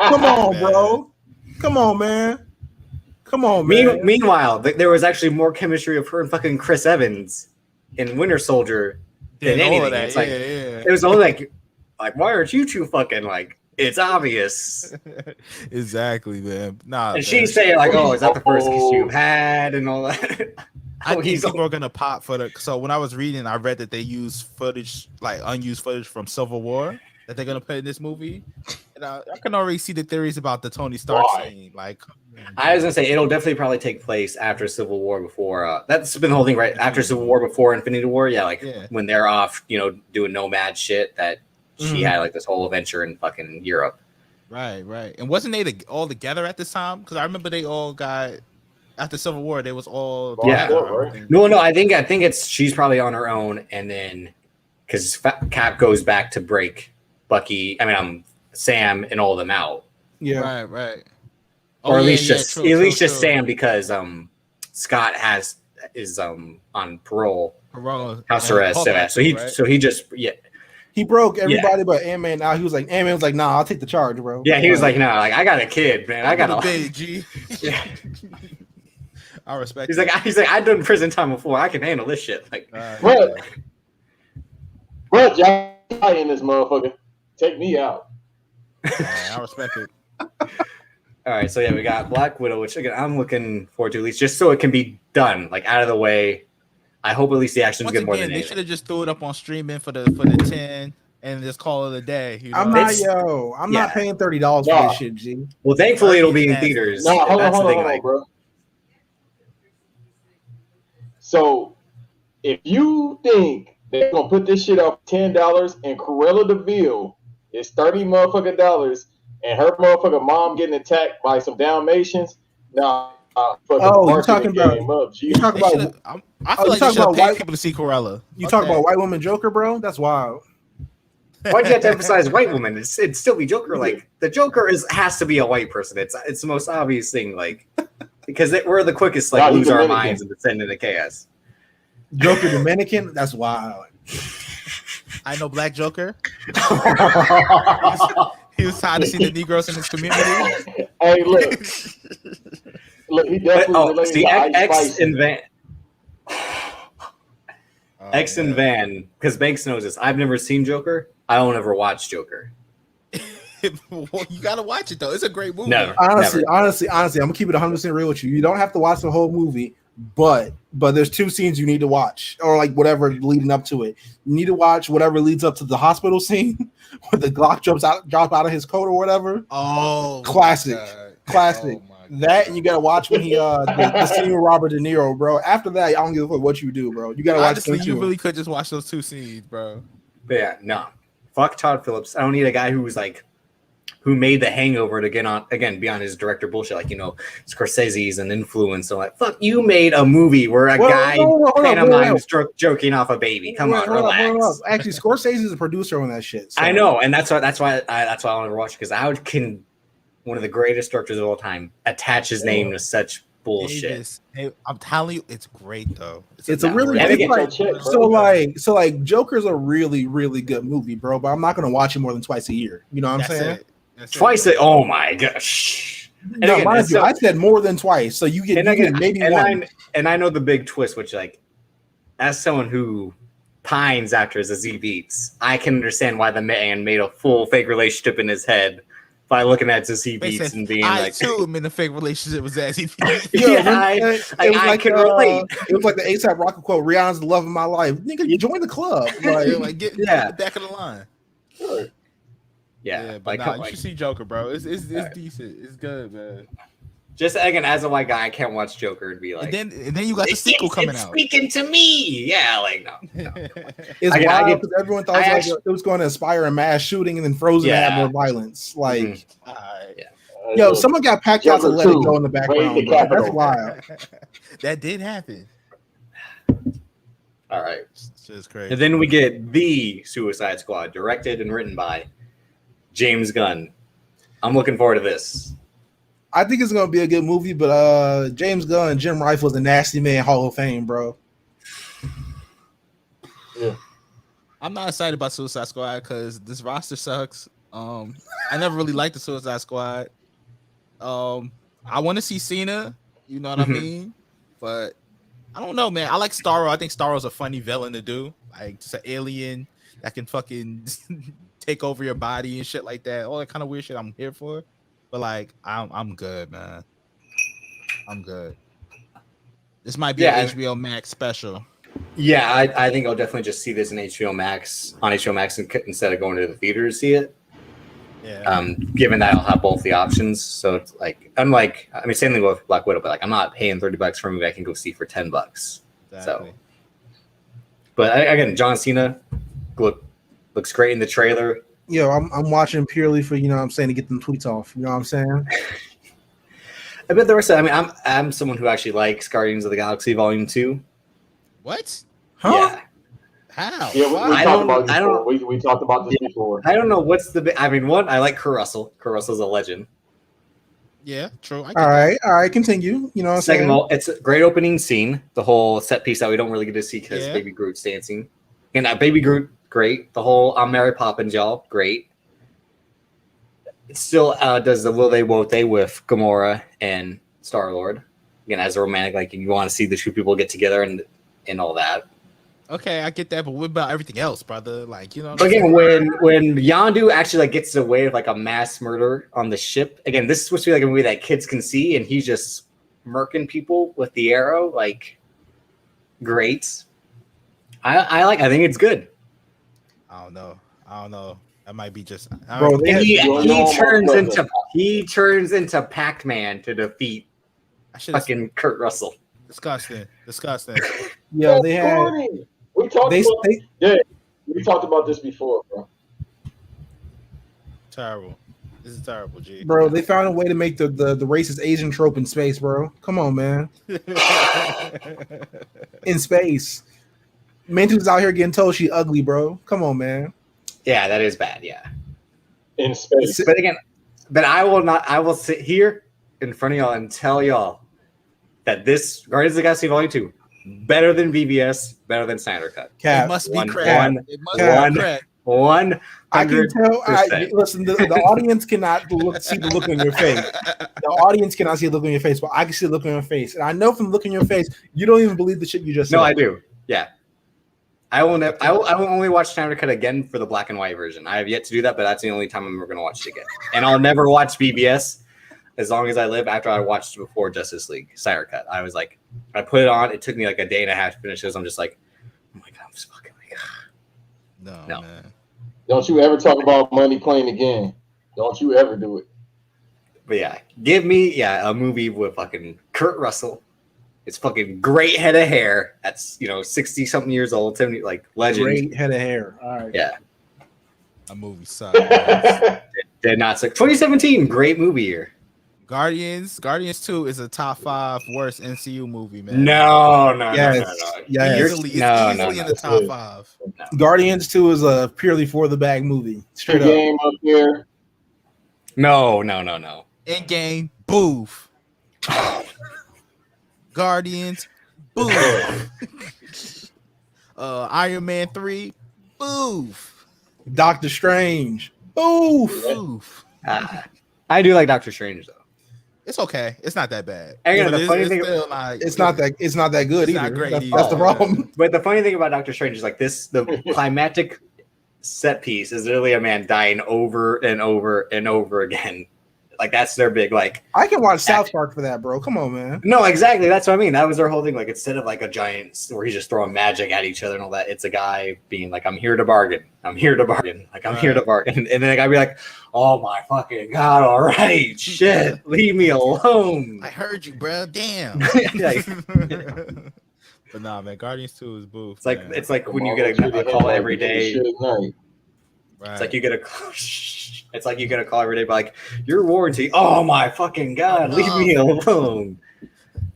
Come on, bro. Come on, man. Come on, man. Meanwhile, there was actually more chemistry of her and fucking Chris Evans in Winter Soldier than anything. It's like it was only like why aren't you two fucking like? It's obvious. Exactly, man. And she's saying like, "Oh, is that the first kiss you've had?" and all that. I think people are gonna pop for the. So when I was reading, I read that they use footage, like unused footage from Civil War, that they're gonna put in this movie. And I can already see the theories about the Tony Stark scene. Like, I was gonna say it'll definitely probably take place after Civil War, before that's been the whole thing, right? After Civil War, before Infinity War, when they're off, doing nomad shit. That she had like this whole adventure in fucking Europe. Right. And wasn't they all together at this time? Because I remember they all got after Civil War. They was all together. No. I think it's she's probably on her own, and then because Cap goes back to break Bucky. Sam and all of them out. Yeah. Right. Or at least just Sam, because Scott is on parole house arrest. So he just he broke everybody but Ant-Man. Now he was like, Ant-Man was like, nah, I'll take the charge, bro. Yeah, he was like, nah, like I got a kid, man. I got a big G. Yeah. I respect. He's like I've done prison time before. I can handle this shit. Like, Brett, y'all in this motherfucker. Take me out. I respect it. All right, so we got Black Widow, which again I'm looking forward to, at least just so it can be done, like out of the way. I hope at least the action's Once good more again, than they anything. should have just threw it up on streaming for the 10 and just call it a day. You know? I'm not paying $30 for this shit, G. Well, thankfully it'll be in Nasty. theaters. No, hold That's the thing, on, like, bro. So, if you think they're gonna put this shit up $10 and Cruella de Vil is $30 motherfucking dollars and her motherfucking mom getting attacked by some Dalmatians, nah. You talking about? G. You talking about? I feel like they should have paid people to see Cruella. You talking about white woman Joker, bro? That's wild. why'd you have to emphasize white woman? It'd still be Joker. Like the Joker has to be a white person. It's the most obvious thing. Like because we're the quickest like lose our minds and descend into chaos. Joker Dominican? That's wild. I know Black Joker. He was tired to see the Negroes in his community. Hey, look, he definitely related to X and Van. X and Van, because Banks knows this. I've never seen Joker. I don't ever watch Joker. Well, you gotta watch it though. It's a great movie. Never. Honestly, I'm gonna keep it 100% real with you. You don't have to watch the whole movie, but there's 2 scenes you need to watch, or like whatever leading up to it. You need to watch whatever leads up to the hospital scene where the Glock drop out of his coat or whatever. Oh, classic. Oh, that and you gotta watch when he the scene with Robert De Niro, bro. After that, I don't give a fuck what you do, bro. You gotta watch. Honestly, you really could just watch those 2 scenes, bro. But yeah, no. Fuck Todd Phillips. I don't need a guy who made The Hangover to get on again beyond his director bullshit, like Scorsese's and influence. So like, fuck, you made a movie where a guy pantomimes joking off a baby. Come on, relax. Actually, Scorsese is a producer on that shit. So. I know, and that's why I want to watch, because I can one of the greatest directors of all time attach his name to such bullshit. I'm telling you, it's great though. It's a really Joker's a really, really good movie, bro. But I'm not gonna watch it more than twice a year. You know what I'm saying? Twice it. Oh my gosh. No, mind you, I said more than twice. So you get maybe one. And I know the big twist, which like, as someone who pines after Zazie Beetz, I can understand why the man made a full fake relationship in his head by looking at Zazie Beetz and being I too am in a fake relationship with Zazie Beetz. I can relate. It was like the ASAP Rocky quote: "Rihanna's the love of my life." Nigga, you join the club. Get back of the line. Sure. Yeah, but you should see Joker, bro. It's decent. It's good, man. Just again, as a white guy, I can't watch Joker and be like, and then you got the sequel coming out. Speaking to me, yeah, like no. It's wild because everyone thought it was going to inspire a mass shooting, and then Frozen had more violence. Like, yo, someone got packed out to Let It Go in the background. That's wild. That did happen. All right, it's just crazy. And then we get The Suicide Squad, directed and written by James Gunn. I'm looking forward to this. I think it's gonna be a good movie, but James Gunn and Jim Rifle's a Nasty Man Hall of Fame, bro. Yeah, I'm not excited about Suicide Squad because this roster sucks. I never really liked the Suicide Squad. I want to see Cena, you know what I mean, but I don't know, man. I like Starro. I think Starro's a funny villain to do, like just an alien that can fucking take over your body and shit like that. All that kind of weird shit I'm here for. But like, I'm good, man. I'm good. This might be an HBO Max special. Yeah, I think I'll definitely just see this in HBO Max instead of going to the theater to see it. Yeah. Given that I'll have both the options, so it's like same thing with Black Widow, but like I'm not paying $30 for a movie I can go see for $10. Exactly. So, but again, John Cena looks great in the trailer. Yo, I'm watching purely for, you know what I'm saying, to get them tweets off. You know what I'm saying? I bet the rest of I'm someone who actually likes Guardians of the Galaxy Volume 2. What? Huh? Yeah. How? Yeah, we talked about this before. I don't know what's one, I like Kurt Russell. Kurt Russell's a legend. Yeah, true. All right, continue. You know what I'm saying? Second of all, it's a great opening scene, the whole set piece that we don't really get to see because Baby Groot's dancing. And Baby Groot, great. The whole I'm Mary Poppins, y'all, great. It still does the will they, won't they with Gamora and Star-Lord. Again, as a romantic, like you want to see the two people get together and all that. Okay, I get that, but what about everything else, brother? Like, you know. But again, when Yondu actually like gets away with like a mass murder on the ship, again, this is supposed to be like a movie that kids can see, and he's just murking people with the arrow. Like, great. I think it's good. I don't know. That might be just Bro, he turns into Pac-Man to defeat fucking Kurt Russell. Disgusting. Yo, they had. We talked about this before, bro. Terrible. This is terrible, G. Bro, they found a way to make the racist Asian trope in space, bro. Come on, man. In space. Mantu's out here getting told she ugly, bro. Come on, man. Yeah, that is bad, yeah. In space. But again, I will sit here in front of y'all and tell y'all that this Guardians of the Galaxy Volume 2 better than BVS, better than Snyder Cut. It must be correct. It must be correct. 100%. I can tell. Listen, the audience cannot see the look on your face. The audience cannot see the look on your face, but I can see the look on your face. And I know from the look on your face, you don't even believe the shit you just said. No, I do. Yeah. I will only watch Snyder Cut again for the black and white version. I have yet to do that, but that's the only time I'm ever going to watch it again. And I'll never watch BBS as long as I live after I watched before Justice League Snyder Cut. I was like, I put it on. It took me like a day and a half to finish this. I'm just like, oh my God, I'm just fucking like, no, man. Don't you ever talk about money playing again. Don't you ever do it. But yeah, give me a movie with fucking Kurt Russell. It's fucking great head of hair. That's 60 something years old, 70 like legend. Great head of hair. All right. Yeah. A movie sucked. Did not suck. 2017, great movie year. Guardians 2 is a top 5 worst MCU movie, man. No. Yeah, easily in the top 5. No. Guardians 2 is a purely for the bag movie. Straight up. Game up here. No. Endgame, boof. Guardians, boof. Iron Man 3, boof. Doctor Strange, boof. I do like Doctor Strange though. It's okay. It's not that bad. And the funny thing, it's not that good either. Not great that's the problem. But the funny thing about Doctor Strange is like the climactic set piece is literally a man dying over and over and over again. Like that's their big like. I can watch South Park for that, bro. Come on, man. No, exactly. That's what I mean. That was their whole thing. Like instead of like a giant where he's just throwing magic at each other and all that, it's a guy being like, "I'm here to bargain. I'm here to bargain. Like I'm here to bargain." And then the guy be like, "Oh my fucking God! All right, shit, leave me alone." I heard you, bro. Damn. But nah, man. Guardians 2 is boof. It's like when you get a call every day. Right. It's like you get a call every day, but like your warranty. Oh my fucking God, leave me alone.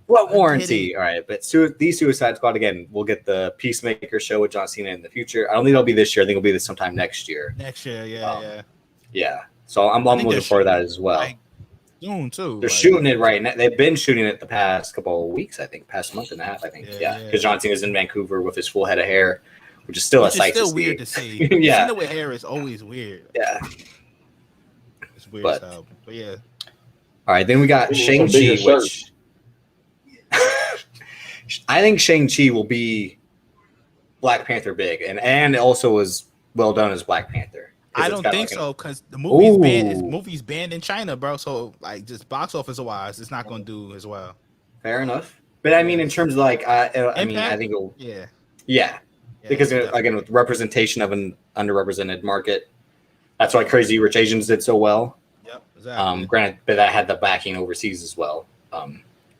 What warranty? All right, but these Suicide Squad again. We'll get the Peacemaker show with John Cena in the future. I don't think it'll be this year. I think it'll be this sometime next year. Yeah. So I'm looking forward to that as well. Like, soon too. They're shooting it right now. They've been shooting it the past couple of weeks. I think past month and a half. I think. Yeah, because John Cena's in Vancouver with his full head of hair. Which is still a sight to see. Weird to see. Yeah. Cena with hair is always weird. Yeah. It's weird but yeah. All right, then we got Shang-Chi, which I think Shang-Chi will be Black Panther big and also was well done as Black Panther. I don't think so because the movie's banned in China, bro. So like just box office wise, it's not going to do as well. Fair enough. But I mean, in terms of like, I think it'll. Yeah. Because again, with representation of an underrepresented market, that's why Crazy Rich Asians did so well. Yep, exactly. Granted, but that had the backing overseas as well.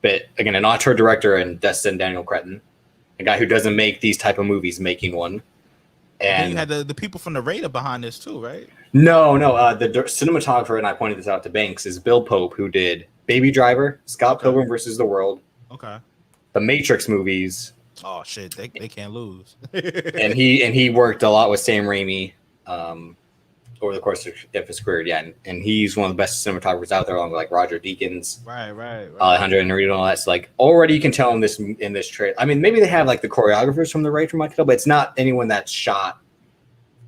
But again, an auteur director and Destin Daniel Cretton, a guy who doesn't make these type of movies, making one. And you had the people from the Raider behind this too, right? No. The cinematographer, and I pointed this out to Banks, is Bill Pope, who did Baby Driver, Scott Pilgrim versus the World, the Matrix movies. Oh shit, they can't lose. and he worked a lot with Sam Raimi over the course of his career, and he's one of the best cinematographers out there, along with like Roger Deakins, right. Alejandro Inarritu, and all that. So like already you can tell in this trailer. I mean, maybe they have like the choreographers from the Raid from Michael, but it's not anyone that's shot.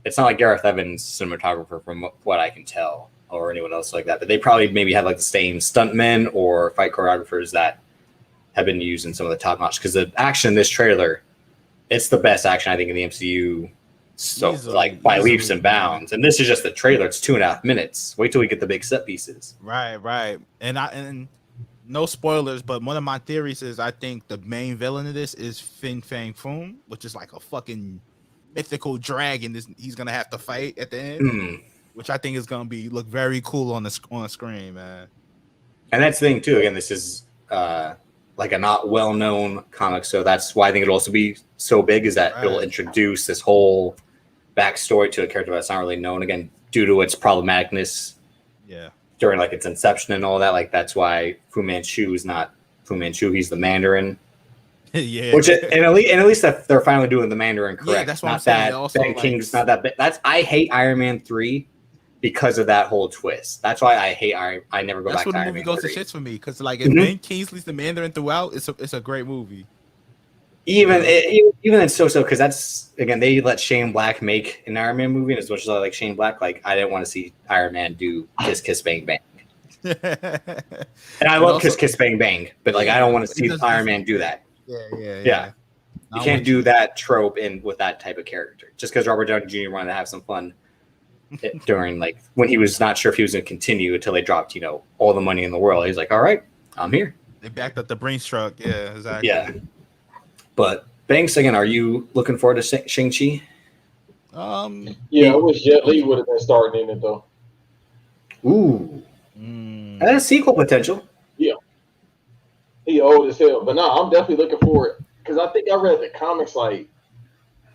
It's not like Gareth Evans' cinematographer, from what I can tell, or anyone else like that. But they probably maybe have like the same stuntmen or fight choreographers that have been used in some of the top notch, because the action in this trailer, it's the best action I think in the MCU. So like by leaps and bounds, and this is just the trailer. It's 2.5 minutes. Wait till we get the big set pieces. Right. And no spoilers, but one of my theories is I think the main villain of this is Fin Fang Foom, which is like a fucking mythical dragon. He's gonna have to fight at the end, which I think is gonna look very cool on the screen, man. And that's the thing too. Again, this is like a not well-known comic, so that's why I think it'll also be so big. Is that it'll introduce this whole backstory to a character that's not really known. Again, due to its problematicness. Yeah. During like its inception and all that, like that's why Fu Manchu is not Fu Manchu. He's the Mandarin. Yeah. Which and at least that they're finally doing the Mandarin correct. Yeah, that's what not I'm saying. That also, Ben King's not that. That's I hate Iron Man 3 because of that whole twist. That's why I hate I never go back to Iron Man. That's when the movie goes 3. to shits for me because like if Ben Kingsley's the Mandarin throughout, it's a great movie. Even it's so because that's again they let Shane Black make an Iron Man movie, and as much as I like Shane Black, like I didn't want to see Iron Man do Kiss Kiss Bang Bang. And I love Kiss Kiss Bang Bang, but like I don't want to see Iron Man do that. Yeah. You can't do that trope with that type of character just because Robert Downey Jr. wanted to have some fun during like when he was not sure if he was going to continue until they dropped all the money in the world. He's like, all right, I'm here. They backed up the brain truck. Yeah, exactly. Yeah. But Banks, again, are you looking forward to Shang-Chi? Yeah, I wish Jet Li would have been starting in it though. Ooh. That has sequel potential. Yeah. He old as hell. But no, I'm definitely looking forward because I think I read the comics like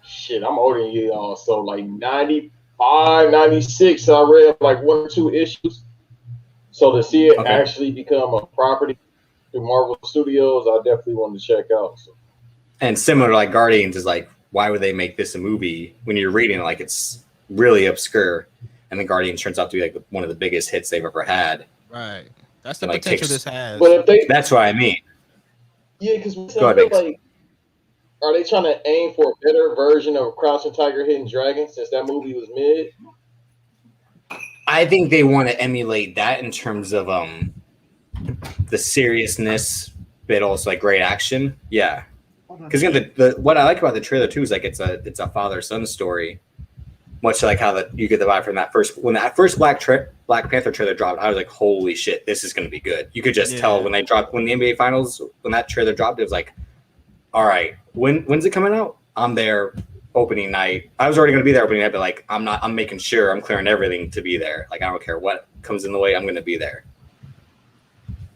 shit, I'm older than you all. So like 95, 96, I read like 1 or 2 issues. So to see it actually become a property through Marvel Studios, I definitely wanted to check out. So. And similar to like Guardians is like, why would they make this a movie when you're reading it? Like it's really obscure, and then Guardians turns out to be like one of the biggest hits they've ever had. Right, that's the potential this has. But if that's what I mean. Yeah, because like, are they trying to aim for a better version of Crouching Tiger, Hidden Dragon since that movie was mid? I think they want to emulate that in terms of the seriousness, but also like great action. Yeah. Because what I like about the trailer too is like it's a father-son story, much like how you get the vibe from that first Black Panther trailer dropped. I was like, holy shit, this is going to be good. You could just tell when the NBA Finals when that trailer dropped, it was like, all right, when's it coming out? I'm there opening night. I was already going to be there opening night, but like I'm making sure I'm clearing everything to be there. Like I don't care what comes in the way, I'm going to be there.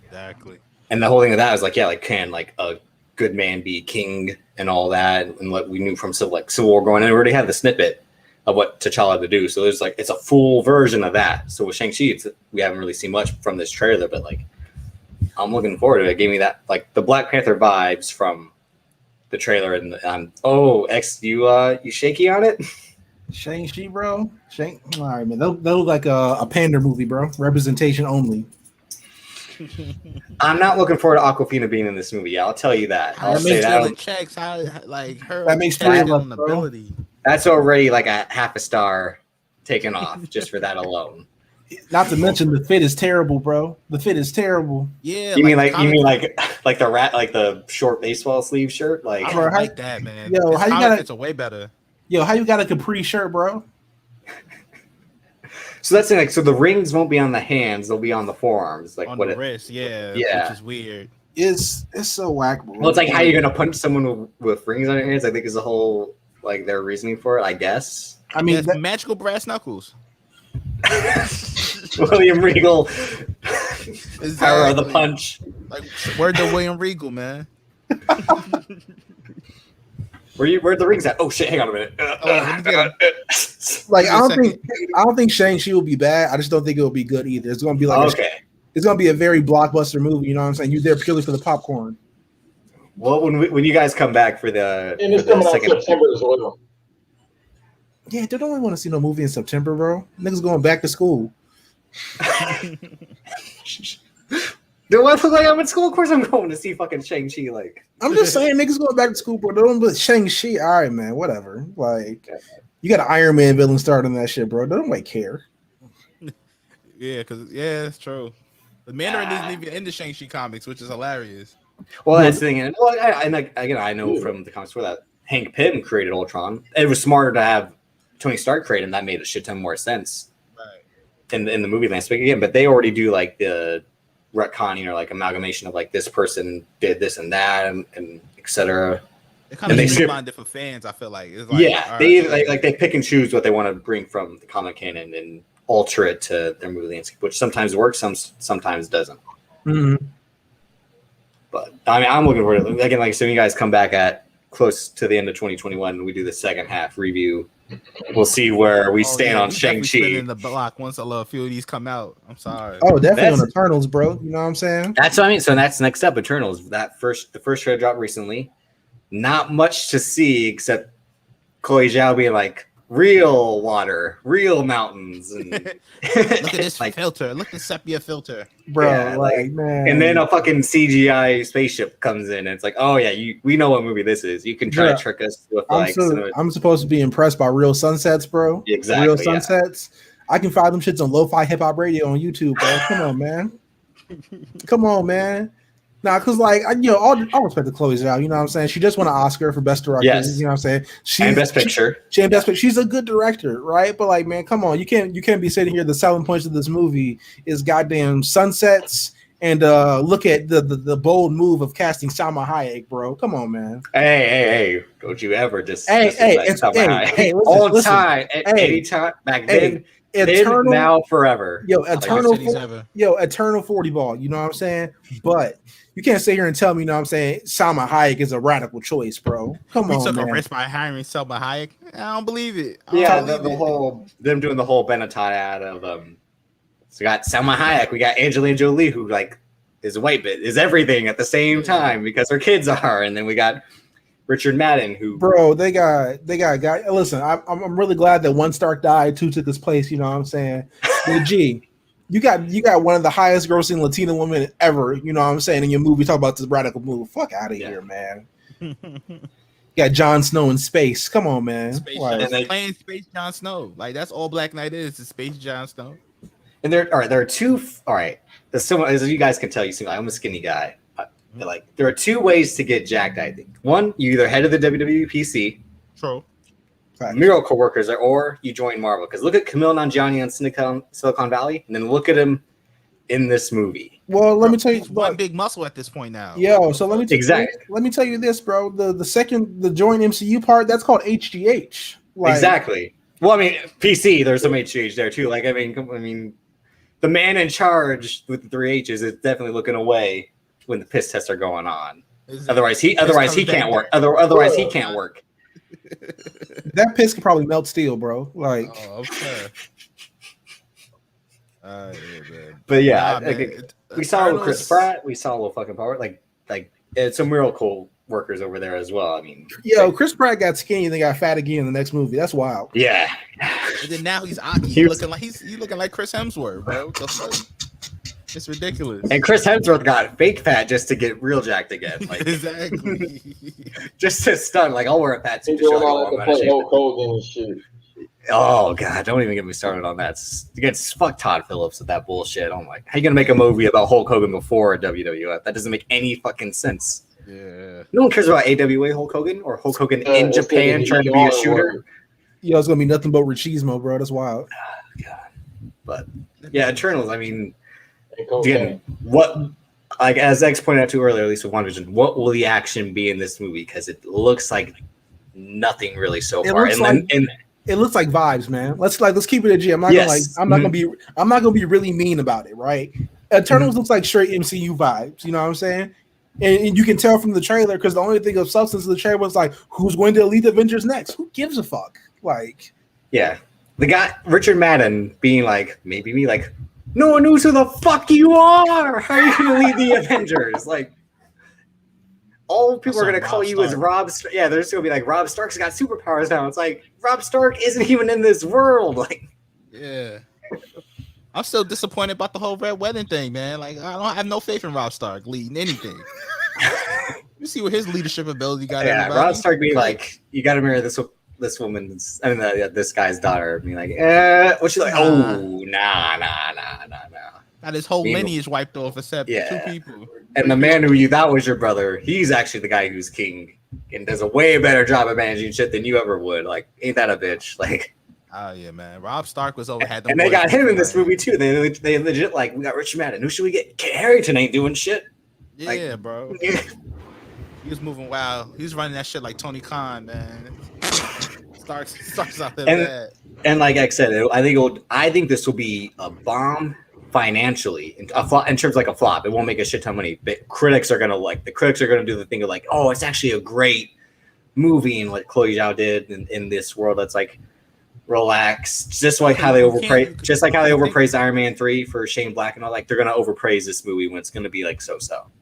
Exactly. And the whole thing of that was like, yeah, like can like a good man be king and all that, and what we knew from Civil War going, and we already had the snippet of what T'Challa to do. So there's like it's a full version of that. So with Shang-Chi, we haven't really seen much from this trailer, but like I'm looking forward to it. It gave me that like the Black Panther vibes from the trailer, and you shaky on it? Shang-Chi, bro. All right, man. That look like a panda movie, bro. Representation only. I'm not looking forward to Awkwafina being in this movie. Yeah, I'll tell you that. I'll say that. Checks how like her that makes 3 of us, ability. That's already like a half a star taken off just for that alone. Not to mention the fit is terrible, bro. The fit is terrible. Yeah. You mean like the rat like the short baseball sleeve shirt? Like I don't like that, man. Yo, how you got it's a way better. Yo, how you got a capri shirt, bro? So that's like so the rings won't be on the hands; they'll be on the forearms, like on what the wrist, which is weird. It's so whack, bro. Well, it's like how you're gonna punch someone with rings on your hands. I think is the whole like their reasoning for it. I guess. I mean, magical brass knuckles. William Regal, power of the punch. Like where'd the William Regal, man? Where'd the rings at? Oh shit! Hang on a minute. Like I don't think Shang-Chi will be bad. I just don't think it will be good either. It's gonna be like it's gonna be a very blockbuster movie. You know what I'm saying? You're there purely for the popcorn. Well, when you guys come back for the and it's coming out September as well. Yeah, they don't really want to see no movie in September, bro. Niggas going back to school. Do I look like I'm in school? Of course I'm going to see fucking Shang-Chi. Like I'm just saying, niggas going back to school, bro. They don't but Shang-Chi. All right, man, whatever. Like you got an Iron Man villain starting that shit, bro. They don't like care. Yeah, because it's true. The Mandarin isn't even in the Shang-Chi comics, which is hilarious. Well, that's the thing. And well, I know from the comics before that Hank Pym created Ultron. It was smarter to have Tony Stark create him. That made a shit ton more sense in the movie landscape again. But they already do like the retconning or like amalgamation of like this person did this and that and etc. It kind of streamlined it for fans. I feel like it's like they like they pick and choose what they want to bring from the comic canon and alter it to their movie landscape, which sometimes works, sometimes doesn't. Mm-hmm. But I mean, I'm looking forward to it. Again, like so, you guys come back at close to the end of 2021, and we do the second half review. We'll see where we stand on Shang-Chi. In the block once a few of these come out. I'm sorry. Oh, definitely on Eternals, bro. You know what I'm saying? That's what I mean. So that's next up, Eternals. The first trailer dropped recently. Not much to see except Chloe Zhao being like, real water, real mountains, and look at this filter. Look at the sepia filter, bro. Yeah, man. And then a fucking CGI spaceship comes in, and it's like, oh yeah, we know what movie this is. You can try to trick us with I'm supposed to be impressed by real sunsets, bro. Exactly, real sunsets. I can find them shits on Lo-Fi Hip Hop Radio on YouTube, bro. Come on, man. Come on, man. Nah, because like all respect to Chloe Zhao, you know what I'm saying? She just won an Oscar for Best Director. Yes. You know what I'm saying? And Best Picture. She's a good director, right? But like, man, come on, you can't be sitting here. The selling points of this movie is goddamn sunsets and look at the bold move of casting Salma Hayek, bro. Come on, man. Hey, don't you ever just anytime back then. Eternal, now forever. Eternal 40 ball, you know what I'm saying? But you can't sit here and tell me, you know what I'm saying, Salma Hayek is a radical choice, bro. Come on, took man. a risk by hiring Salma Hayek. I don't believe it. The whole them doing the whole Benetton ad of so we got Salma Hayek, we got Angelina Jolie, who like is white bit is everything at the same time because her kids are, and then we got Richard Madden, who bro, they got guy. Listen, I'm really glad that one Stark died, two took his place. You know what I'm saying? But G, you got one of the highest grossing Latina women ever. You know what I'm saying in your movie? Talk about this radical move. Fuck out of here, man. You got Jon Snow in space. Come on, man. Playing Space Jon Snow. Like that's all Black Knight is Space Jon Snow. And there are two. All right, as you guys can tell, you seem like I'm a skinny guy. Like there are two ways to get jacked. I think one, you either head to the WWE PC, true, Miracle Workers, or you join Marvel. Because look at Kumail Nanjiani on Silicon Valley, and then look at him in this movie. Well, let me tell you, one big muscle at this point now. Yo, so let me tell you this, bro. The join MCU part, that's called HGH. Like, exactly. Well, I mean, PC, there's some HGH there too. Like, I mean, the man in charge with the 3 H's is definitely looking away when the piss tests are going on. Otherwise he can't work. Otherwise he can't work. That piss could probably melt steel, bro. Like, okay. But yeah, we saw with Chris Pratt. We saw a little fucking power. Like it's some Miracle Workers over there as well. I mean, Chris Pratt got skinny and then got fat again in the next movie. That's wild. Yeah. And then now he's looking like Chris Hemsworth, bro. It's ridiculous. And Chris Hemsworth got fake fat just to get real jacked again. Like, exactly. Just to stun. Like, I'll wear a fat suit. And shit. Oh god, don't even get me started on that. Fuck Todd Phillips with that bullshit. I'm like, how you gonna make a movie about Hulk Hogan before WWF? That doesn't make any fucking sense. Yeah. No one cares about AWA Hulk Hogan or Hulk Hogan in Japan trying to be a shooter. It's gonna be nothing but machismo, bro. That's wild. Oh, god. But yeah, Eternals. I mean, again, like as X pointed out to earlier, at least with WandaVision, what will the action be in this movie? Because it looks like nothing really so far. It looks like vibes, man. Let's keep it a G. I'm not gonna be really mean about it, right? Eternals looks like straight MCU vibes. You know what I'm saying? And you can tell from the trailer because the only thing of substance of the trailer was like, who's going to lead the Avengers next? Who gives a fuck? Like, yeah, the guy Richard Madden being like, maybe me, like, no one knows who the fuck you are. How are you going to lead the Avengers? Like, all people are going to call you as Rob. Yeah, they're just going to be like, Rob Stark's got superpowers now. It's like, Rob Stark isn't even in this world. Like, yeah. I'm still disappointed about the whole Red Wedding thing, man. Like, I have no faith in Rob Stark leading anything. You see what his leadership ability got. Yeah, Rob Stark being like, you got to marry this woman's, this guy's daughter. Being like, what's she like? Oh, nah. Got his whole lineage wiped off except two people. And the man who you thought was your brother, he's actually the guy who's king and does a way better job of managing shit than you ever would. Like, ain't that a bitch? Like, Oh yeah, man. Rob Stark was over. Had them and they boys got him in moving this like- movie too. They legit like, we got Richard Madden. Who should we get? Kit Harington ain't doing shit. Yeah, bro. He was moving wild. He was running that shit like Tony Khan, man. Starks out there bad. And like I said, I think this will be a bomb financially, in terms of like a flop. It won't make a shit ton of money. But critics are gonna do the thing of like, oh, it's actually a great movie, and what Chloe Zhao did in this world that's like, relax, just like how they overpraised Iron Man 3 for Shane Black and all. Like, they're gonna overpraise this movie when it's gonna be like so.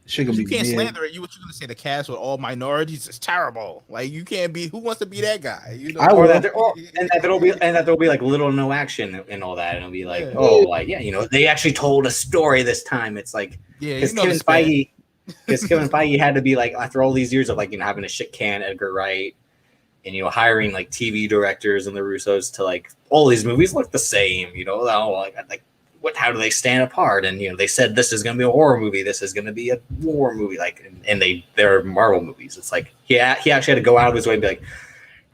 You can't slander it. What you gonna say? The cast with all minorities is terrible. Like, you can't be. Who wants to be that guy? You know, and that there'll be like little or no action and all that. And it'll be like, they actually told a story this time. It's like, because Kevin Feige had to be like, after all these years of like, having a shit can Edgar Wright. And hiring like TV directors and the Russos to like, all these movies look the same, how do they stand apart? And they said this is gonna be a horror movie, this is gonna be a war movie, like, and they're Marvel movies. It's like he actually had to go out of his way and be like,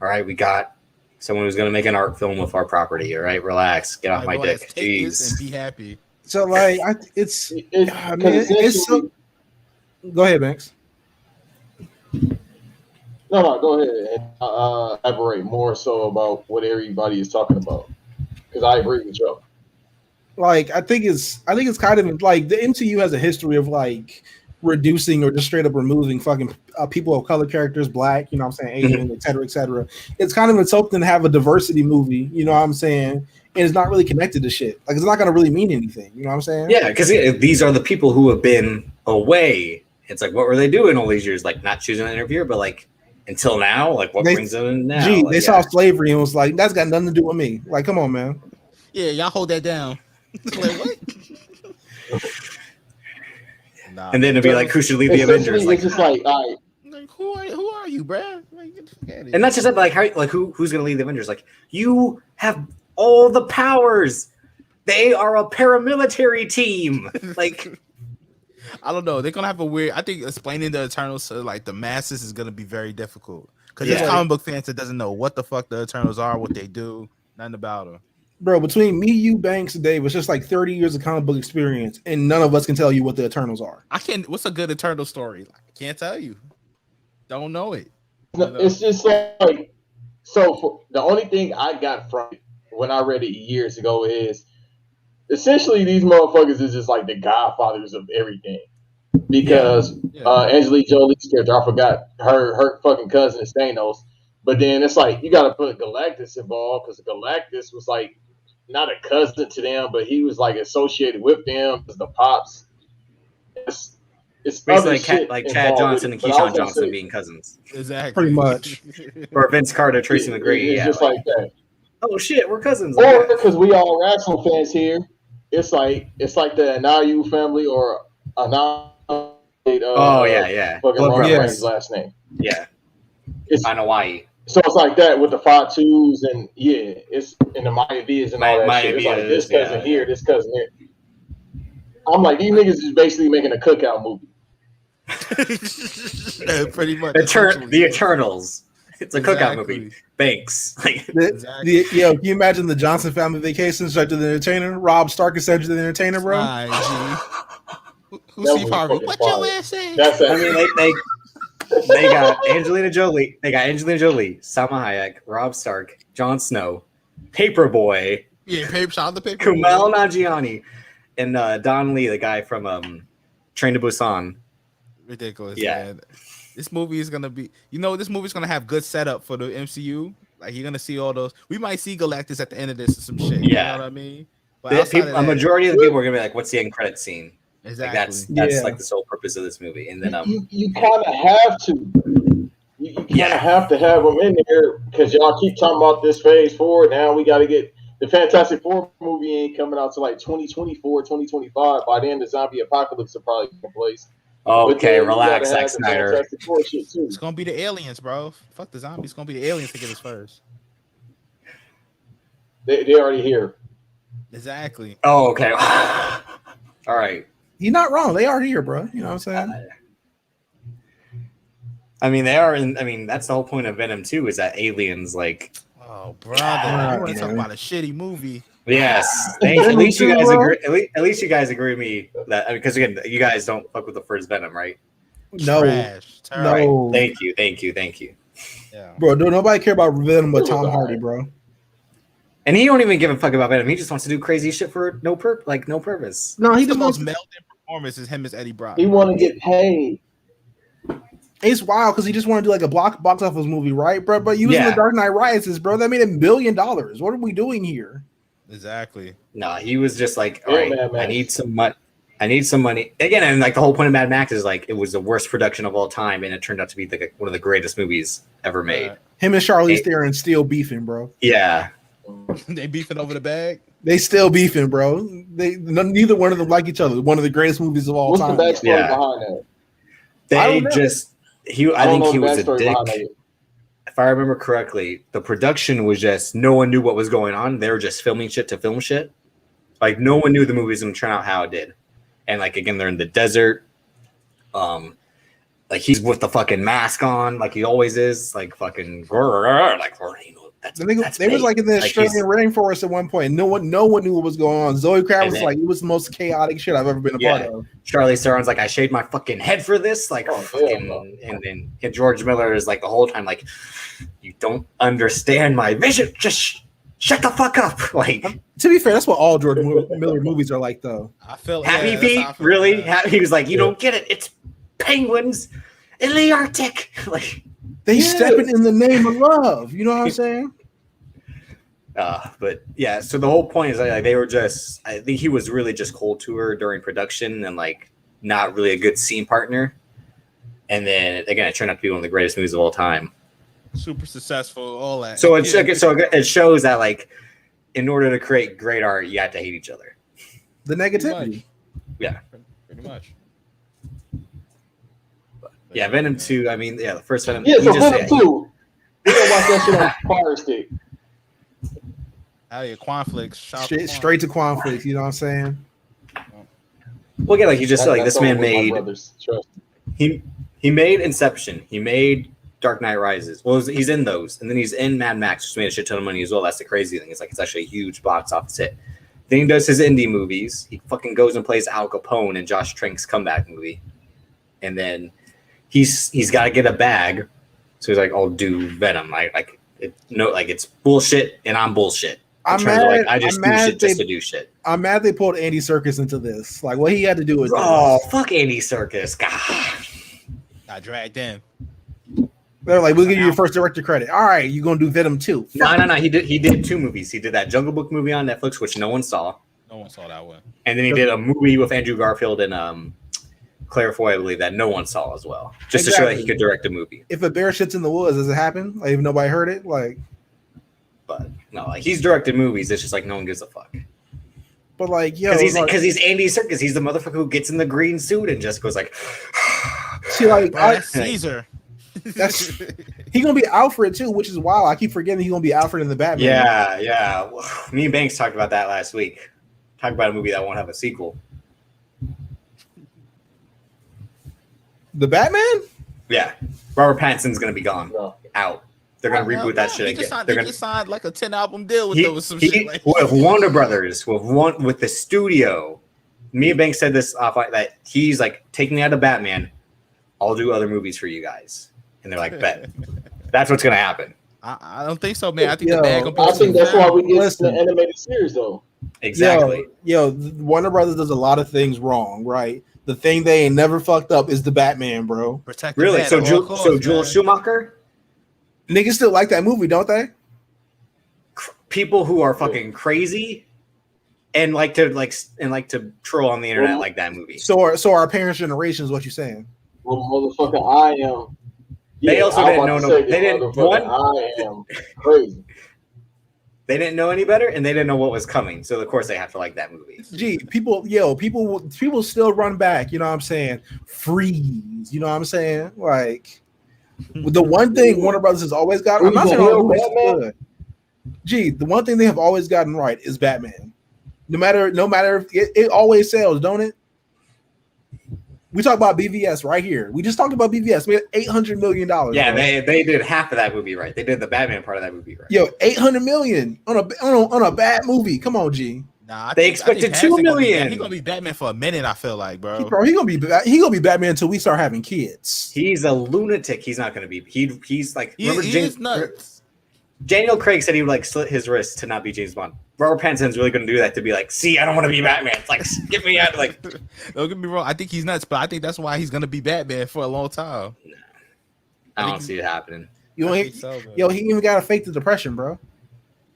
all right, we got someone who's gonna make an art film with our property. All right, relax, get off my dick. Jeez. And be happy. So like, go ahead, Max. No, go ahead and elaborate more so about what everybody is talking about, because I agree with you. Like, I think it's kind of like the MCU has a history of like reducing or just straight up removing fucking people of color characters, black, you know what I'm saying, Asian, et cetera, et cetera. It's kind of insulting to have a diversity movie, you know what I'm saying, and it's not really connected to shit. Like, it's not going to really mean anything, you know what I'm saying? Yeah, because these are the people who have been away. It's like, what were they doing all these years? Like, not choosing an interviewer, but like, until now, like, what brings them in now? Gee, like, they saw slavery and was like, that's got nothing to do with me. Like, come on, man. Yeah, y'all hold that down. Like, what? Nah, and then it'd be like, who should lead the Avengers? Like, it's just like, all right. Like, who are you, bruh? Like, and that's just that, like, who's gonna lead the Avengers? Like, you have all the powers. They are a paramilitary team. Like, I don't know. They're gonna have a weird. I think explaining the Eternals to like the masses is gonna be very difficult because there's comic book fans that doesn't know what the fuck the Eternals are, what they do, nothing about them. Bro, between me, you, Banks, and Dave, it's just like 30 years of comic book experience, and none of us can tell you what the Eternals are. I can't. What's a good Eternal story? I can't tell you. Don't know it. It's just like, so the only thing I got from it when I read it years ago is essentially these motherfuckers is just like the godfathers of everything, because Angelique Jolie's character, I forgot her fucking cousin is Thanos, but then it's like you got to put Galactus involved because Galactus was like not a cousin to them, but he was like associated with them as the pops. It's basically like Chad Johnson and Keyshawn Johnson being cousins. Exactly. Pretty much. Or Vince Carter, Tracy McGrady. It's just like that. Oh shit, we're cousins. Or because we all rational fans here, it's like the Anayu family or Anayu. Fucking wrong his last name. Yeah. It's Hawaii. So it's like that with the 5-2s and it's in the Mayavias and all that shit. It's like this cousin here, this cousin there. I'm like, these niggas is basically making a cookout movie. Pretty much. The Eternals. It's a cookout movie. Banks. Can you imagine the Johnson family vacation, Cedric the Entertainer? Rob Stark is Cedric the Entertainer, bro. Who's Steve Harvey? What your ass saying? They got Angelina Jolie. Salma Hayek, Rob Stark, Jon Snow, Paperboy. Yeah, shout out the Paperboy. Kumail Nanjiani, and Don Lee, the guy from Train to Busan. Ridiculous, man. This movie is gonna be, this movie's gonna have good setup for the MCU. Like, you're gonna see all those. We might see Galactus at the end of this or some shit. Yeah. You know what I mean? But a majority of the people are gonna be like, "What's the end credit scene?" Exactly. Like, that's like the sole purpose of this movie. And then you kind of have to. You kind of have to have them in there because y'all keep talking about this phase 4. Now we got to get the Fantastic Four movie ain't coming out to like 2024, 2025. By then, the zombie apocalypse will probably take place. Okay, relax, Zack Snyder. It's gonna be the aliens, bro. Fuck the zombies. It's gonna be the aliens to get us first. They already here. Exactly. Oh, okay. All right. You're not wrong. They are here, bro. You know what I'm saying? I mean, they are. That's the whole point of Venom 2 is that aliens, like, Oh, brother, you want to talk about a shitty movie? Yes. At least you guys agree. At least you guys agree with me that because again, you guys don't fuck with the first Venom, right? No, Trash. no. Right. Thank you. Yeah. Bro, don't nobody care about Venom but Tom Hardy, bro. And he don't even give a fuck about Venom. He just wants to do crazy shit for no purpose. No, he The just most wants. melded performance is him as Eddie Brock. He want to get paid. It's wild because he just want to do like a box office movie, right, bro? But using Yeah. the Dark Knight Rises, bro, that made $1 billion. What are we doing here? Exactly. No, he was just like, all Yeah, right, Mad Max. I need some money. Again, and like the whole point of Mad Max is like it was the worst production of all time, and it turned out to be like one of the greatest movies ever made. Him and Charlize Theron still beefing, bro. Yeah. They beefing over the bag. They still beefing, bro. Neither one of them like each other. One of the greatest movies of all What's time. the backstory Yeah. behind that? They know. just I don't think know he the was a backstory dick. behind that. If I remember correctly, the production was just no one knew what was going on. They were just filming shit to film shit. Like no one knew the movie was gonna turn out how it did. And like again, they're in the desert. Like he's with the fucking mask on, like he always is, like fucking like They was like in the Australian rainforest at one point. No one knew what was going on. Zoe Kravitz was like, it was the most chaotic shit I've ever been a part of. Charlize Theron's like, I shaved my fucking head for this, like and then George Miller is like the whole time like, you don't understand my vision. Just shut the fuck up. Like, to be fair, that's what all George Miller movies are like, though. I feel Happy Feet, really? He was like, you don't get it. It's penguins in the Arctic. Like they stepping in the name of love. You know what I'm saying? But yeah, so the whole point is like they were just. I think he was really just cold to her during production and like not really a good scene partner. And then again, it turned out to be one of the greatest movies of all time. Super successful, all that. So it shows that like, in order to create great art, you have to hate each other. The negativity. Yeah, pretty much. Yeah, Venom 2. I mean, the first Venom. Yeah, so Venom 2. We gonna watch that shit on Fire Stick. Oh yeah, Quanflix. Straight to Quanflix. You know what I'm saying? Well, again, like you just said, like this man made. He made Inception. He made Dark Knight Rises. Well, he's in those, and then he's in Mad Max, which made a shit ton of money as well. That's the crazy thing. It's like it's actually a huge box office hit. Then he does his indie movies. He fucking goes and plays Al Capone in Josh Trank's comeback movie, and then he's got to get a bag, so he's like, "I'll do Venom." It's bullshit, and I'm bullshit. I just do shit just to do shit. I'm mad they pulled Andy Serkis into this. Like, what he had to do with fuck Andy Serkis. God. I dragged in. They're like, we'll give you your first director credit. All right, you're gonna do Venom 2. No. He did 2 movies. He did that Jungle Book movie on Netflix, which no one saw. No one saw that one. And then he did a movie with Andrew Garfield and Claire Foy, I believe, that no one saw as well. Just to show that he could direct a movie. If a bear shits in the woods, does it happen? Like, if nobody heard it? Like, but no, like he's directed movies. It's just like no one gives a fuck. But like, yo, because he's Andy Serkis. He's the motherfucker who gets in the green suit and just goes like, see, like Caesar. That's he gonna be Alfred too, which is wild. I keep forgetting he's gonna be Alfred in the Batman. Yeah. Me and Banks talked about that last week. Talk about a movie that won't have a sequel. The Batman? Yeah, Robert Pattinson's gonna be gone, out. They're gonna reboot that shit again. They just signed like a 10-album deal with those some shit like with Warner Brothers, with the studio. Me and Banks said this off that he's like taking me out of Batman. I'll do other movies for you guys, and they're like, bet. That's what's gonna happen. I don't think so, man. I think I think that's why we get the animated series, though. Exactly. Yo, Warner Brothers does a lot of things wrong, right? The thing they ain't never fucked up is the Batman, bro. Really? So Joel Schumacher? Niggas still like that movie, don't they? People who are fucking crazy and like to troll on the internet like that movie. So our parents' generation is what you're saying. Well, motherfucker, I am. They also didn't know. They didn't. I am crazy. They didn't know any better, and they didn't know what was coming. So of course they have to like that movie. Gee, people still run back. You know what I'm saying? Freeze. You know what I'm saying? Like the one thing Warner Brothers has always got. I'm not saying all movies are good. Gee, the one thing they have always gotten right is Batman. No matter if it always sells, don't it? We talk about BVS right here. We just talked about BVS. We had $800 million. Yeah, bro. they did half of that movie right. They did the Batman part of that movie right. Yo, $800 million on a bad movie. Come on, G. Nah, They expected $2 million. He's gonna be Batman for a minute. I feel like, bro. He gonna be Batman until we start having kids. He's a lunatic. He's not gonna be. He's like. He is nuts. Daniel Craig said he would like slit his wrist to not be James Bond. Robert Pattinson's really going to do that to be like, see, I don't want to be Batman. It's like, get me out. Like, don't get me wrong. I think he's nuts, but I think that's why he's going to be Batman for a long time. No, I don't see it happening. He even got to fake the depression, bro.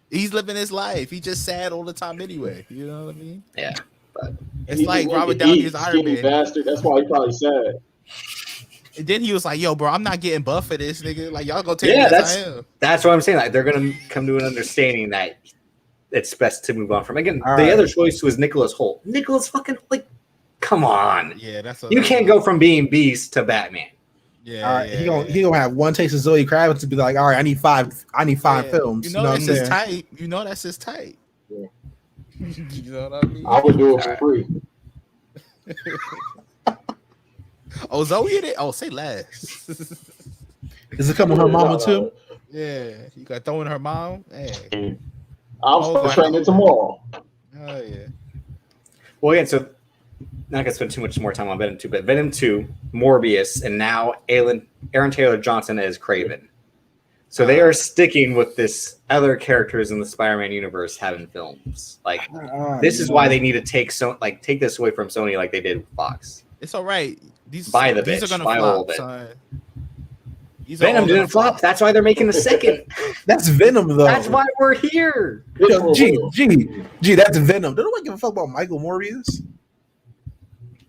He's living his life. He's just sad all the time anyway. You know what I mean? Yeah, but it's like Robert Downey's Iron Man. Bastard. That's why he probably sad. And then he was like, "Yo, bro, I'm not getting buff for this, nigga. Like, y'all gonna take me as I am." That's what I'm saying. Like, they're gonna come to an understanding that it's best to move on from. Again, the other choice was Nicholas Hoult. Nicholas fucking like, come on. Yeah, that's you can't go from being Beast to Batman. Yeah, all right. He gonna have one taste of Zoe Kravitz to be like, all right, I need five films. You know that's his type. You know that's his type. Yeah. You know what I mean? I would do it for free. Oh, Zoe in it? Oh, say less. Is it coming her mama too? Yeah, you got throwing her mom. Hey, I'm training tomorrow. Oh yeah. Well, yeah. So not gonna spend too much more time on Venom 2, but Venom 2, Morbius, and now Aaron Taylor Johnson as Kraven. So they are sticking with this other characters in the Spider-Man universe having films. Like this is why they need to take this away from Sony, like they did with Fox. It's all right. These are gonna flop, son. Venom didn't flop. That's why they're making the second. That's Venom, though. That's why we're here. Yo, G, that's Venom. Don't nobody give a fuck about Michael Morbius.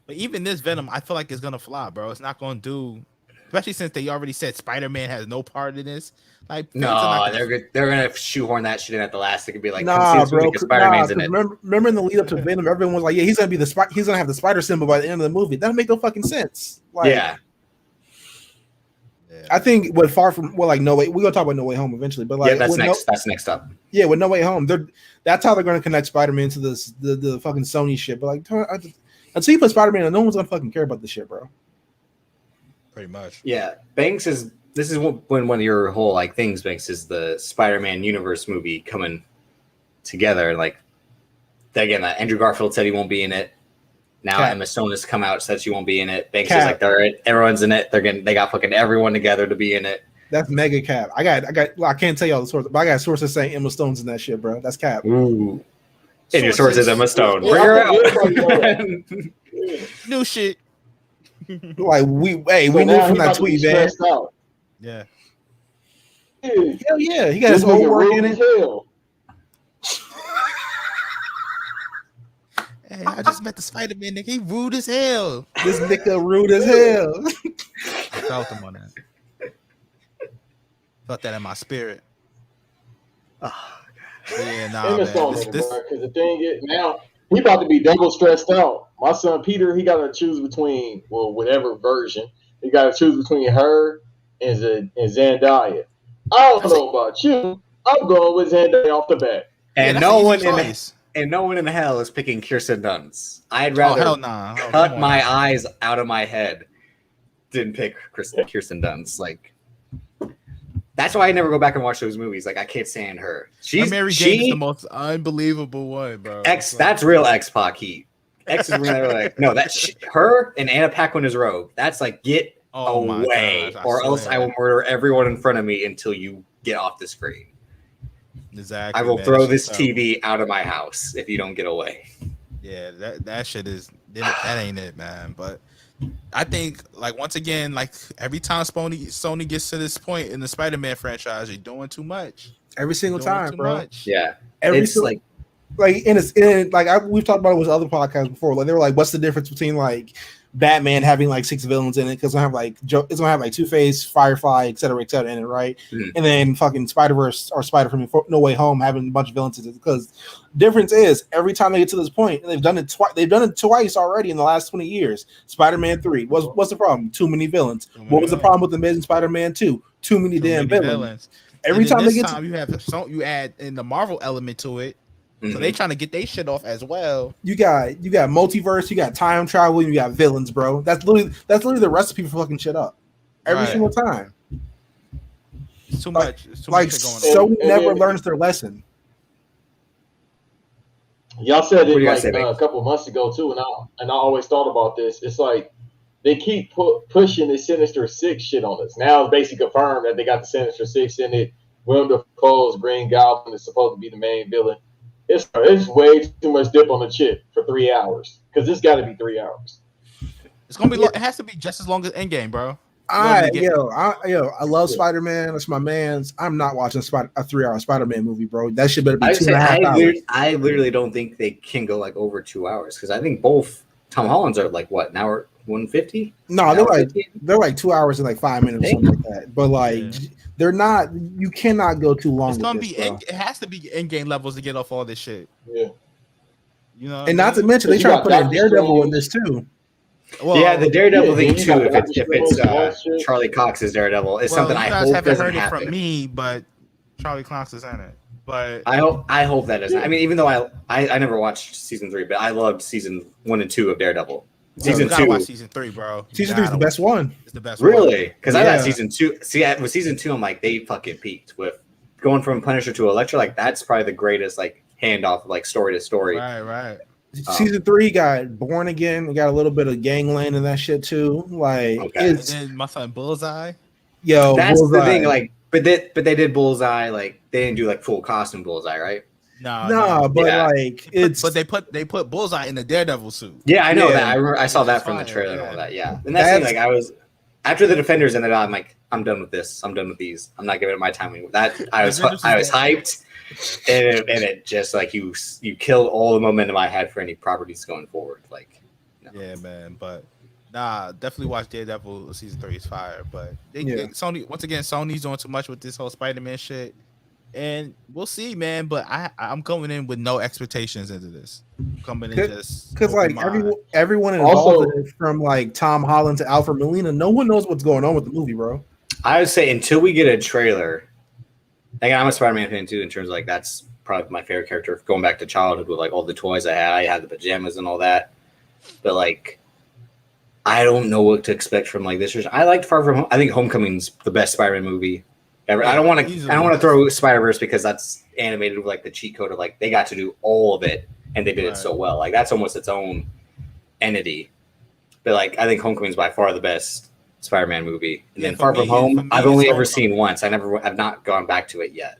But even this Venom, I feel like it's gonna flop, bro. It's not gonna do, especially since they already said Spider-Man has no part in this. Like, no, they're gonna shoehorn that shit in at the last. It could be like, nah, bro. Spider-Man's in it. Remember in the lead up to Venom, everyone was like, yeah, he's gonna have the spider symbol by the end of the movie. That don't make no fucking sense. Like, yeah. I think we're No Way. We're gonna talk about No Way Home eventually, but like, that's next. That's next up. Yeah, with No Way Home, that's how they're gonna connect Spider-Man to the fucking Sony shit. But like, until you put Spider-Man, no one's gonna fucking care about this shit, bro. Pretty much. Yeah, Banks is. This is when one of your whole like things, Banks, is the Spider-Man universe movie coming together. Like, again, Andrew Garfield said he won't be in it. Now Emma Stone has come out, said she won't be in it. Banks is like, all right, everyone's in it. They got fucking everyone together to be in it. That's mega cap. I can't tell y'all the source, but I got sources saying Emma Stone's in that shit, bro. That's cap. Ooh. And your source is Emma Stone. Bring her out. New shit. Like we knew from that tweet, man. Yeah. Hell yeah, he got his own work in it. Hey, I just met the Spider-Man nigga. He rude as hell. This nigga rude as hell. I felt him on that. Felt that in my spirit. Oh, yeah, nah, man. Because the thing is, now he about to be double stressed out. My son Peter, he got to choose between, whatever version. He got to choose between her and Zendaya. I don't know about you. I'm going with Zendaya off the bat. And no one in hell is picking Kirsten Dunst. I'd rather cut my eyes out of my head than pick Kirsten Dunst. Like, that's why I never go back and watch those movies. Like, I can't stand her. Mary Jane is the most unbelievable one, bro. That's real X-Pac heat. X is really like, no, that's her and Anna Paquin is Rogue. That's like, get away, or else I will murder everyone in front of me until you get off the screen. Exactly. I will throw this TV out of my house if you don't get away. Yeah, that shit that ain't it, man. But I think, like, once again, like, every time Sony gets to this point in the Spider-Man franchise, they're doing too much. Every single time, bro. Much. Yeah. We've talked about it with other podcasts before. Like, they were like, what's the difference between like Batman having like 6 villains in it, because it's gonna have like Two-Face, Firefly, et cetera in it, right? Mm-hmm. And then fucking Spider-Verse or Spider-Man No Way Home having a bunch of villains in it. Because difference is, every time they get to this point, and they've done it twice already in the last 20 years. Spider-Man 3, what's the problem? Too many villains. What was the problem with Amazing Spider-Man 2? Too many damn villains. Every time they get you add in the Marvel element to it. So they trying to get their shit off as well. You got multiverse, you got time travel, you got villains, bro. That's literally the recipe for fucking shit up every single time. It's too much. It's too like much going Sony never learns their lesson. Y'all said it like a couple of months ago too, and I always thought about this. It's like they keep pushing this Sinister Six shit on us. Now it's basically confirmed that they got the Sinister Six in it. Willem Dafoe's Green Goblin is supposed to be the main villain. It's way too much dip on the chip for 3 hours because it's got to be 3 hours. It's gonna be. It has to be just as long as Endgame, bro. I love Spider-Man. That's my man's. I'm not watching a 3-hour Spider-Man movie, bro. That shit better be 2.5 hours. I literally don't think they can go like over 2 hours because I think both Tom Holland's are like what, an hour 150? No, they're like 2 hours and like 5 minutes or something like that. But like they're not. You cannot go too long. It's gonna be. It has to be Endgame levels to get off all this shit. Yeah. You know, and not to mention they try to put in Daredevil in this too. Well, yeah, the Daredevil thing too. If it's Charlie Cox's Daredevil, is something I hope haven't doesn't heard it happen. from me, but Charlie Cox is in it. But I hope that doesn't. I mean, even though I never watched season 3, but I loved season 1 and 2 of Daredevil. Season 2, watch season 3, bro. Season 3 is the best one. It's the best. Really? Because I got season 2. See, with season 2, I'm like, they fucking peaked with going from Punisher to Elektra. Like that's probably the greatest like handoff, like story to story. Right. Season 3 got Born Again. We got a little bit of Gangland and that shit too. Like, and then my son Bullseye. Yo, that's Bullseye. the thing. Like, but they did Bullseye. Like, they didn't do like full costume Bullseye, right? No, but like it's. But they put Bullseye in the Daredevil suit. Yeah, I know that. I saw that from the trailer and all that. Yeah, and that's the thing. Like, I was after the Defenders ended. I'm like, I'm done with this. I'm done with these. I'm not giving it my time anymore. That I was hyped. And it just like you killed all the momentum I had for any properties going forward. Like, no. Yeah, man. But definitely watch Daredevil season 3 is fire. But Sony once again, Sony's doing too much with this whole Spider-Man shit, and we'll see, man. But I'm coming in with no expectations into this. Coming in just because like everyone involved in it, from like Tom Holland to Alfred Molina, no one knows what's going on with the movie, bro. I would say until we get a trailer. Like, I'm a Spider-Man fan too, in terms of like that's probably my favorite character. Going back to childhood with like all the toys I had the pajamas and all that. But like, I don't know what to expect from like this. I liked Far From Home. I think Homecoming's the best Spider-Man movie ever. I don't want to throw Spider-Verse because that's animated with like the cheat code of like they got to do all of it and they did it so well. Like that's almost its own entity. But like, I think Homecoming's by far the best Spider-Man movie, and then Far From Home, I've only ever seen once. I've not gone back to it yet.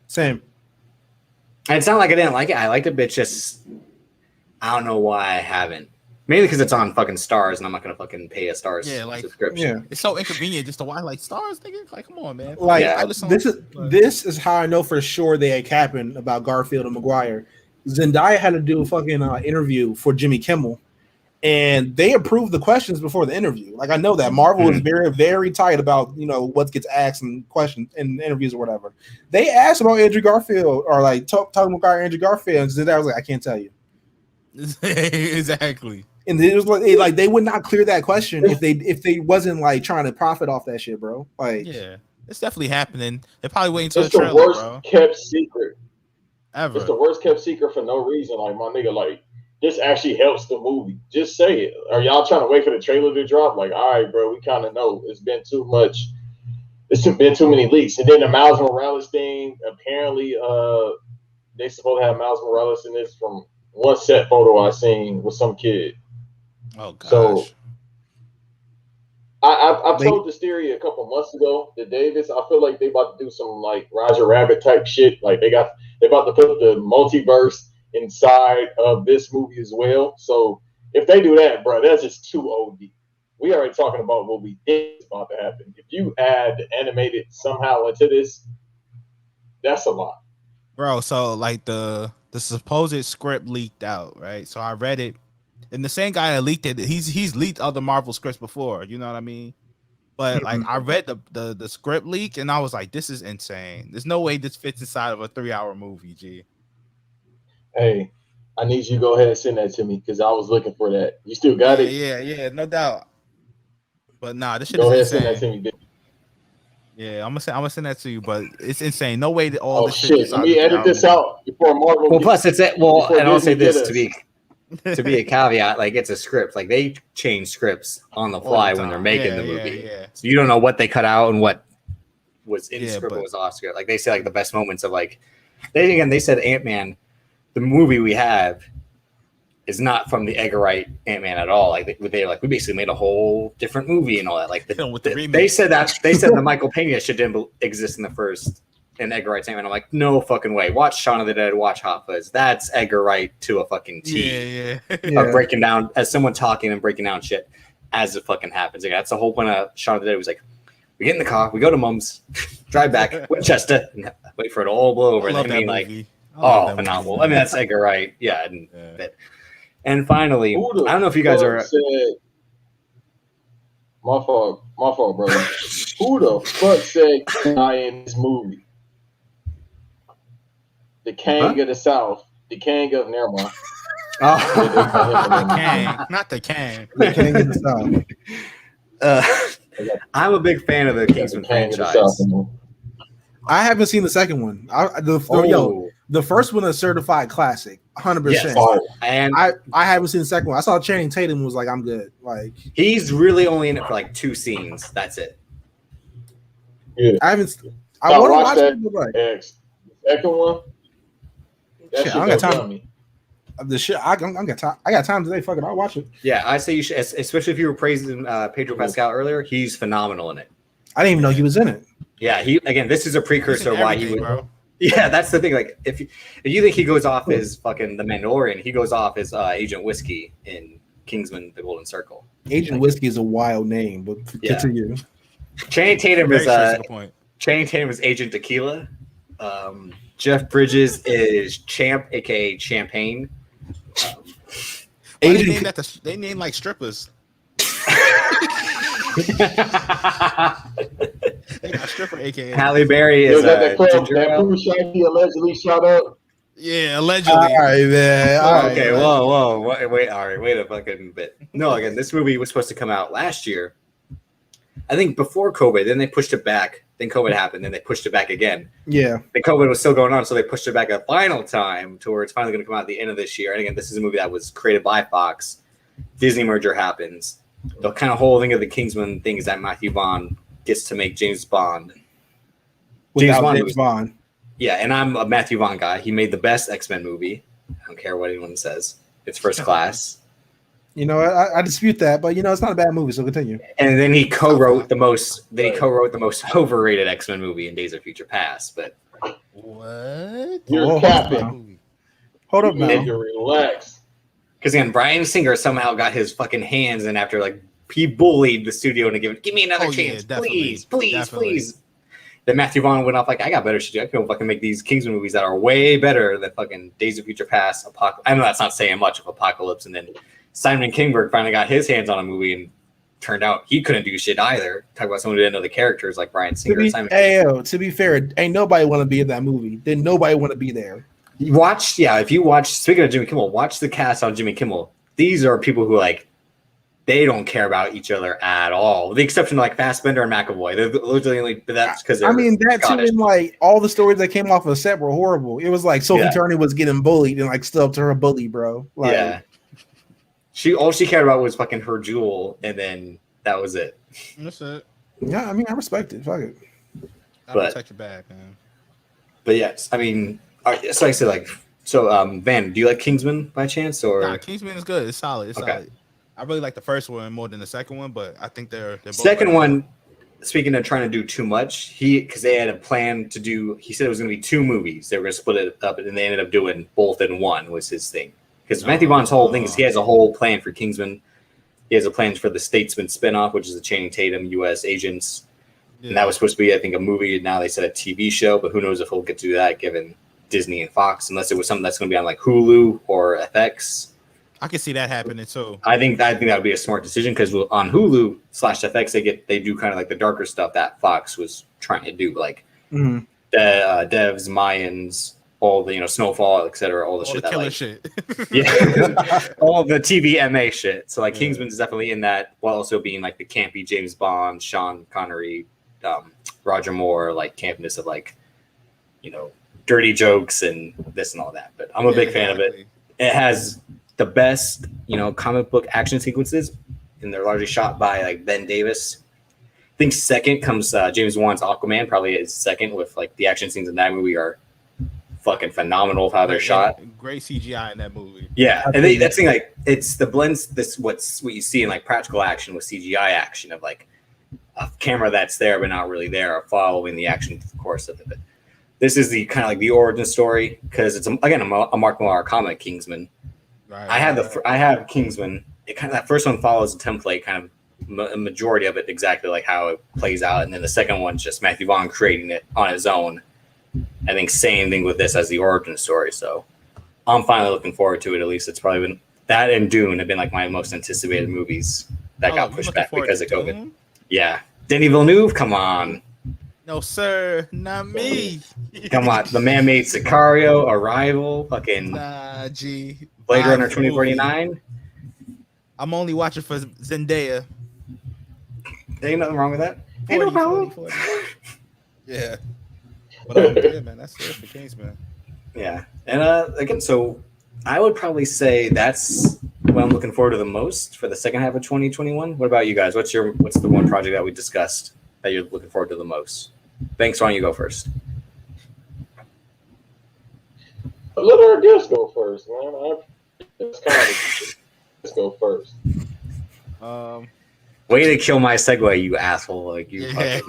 Same. And it's not like I didn't like it. I liked it, but just I don't know why I haven't. Mainly because it's on fucking Stars, and I'm not gonna fucking pay a Stars subscription. Yeah. It's so inconvenient just to watch like Stars, nigga. Like, come on, man. Like, this is how I know for sure they had capping about Garfield and Maguire. Zendaya had to do a fucking interview for Jimmy Kimmel. And they approved the questions before the interview. Like I know that Marvel is very, very tight about what gets asked and questions in interviews or whatever. They asked about Andrew Garfield or like Tobey Maguire, Andrew Garfield, and I was like, I can't tell you. Exactly. And it was like they would not clear that question if they wasn't like trying to profit off that shit, bro. Like it's definitely happening. They're probably waiting until it's the trailer, the worst bro. kept secret Ever. It's the worst kept secret for no reason. Like my nigga, like. This actually helps the movie. Just say it. Are y'all trying to wait for the trailer to drop? Like, all right, bro, we kind of know it's been too much. It's been too many leaks. And then the Miles Morales thing. Apparently, they supposed to have Miles Morales in this from one set photo I seen with some kid. Oh gosh. So I told this theory a couple months ago to Davis. I feel like they about to do some like Roger Rabbit type shit. Like they about to put the multiverse inside of this movie as well. So if they do that, bro, that's just too OD. We already talking about what we think is about to happen. If you add the animated somehow into this, that's a lot. Bro, so like the supposed script leaked out, right? So I read it. And the same guy that leaked it, he's leaked other Marvel scripts before, you know what I mean? But like I read the script leak and I was like, this is insane. There's no way this fits inside of a 3-hour movie, G. Hey, I need you to go ahead and send that to me because I was looking for that. You still got it? Yeah, no doubt. But nah, this shit go is ahead insane. and send that to me. Yeah, I'm gonna send that to you, but it's insane. No way that all Oh this shit shit! just Let me edit this out before Marvel. Well, plus it's and I'll say this to be. be a caveat, like it's a script. Like they change scripts on the fly when they're making the movie. Yeah. So you don't know what they cut out and what was in Yeah, script but- was off script. Like they say, like the best moments of like they said Ant-Man, the movie we have is not from the Edgar Wright Ant-Man at all. Like they like we basically made a whole different movie and all that. Like they said the Michael Pena shit didn't exist in the first in Edgar Wright's Ant-Man. I'm like, no fucking way. Watch Shaun of the Dead, watch Hot Fuzz. That's Edgar Wright to a fucking T. Yeah. Breaking down as someone talking and breaking down shit as it fucking happens. Like, that's the whole point of Shaun of the Dead. It was like, we get in the car, we go to Mum's, drive back, Winchester, and wait for it to all blow over. I love And that then like, movie. phenomenal. I mean, that's Edgar Wright. Yeah. And finally, I don't know if you guys are. My fault, brother. Who the fuck said I in this movie? The king of the South. The king of never mind. The Kang, not the Kang. The king of the South. I'm a big fan of the Kingsman franchise. I haven't seen the second one. The first one is certified classic, 100%. Yes. And I haven't seen the second one. I saw Channing Tatum and was like, I'm good. Like he's really only in it for like 2 scenes. That's it. Yeah. I want to watch that. it. But like, Second one. That shit, I don't got time. The shit, I got time today. Fuck it, I'll watch it. Yeah, I say you should, especially if you were praising Pedro Pascal earlier. He's phenomenal in it. I didn't even know he was in it. Yeah, this is a precursor why he would. Bro. Yeah, that's the thing. Like, if you think he goes off as fucking the Mandalorian, he goes off as Agent Whiskey in Kingsman: The Golden Circle. Agent Whiskey is a wild name, but continue. Channing Tatum Very is straight to the point. Channing Tatum is Agent Tequila. Jeff Bridges is Champ, aka Champagne. They named like strippers. They got stripper, aka Halle Berry is that Ginger Ale. Pooh Shaggy allegedly shot up. Yeah, allegedly. All right, man. All right, Okay, man. whoa, wait, all right, wait a fucking bit. No, again, this movie was supposed to come out last year. I think before COVID, then they pushed it back. Then COVID happened, then they pushed it back again. Yeah. The COVID was still going on, so they pushed it back a final time to where it's finally going to come out at the end of this year. And again, this is a movie that was created by Fox. Disney merger happens. The kind of whole thing of the Kingsman thing is that Matthew Vaughn gets to make James Bond. James Bond. Yeah, and I'm a Matthew Vaughn guy. He made the best X-Men movie. I don't care what anyone says. It's first class. You know, I dispute that, but you know, it's not a bad movie, so continue. And then he co-wrote the most. Then he co-wrote the most overrated X-Men movie in Days of Future Past. But What? You're capping. Hold up You now. need to relax. because again, Bryan Singer somehow got his fucking hands in after like he bullied the studio into give me another chance, please. Then Matthew Vaughn went off like, I got better shit. I can fucking make these Kingsman movies that are way better than fucking Days of Future Past, I know that's not saying much of Apocalypse, and then Simon Kinberg finally got his hands on a movie and turned out he couldn't do shit either. Talk about someone who didn't know the characters like Bryan Singer. To be fair, ain't nobody want to be in that movie. Then nobody want to be there. If you watch, speaking of Jimmy Kimmel, watch the cast on Jimmy Kimmel. These are people who like, they don't care about each other at all, with the exception of like Fassbender and McAvoy. They're literally only, but that's because they're that Scottish. too, and like all the stories that came off of the set were horrible. It was like Sophie Turner was getting bullied and like stood up to her bully, bro. Like, yeah. All she cared about was fucking her jewel, and then that was it. That's it. Yeah, I mean, I respect it. Fuck it. I'll protect your bag, man. But yes, I mean, so I said like, Van, do you like Kingsman by chance or? Nah, Kingsman is good. It's solid. It's Okay. solid. I really like the first one more than the second one, but I think they're both second better. one. Speaking of trying to do too much, because they had a plan to do. He said it was going to be 2 movies. They were going to split it up, and they ended up doing both in one. Was his thing. Because Matthew Vaughn's whole thing is he has a whole plan for Kingsman. He has a plan for the Statesman spinoff, which is the Channing Tatum U.S. agents. Yeah. And that was supposed to be, I think, a movie. Now they said a TV show, but who knows if he'll get to do that given Disney and Fox, unless it was something that's going to be on like Hulu or FX. I can see that happening too. I think that would be a smart decision because on Hulu /FX they do kind of like the darker stuff that Fox was trying to do, like the Devs, Mayans, all the Snowfall, etc., all the shit. The killer like, shit. Yeah, all the TV MA shit. So like Kingsman's definitely in that, while also being like the campy James Bond, Sean Connery, Roger Moore, like campness of like, dirty jokes and this and all that. But I'm a big fan of it. It has the best, comic book action sequences, and they're largely shot by like Ben Davis. I think second comes James Wan's Aquaman, probably is second, with like the action scenes in that movie are fucking phenomenal of how they're shot. Great CGI in that movie. Yeah, and that's the thing, like it's the blends. This what you see in like practical action with CGI action of like a camera that's there but not really there, or following the action course of it. This is the kind of like the origin story because it's again a Mark Millar comic, Kingsman. Right, I have Kingsman. It kind of that first one follows a template, kind of a majority of it exactly like how it plays out, and then the second one's just Matthew Vaughn creating it on his own. I think same thing with this as the origin story. So I'm finally looking forward to it. At least it's probably been that and Dune have been like my most anticipated movies that got pushed back because of COVID. Dune? Yeah, Denis Villeneuve, come on. No, sir, not me. Come on, the man made Sicario, Arrival, fucking Blade Runner 2049. I'm only watching for Zendaya. There ain't nothing wrong with that. Ain't no problem. Yeah. But yeah, man, that's it for Kingsman. Yeah, and again, so I would probably say that's what I'm looking forward to the most for the second half of 2021. What about you guys? What's the one project that we discussed that you're looking forward to the most? Banks, why don't you go first? Let our guest go first, man. Let's go first. Way to kill my segue, you asshole! Like you. Yeah.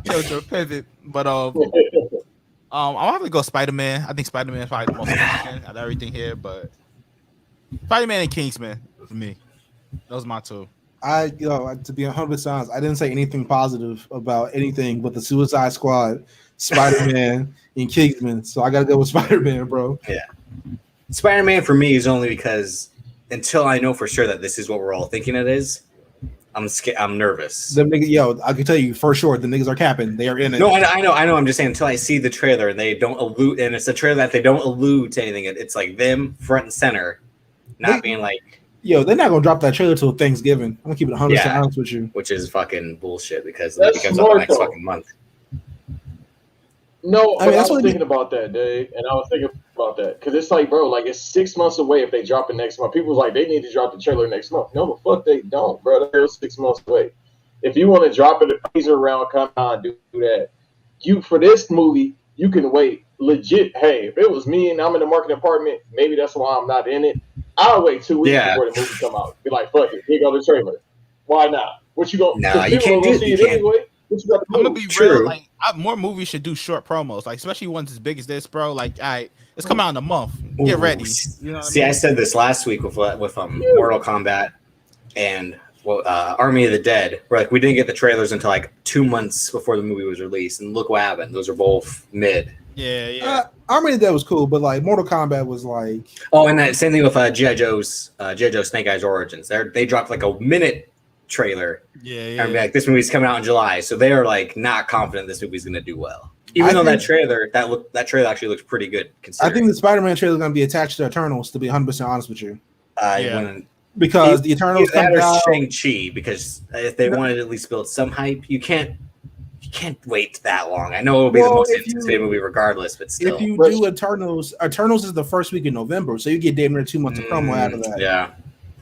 To pivot, but I'm have to go Spider-Man. I think Spider-Man is probably the most interesting out of everything here, but Spider-Man and Kingsman for me. Those are my two. To be 100% honest, I didn't say anything positive about anything but the Suicide Squad, Spider-Man, and Kingsman. So I got to go with Spider-Man, bro. Yeah. Spider-Man for me is only because until I know for sure that this is what we're all thinking it is, I'm scared. I'm nervous. I can tell you for sure the niggas are capping. They are in it. No, I know. I'm just saying until I see the trailer and they don't allude, and it's a trailer that they don't allude to anything. It's like them front and center, being like. They're not gonna drop that trailer till Thanksgiving. I'm gonna keep it 100% honest with you. Which is fucking bullshit because it comes up next fucking month. No, I was thinking about that, Dave, and I was thinking about that because it's like, bro, like it's 6 months away if they drop it next month. People's like, they need to drop the trailer next month. No, the fuck they don't, bro. They're 6 months away. If you want to drop it, teaser around, come on, do that. For this movie, you can wait. Legit, hey, if it was me and I'm in the marketing department, maybe that's why I'm not in it. I'll wait 2 weeks before the movie come out. Be like, fuck it, here go the trailer. Why not? What you gonna? Nah, you can't do it anyway. I'm gonna be real. Like, more movies should do short promos, like especially ones as big as this, bro. Like, it's come out in a month. Get ready. You know I said this last week with Mortal Kombat and Army of the Dead. Where like we didn't get the trailers until like 2 months before the movie was released, and look what happened. Those are both mid. Yeah. Army of the Dead was cool, but like Mortal Kombat was like. Oh, and that same thing with G.I. Joe Snake Eyes Origins. They dropped like a minute trailer. Yeah. And be like, this movie's coming out in July, so they are like not confident this movie's gonna do well. Even though that trailer actually looks pretty good. I think the Spider-Man trailer is gonna be attached to Eternals. To be 100% honest with you. Because the Eternals come out. Shang-Chi, because if they wanted to at least build some hype, you can't wait that long. I know it'll be the most anticipated movie regardless, but still. If you do Eternals is the first week in November, so you get damn near 2 months of promo out of that. Yeah.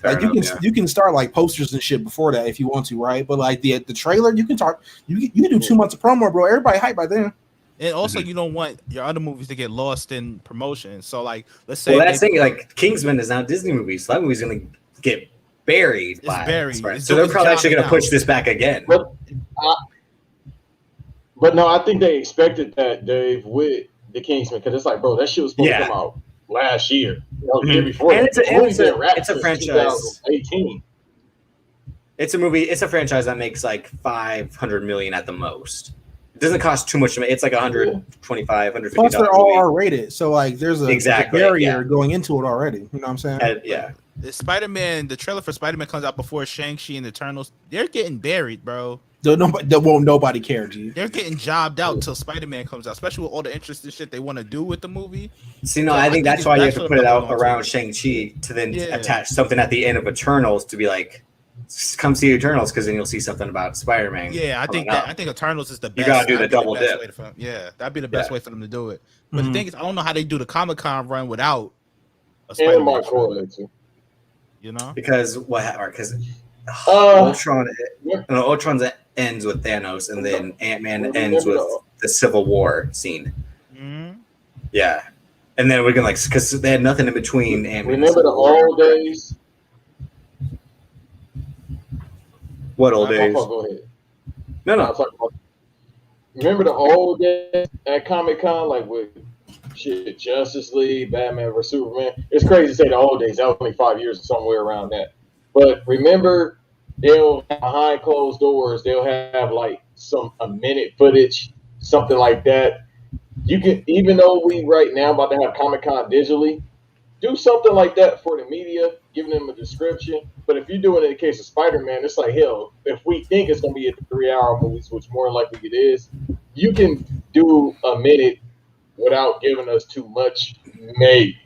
Like you can start like posters and shit before that if you want to, right? But like the trailer, you can do 2 months of promo, bro. Everybody hype by then. And also, you don't want your other movies to get lost in promotion. So, like, let's say that's thinking like Kingsman is now a Disney movie, so that movie's gonna get buried. So they're probably actually gonna push this back again. But no, I think they expected that, Dave, with the Kingsman, because it's like, bro, that shit was supposed to come out last year, the year before. And it's a franchise. 2018. It's a movie. It's a franchise that makes like $500 million at the most. It doesn't cost too much to make. It's like $125, $150. Plus, they're all R-rated, so like there's a barrier going into it already. You know what I'm saying? The Spider-Man, the trailer for Spider-Man comes out before Shang-Chi and the Eternals. They're getting buried, bro. Nobody care, G. They're getting jobbed out till Spider-Man comes out, especially with all the interesting shit they want to do with the movie. See, no, I think that's why you have to put it out around Shang-Chi to then attach something at the end of Eternals to be like, come see Eternals because then you'll see something about Spider-Man. Yeah, I think Eternals is the best. You gotta do the double dip. That'd be the best way for them to do it. But the thing is, I don't know how they do the Comic-Con run without a Spider-Man. You know, because Ultron ends with Thanos, and then Ant-Man ends with the Civil War scene. Mm-hmm. Yeah, and then we can because they had nothing in between. Ant-Man remember the old days. What old days? Go ahead. No. Remember the old days at Comic-Con, like with shit, Justice League, Batman vs Superman. It's crazy to say the old days. That was only 5 years or somewhere around that. But remember, they'll behind closed doors, they'll have like a minute footage, something like that. You can, even though we right now about to have Comic-Con digitally, do something like that for the media, giving them a description. But if you're doing it in the case of Spider-Man, it's like, hell, if we think it's going to be a 3-hour movie, which more likely it is, you can do a minute without giving us too much, maybe.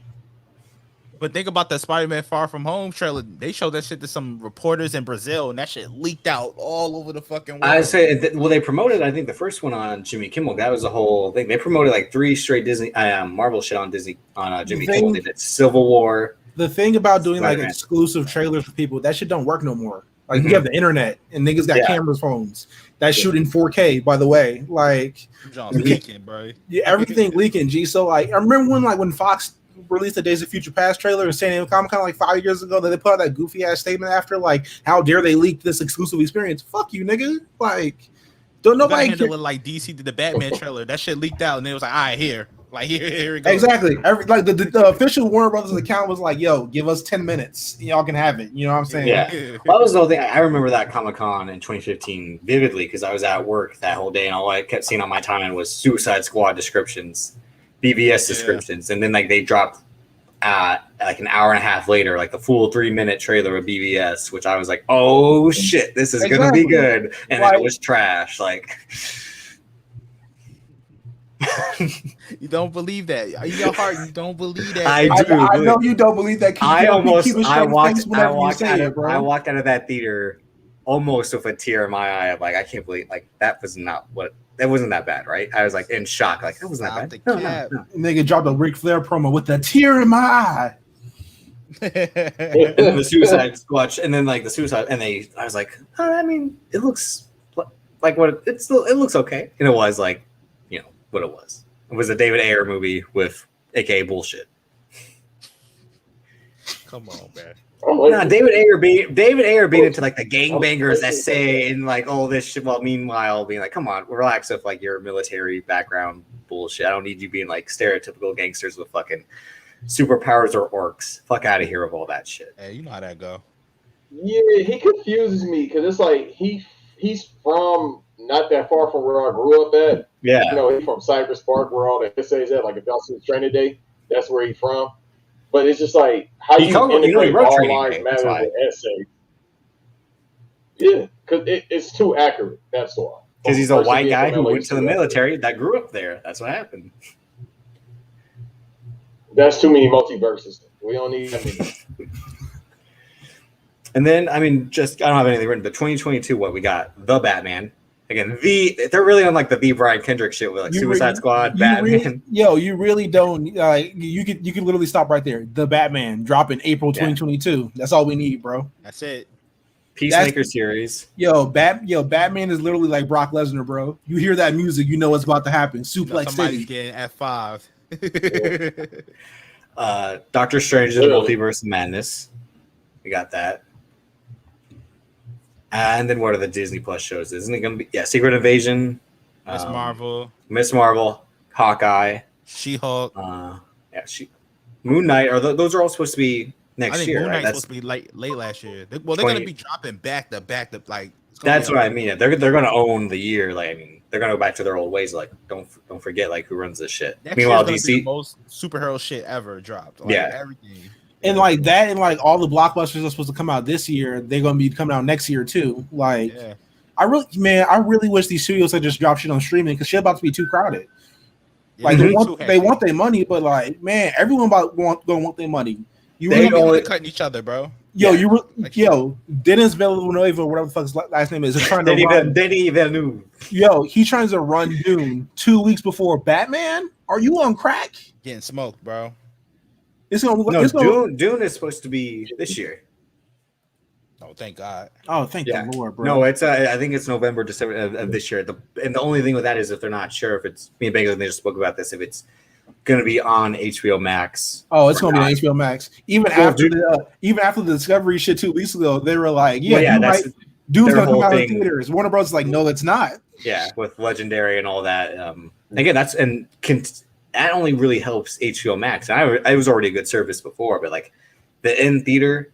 But think about the Spider-Man Far From Home trailer. They showed that shit to some reporters in Brazil, and that shit leaked out all over the fucking world. I say, they promoted, I think, the first one on Jimmy Kimmel. That was the whole thing. They promoted like 3 straight Disney, Marvel shit on Jimmy Kimmel. They did Civil War. The thing about doing Spider-Man. Like exclusive trailers for people, that shit don't work no more. Like you have the internet, and niggas got cameras, phones that shoot in 4K. By the way, like leaking, bro. Yeah, everything leaking. G. So like, I remember when Fox released the Days of Future Past trailer in San Diego Comic-Con like 5 years ago, that they put out that goofy ass statement after, like, how dare they leak this exclusive experience? Fuck you, nigga. Like, don't nobody handle it like DC did the Batman trailer. That shit leaked out, and it was like, all right, here it goes. Exactly. The official Warner Brothers account was like, yo, give us 10 minutes, y'all can have it. You know what I'm saying? Yeah. Well, that was the whole thing. I remember that Comic-Con in 2015 vividly because I was at work that whole day, and all I kept seeing on my timeline was Suicide Squad descriptions, BVS descriptions, and then like they dropped like an hour and a half later, like the full 3-minute trailer of BVS, which I was like, oh shit, this is gonna be good, and then it was trash. Like, you don't believe that in your heart. You don't believe that. I do. I know you don't believe that. I walked out of that theater almost with a tear in my eye. Of like, I can't believe that wasn't that bad, right? I was like in shock, like that wasn't that bad. No. Nigga dropped a Ric Flair promo with a tear in my eye. And then the Suicide Squad, and then like the Suicide, and I was like, I mean, it looks like what it looks okay, and it was like, what it was. It was a David Ayer movie with AKA bullshit. Come on, man. No, David Ayer being into like the gangbangers essay and like all this shit, while meanwhile being like, come on, relax with like your military background bullshit. I don't need you being like stereotypical gangsters with fucking superpowers or orcs. Fuck out of here with all that shit. Hey, you know how that go. Yeah, he confuses me because it's like he's from not that far from where I grew up at. Yeah. He's from Cypress Park where all the essays at. Like if y'all see Training Day, that's where he's from. But it's just like how you integrate all lives matter with essays. Yeah, because it's too accurate. That's why. Because he's a white guy who went to the military that grew up there. That's what happened. That's too many multiverses. We don't need that many. And then, I mean, I don't have anything written, but 2022, what we got? The Batman. Again, they're really on like the Brian Kendrick shit with like Suicide Squad, Batman. You really don't. You could literally stop right there. The Batman dropping April 2022. That's all we need, bro. That's it. Peacemaker series. Batman is literally like Brock Lesnar, bro. You hear that music, you know what's about to happen. Suplex somebody's City. getting F5. Doctor Strange's Multiverse of Madness. We got that. And then what are the Disney Plus shows? Isn't it going to be Secret Invasion, Miss Marvel, Hawkeye, She-Hulk, Moon Knight. Those are all supposed to be next year, Moon right? Knight's supposed to be late last year. They're going to be dropping back to like. That's what I mean. They're going to own the year. Like, I mean, they're going to go back to their old ways. Like, don't forget like who runs this shit. Meanwhile, DC, the most superhero shit ever dropped. Like, everything. And like that, and like all the blockbusters are supposed to come out this year, they're gonna be coming out next year too. Like, I really wish these studios had just dropped shit on streaming because shit about to be too crowded. Like they want their money, but like, man, everyone gonna want their money. They're cutting each other, bro. Dennis Villeneuve, whatever the fuck his last name is, trying to run. Denny Villeneuve. He's trying to run Dune 2 weeks before Batman. Are you on crack? Getting smoked, bro. Dune is supposed to be this year. Oh, thank God. Oh, thank the Lord, bro. No, it's I think it's November, December of this year. And the only thing with that is if they're not sure if it's me and Bagel, they just spoke about this, if it's going to be on HBO Max. Oh, it's going to be on HBO Max. Even after the Discovery shit 2 weeks ago, they were like, Dune's going to come out in theaters. Warner Bros. Is like, no, it's not. Yeah, with Legendary and all that. Again, that only really helps HBO Max. I was already a good service before, but like the in-theater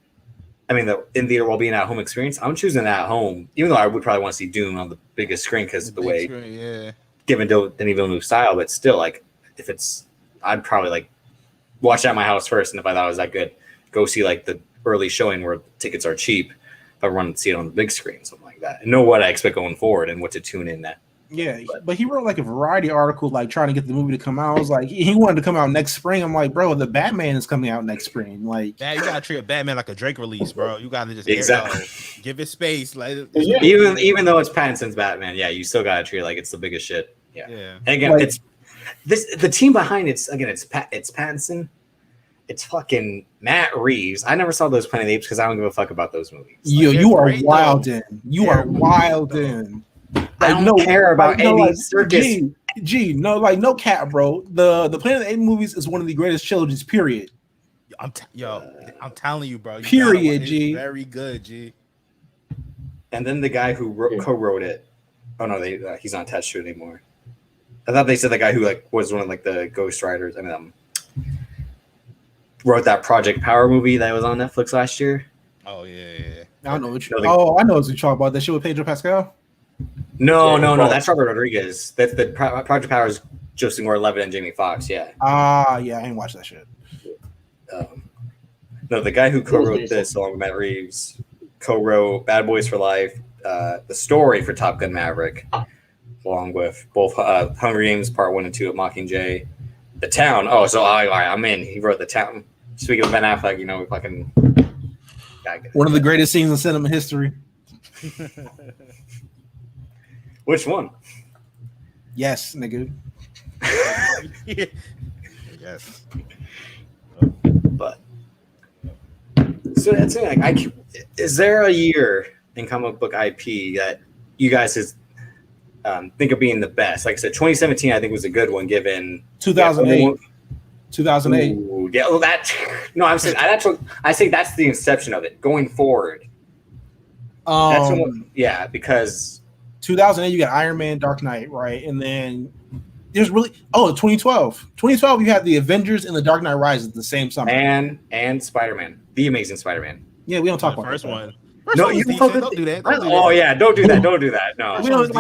while being at home experience, I'm choosing that at home, even though I would probably want to see Dune on the biggest screen because of the way, given Denis Villeneuve's style, but still, like, I'd probably like watch it at my house first, and if I thought it was that good, go see like the early showing where tickets are cheap. If I run and see it on the big screen, something like that, and know what I expect going forward and what to tune in at. Yeah, but he wrote like a Variety article, like trying to get the movie to come out. I was like, he wanted to come out next spring. I'm like, bro, the Batman is coming out next spring. Like, you gotta treat Batman like a Drake release, bro. You gotta just give it space. Like, even though it's Pattinson's Batman, you still gotta treat it like it's the biggest shit. Yeah. And again, like, the team behind it's Pattinson. It's fucking Matt Reeves. I never saw those Planet of the Apes because I don't give a fuck about those movies. You are wild in. You are wild in. I don't care about any circus. No cap, bro. The Planet of the Apes movies is one of the greatest trilogies. Period. I'm telling you, bro. Period. G. Very good, G. And then the guy who co-wrote it. Oh no, he's not attached to it anymore. I thought they said the guy who was one of the ghostwriters. Wrote that Project Power movie that was on Netflix last year. Oh yeah. I don't know what you. I know what you're talking about. That shit with Pedro Pascal. No. That's Robert Rodriguez. That's the Project Power is Joseph Gordon-Levitt and Jamie Foxx. Yeah. I ain't watched that shit. No, the guy who co-wrote this along with Matt Reeves co-wrote Bad Boys for Life, the story for Top Gun Maverick, along with both Hunger Games Part 1 and 2 of Mockingjay, The Town. Oh, so I'm in. He wrote The Town. Speaking of Ben Affleck, we fucking one of the greatest scenes in cinema history. Which one? Yes, nigga. Yes. But so that's it. Like, is there a year in comic book IP that you guys think of being the best? Like I said, 2017 I think was a good one given 2008. 2008. Ooh, yeah, well, I'm saying I say that's the inception of it going forward. Because 2008 you got Iron Man, Dark Knight, right? And then there's 2012. 2012 you had the Avengers and the Dark Knight Rises the same summer. And Spider-Man, the Amazing Spider-Man. Yeah, we don't talk about the first that. one. No, you don't do that. Don't do that. No. We don't,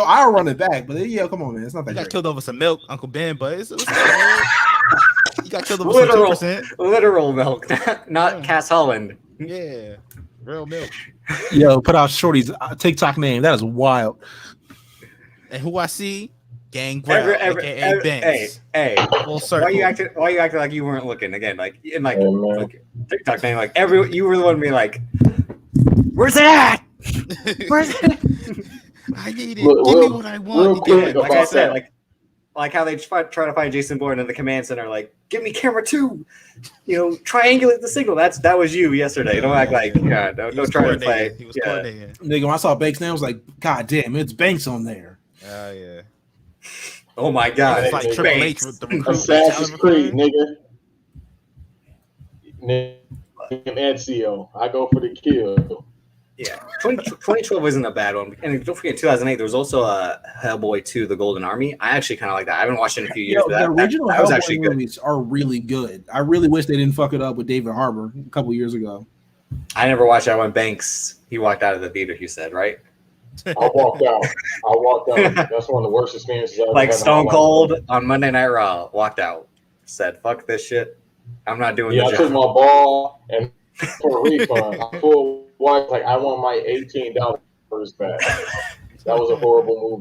I'll run it back, but come on, man. It's not that. You got killed over some milk, Uncle Ben, but it's you got killed over some 2%. Literal milk, not Cass Holland. Yeah, real milk. Put out Shorty's TikTok name. That is wild. And who I see? Gang Growl, aka Banks. Hey. Full circle. Why you acting like you weren't looking again? Like in TikTok name, you were the one being like, "Where's that? Where's it? I need it. Give me what I want." Like I said, like how they try to find Jason Bourne in the command center, like, "Give me camera 2. Triangulate the signal." That was you yesterday. Don't act like don't try to play. He was coordinating. Nigga, when I saw Banks' name, I was like, "God damn, it's Banks on there." Oh yeah. Oh my God! It's like Triple H with the recruit. Assassin's Creed, nigga. Name Ezio. I go for the kill. Yeah, 2012 isn't a bad one. And don't forget, 2008 there was also a Hellboy 2: The Golden Army. I actually kind of like that. I haven't watched it in a few years. The original that was actually good. Movies are really good. I really wish they didn't fuck it up with David Harbour a couple years ago. I never watched that when Banks he walked out of the theater. You said right. I walked out. That's one of the worst experiences I've ever had. Stone Cold on Monday Night Raw. Walked out. Said, "Fuck this shit. I'm not doing this." I took my ball and for a refund. I full wife like I want my $18 back. That was a horrible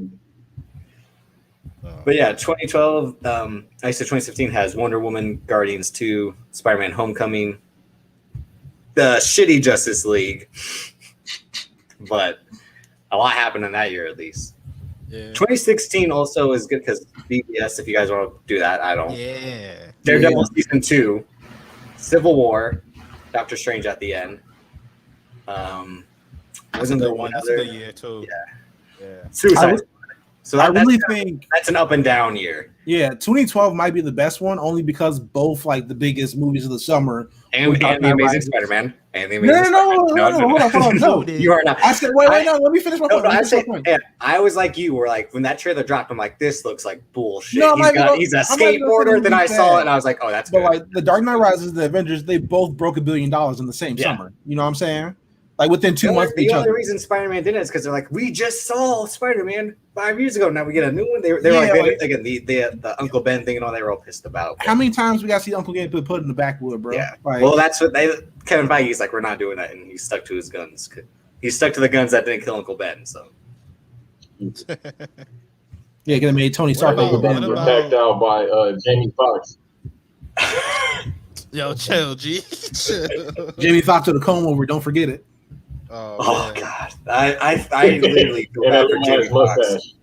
movie. But yeah, 2012. I said 2015 has Wonder Woman, Guardians 2, Spider-Man: Homecoming. the shitty Justice League, but a lot happened in that year at least. Yeah. 2016 also is good because BVS, if you guys want to do that, I don't. Yeah. Daredevil season 2, Civil War, Doctor Strange at the end. Wasn't there one other year too? Yeah. Suicide. So I really think that's an up and down year. Yeah, 2012 might be the best one, only because both like the biggest movies of the summer and the Amazing Spider-Man. And the Amazing No, you are not. I said, wait, no, let me finish my point. I was like you, were like when that trailer dropped, I'm like, this looks like bullshit. No, he's a skateboarder. Then I saw it and I was like, oh, that's good. But like the Dark Knight Rises, the Avengers, they both broke $1 billion in the same summer. You know what I'm saying? Like within 2 months of each other. The only reason Spider-Man didn't is because they're like, we just saw Spider-Man 5 years ago. Now we get a new one. They were again the Uncle Ben thing and all. They were all pissed about. How many times we got to see Uncle Ben put in the backwood, bro? Yeah. Well, that's what Kevin Feige's like. We're not doing that, and he stuck to his guns. He stuck to the guns that didn't kill Uncle Ben. So. Yeah, gonna made Tony Stark Uncle Ben. Attacked out by Jamie Foxx. Yo, chill, G. Jamie Foxx to the comb over. Don't forget it. Oh God, I literally feel bad for Jamie Foxx.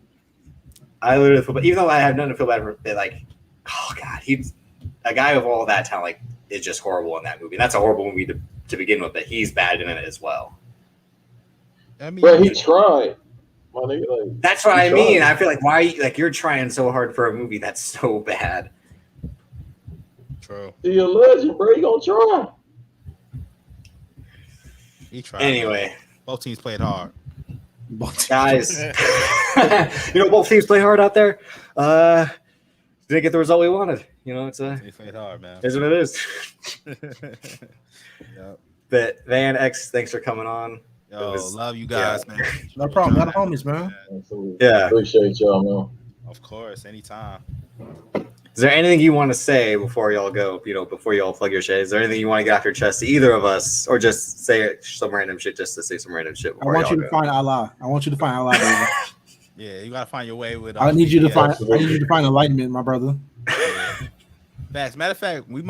I literally feel bad, even though I have nothing to feel bad for. Like, oh God, he's a guy of all that talent. Like, is just horrible in that movie. And that's a horrible movie to begin with. But he's bad in it as well. I mean, but he tried. Like, that's what I mean. I feel like you're trying so hard for a movie that's so bad. True. You're a legend, bro. You gonna try? He tried. Anyway, both teams played hard. Guys, both teams play hard out there. Didn't get the result we wanted. They played hard, man. Is what it is. Yep. But Van X, thanks for coming on. Yo, love you guys, man. No problem. Got homies, man. Yeah, appreciate y'all, man. Of course, anytime. Is there anything you want to say before y'all go? Before y'all plug your shit, is there anything you want to get off your chest to either of us, or just say some random shit just to say some random shit? I want you to find Allah. Baby. Yeah, you gotta find your way with. I need you to find. I need you to find enlightenment, my brother. Facts. Matter of fact, we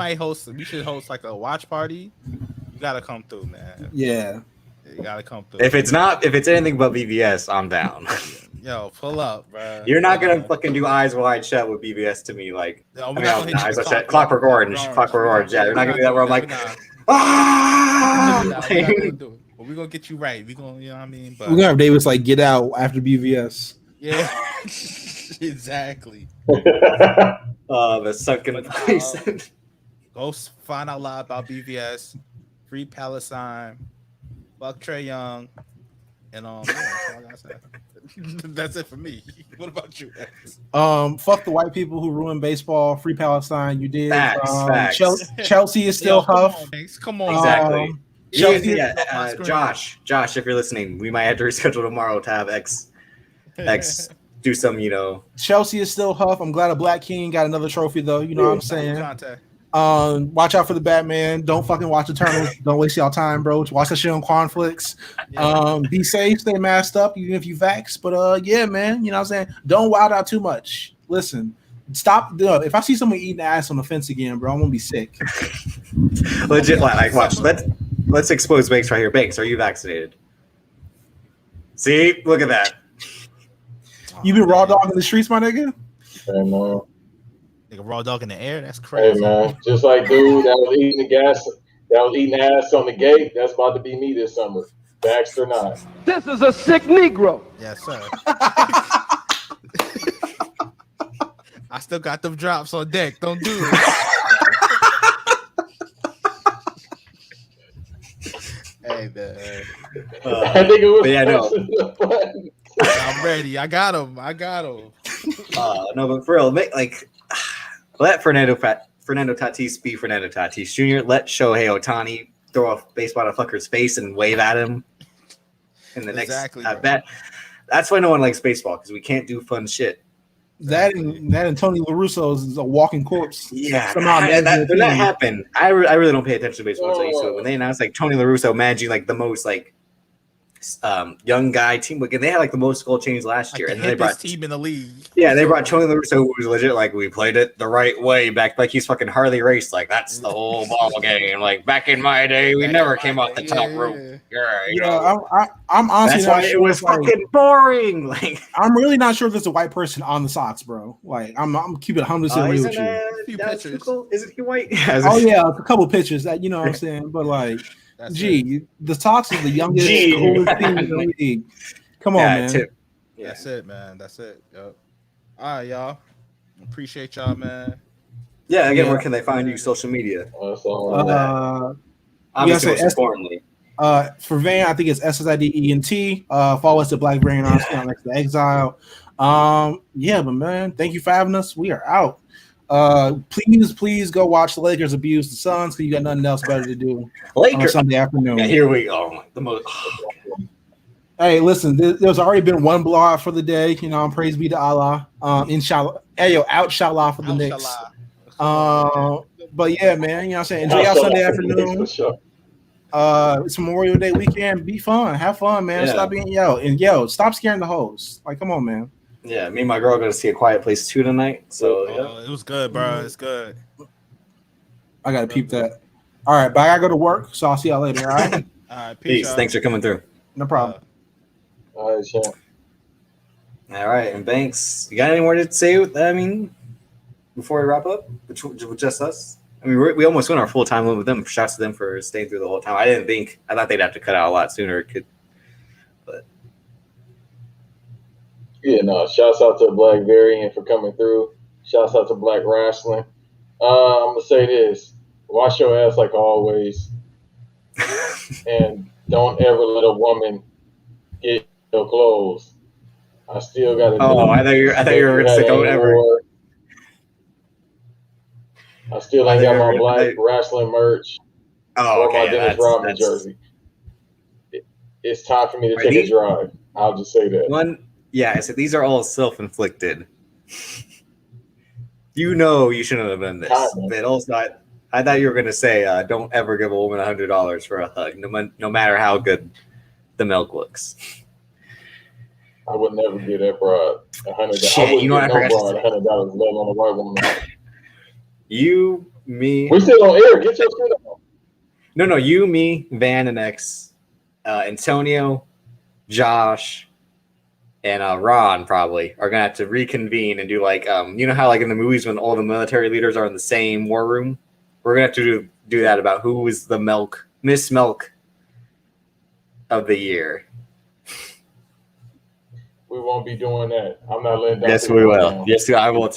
should host like a watch party. You gotta come through, man. Yeah. You gotta come through. If it's anything but BVS, I'm down. Yo, pull up, bro. You're not gonna fucking do Eyes Wide Shut with BVS to me, like Eyes Wide Shut, Clockwork Orange. Yeah, you're not gonna do that where I'm like, we're gonna get you right. We're gonna, what I mean? But we're gonna have Davis like get out after BVS. Yeah, exactly. The sunken place. Go find out a lot about BVS, Free Palestine, fuck Trae Young, and that's all I gotta say. That's it for me. What about you? Fuck the white people who ruined baseball. Free Palestine. You did. Facts. Chelsea is still Huff. Come on. Exactly. Josh, if you're listening, we might have to reschedule tomorrow to have X do some. Chelsea is still Huff. I'm glad a Black King got another trophy though. You know what I'm saying? Watch out for the Batman. Don't fucking watch Eternals. Don't waste y'all time, bro. Watch that shit on Conflicts. Be safe, stay masked up, even if you vax. But yeah, man, you know what I'm saying? Don't wild out too much. Listen, stop. If I see someone eating ass on the fence again, bro, I'm gonna be sick. Legit, like watch. Let's expose Banks right here. Banks, are you vaccinated? See, look at that. You been raw dog in the streets, my nigga? Hey, man. Nigga, raw dog in the air? That's crazy. Hey, man. Just like dude that was eating the gas, that was eating ass on the gate, that's about to be me this summer. Vaxxed or not. This is a sick Negro. Yes, sir. I still got them drops on deck. Don't do it. Hey, man. I think it was. Yeah, no. I'm ready. I got him. No, but for real, let Fernando Tatis be Fernando Tatis Jr. Let Shohei Ohtani throw a baseball at a fucker's face and wave at him in the next at bat. That's why no one likes baseball, because we can't do fun shit. That and Tony La Russa is a walking corpse. Yeah, when that happened, I really don't pay attention to baseball until I used to it. When they announced like Tony La Russa managing like the most like young guy team. Again, they had like the most goal change last year, the and then they brought team in the league. Yeah, they brought Tony La Russa, who was legit like we played it the right way back. Like he's fucking Harley raced. Like that's the whole ball game. Like back in my day, we never came off the top rope. I'm honestly that's not why sure. It was fucking boring. Like I'm really not sure if there's a white person on the Sox, bro. Like I'm keeping 100% real with you. A few pictures. Isn't he white? Oh yeah, a couple pictures that you know what I'm saying. But like, the Sox is the youngest, coolest team in the league. Come on, man. Yeah. That's it, man. That's it. Yep. All right, y'all. Appreciate y'all, man. Yeah. Again, where can they find you? Social media. Obviously, most importantly. For Van, I think it's SSIDENT. Follow us at Black Variant on Next to Exile. Yeah, but man, thank you for having us. We are out. Please go watch the Lakers abuse the Suns because you got nothing else better to do on Sunday afternoon. Yeah, here we go. Hey, listen, there's already been one blowout for the day. You know, praise be to Allah. Inshallah. Hey, yo, outshallah for the Knicks. But yeah, man, you know what I'm saying? Enjoy y'all Sunday afternoon. It's Memorial Day weekend. Be fun. Have fun, man. Stop being stop scaring the hoes. Like, come on, man. Yeah, me and my girl going to see A Quiet Place 2 tonight. So it was good, bro. It's good. I gotta peep that. All right, but I gotta go to work, so I'll see y'all later. All right. All right, peace. Thanks for coming through. No problem. All right, sure. All right, and Banks, you got any more to say? I mean, before we wrap up, with just us. I mean, we almost went our full time limit with them. Shouts to them for staying through the whole time. I thought they'd have to cut out a lot sooner. But yeah, no. Shouts out to Black Variant for coming through. Shouts out to Black Wrestling. I'm gonna say this: wash your ass like always, and don't ever let a woman get your clothes. I still got to. Oh, I thought you were going to say don't ever. I still ain't got my Black Wrestling merch. Oh, okay. Or my Dennis Rodman jersey. It's time for me to take a drive. I'll just say that. I said these are all self-inflicted. You know you shouldn't have done this. But also, I thought you were going to say, don't ever give a woman $100 for a hug, no matter how good the milk looks. I would never give that broad $100. Shit, you know what I forgot to say? $100 let on a white woman. You, me. We're still on air. Get your shit on. No. You, me, Van, and X, Antonio, Josh, and Ron probably are gonna have to reconvene and do like you know how like in the movies when all the military leaders are in the same war room. We're gonna have to do that about who is the Miss Milk of the year. We won't be doing that. I'm not letting that. Yes, we will. Yes, I will.